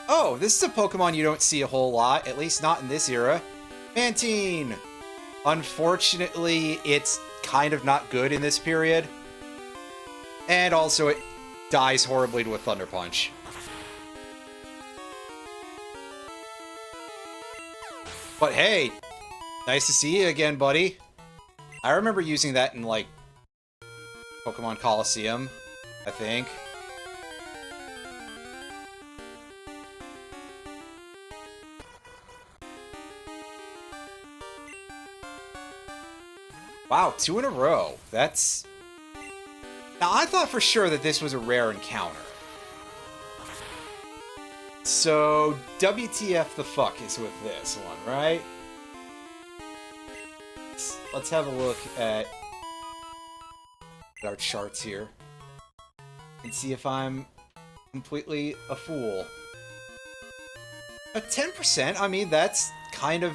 Oh, this is a Pokemon you don't see a whole lot, at least not in this era. Mantine! Unfortunately, it's kind of not good in this period. And also, it dies horribly to a Thunder Punch. But hey, nice to see you again, buddy. I remember using that in, like, Pokemon Coliseum, I think. Wow, 2 in a row. That's... Now, I thought for sure that this was a rare encounter. So, WTF the fuck is with this one, right? Let's have a look at our charts here. And see if I'm completely a fool. A 10%? I mean, that's kind of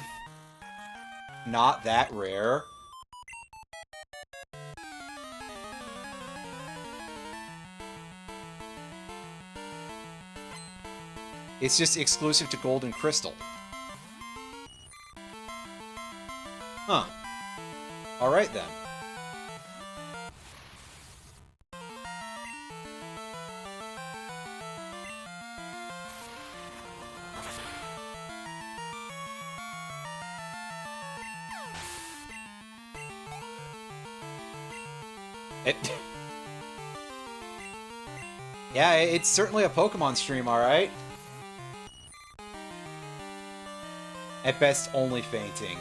not that rare. It's just exclusive to Gold and Crystal. Huh. Alright then. Yeah, it's certainly a Pokemon stream, alright? At best, only fainting.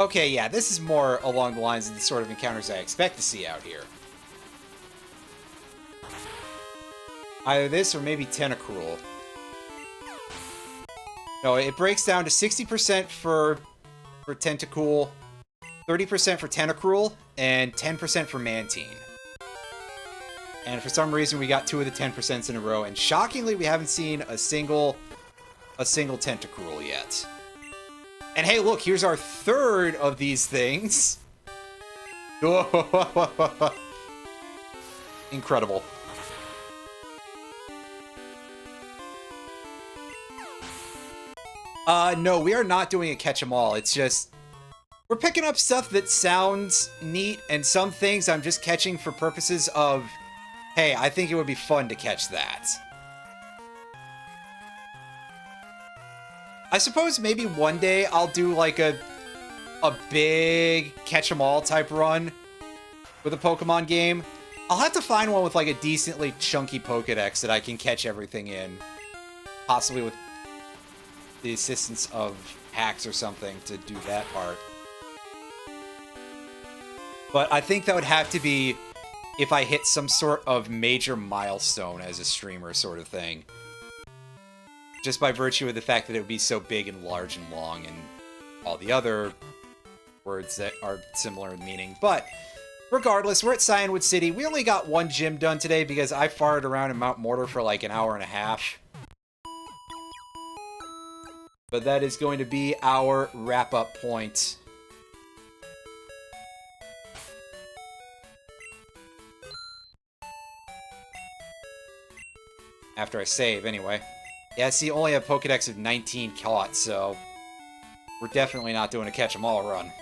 Okay, yeah, this is more along the lines of the sort of encounters I expect to see out here. Either this or maybe Tentacruel. No, it breaks down to 60% for Tentacool, 30% for Tentacruel, and 10% for Mantine. And for some reason, we got 2 of the 10% in a row, and shockingly, we haven't seen a single Tentacruel yet. And hey, look, here's our 3rd of these things. Incredible. No, we are not doing a catch-em-all. It's just, we're picking up stuff that sounds neat, and some things I'm just catching for purposes of, hey, I think it would be fun to catch that. I suppose maybe one day I'll do like a big catch-em-all type run with a Pokemon game. I'll have to find one with like a decently chunky Pokedex that I can catch everything in. Possibly with the assistance of hacks or something to do that part. But I think that would have to be if I hit some sort of major milestone as a streamer sort of thing. Just by virtue of the fact that it would be so big and large and long and all the other words that are similar in meaning. But regardless, we're at Cyanwood City. We only got 1 gym done today because I farted around in Mount Mortar for like an hour and a half. But that is going to be our wrap-up point. After I save, anyway. Yeah, see, only a Pokedex of 19 caught, so we're definitely not doing a catch-em-all run.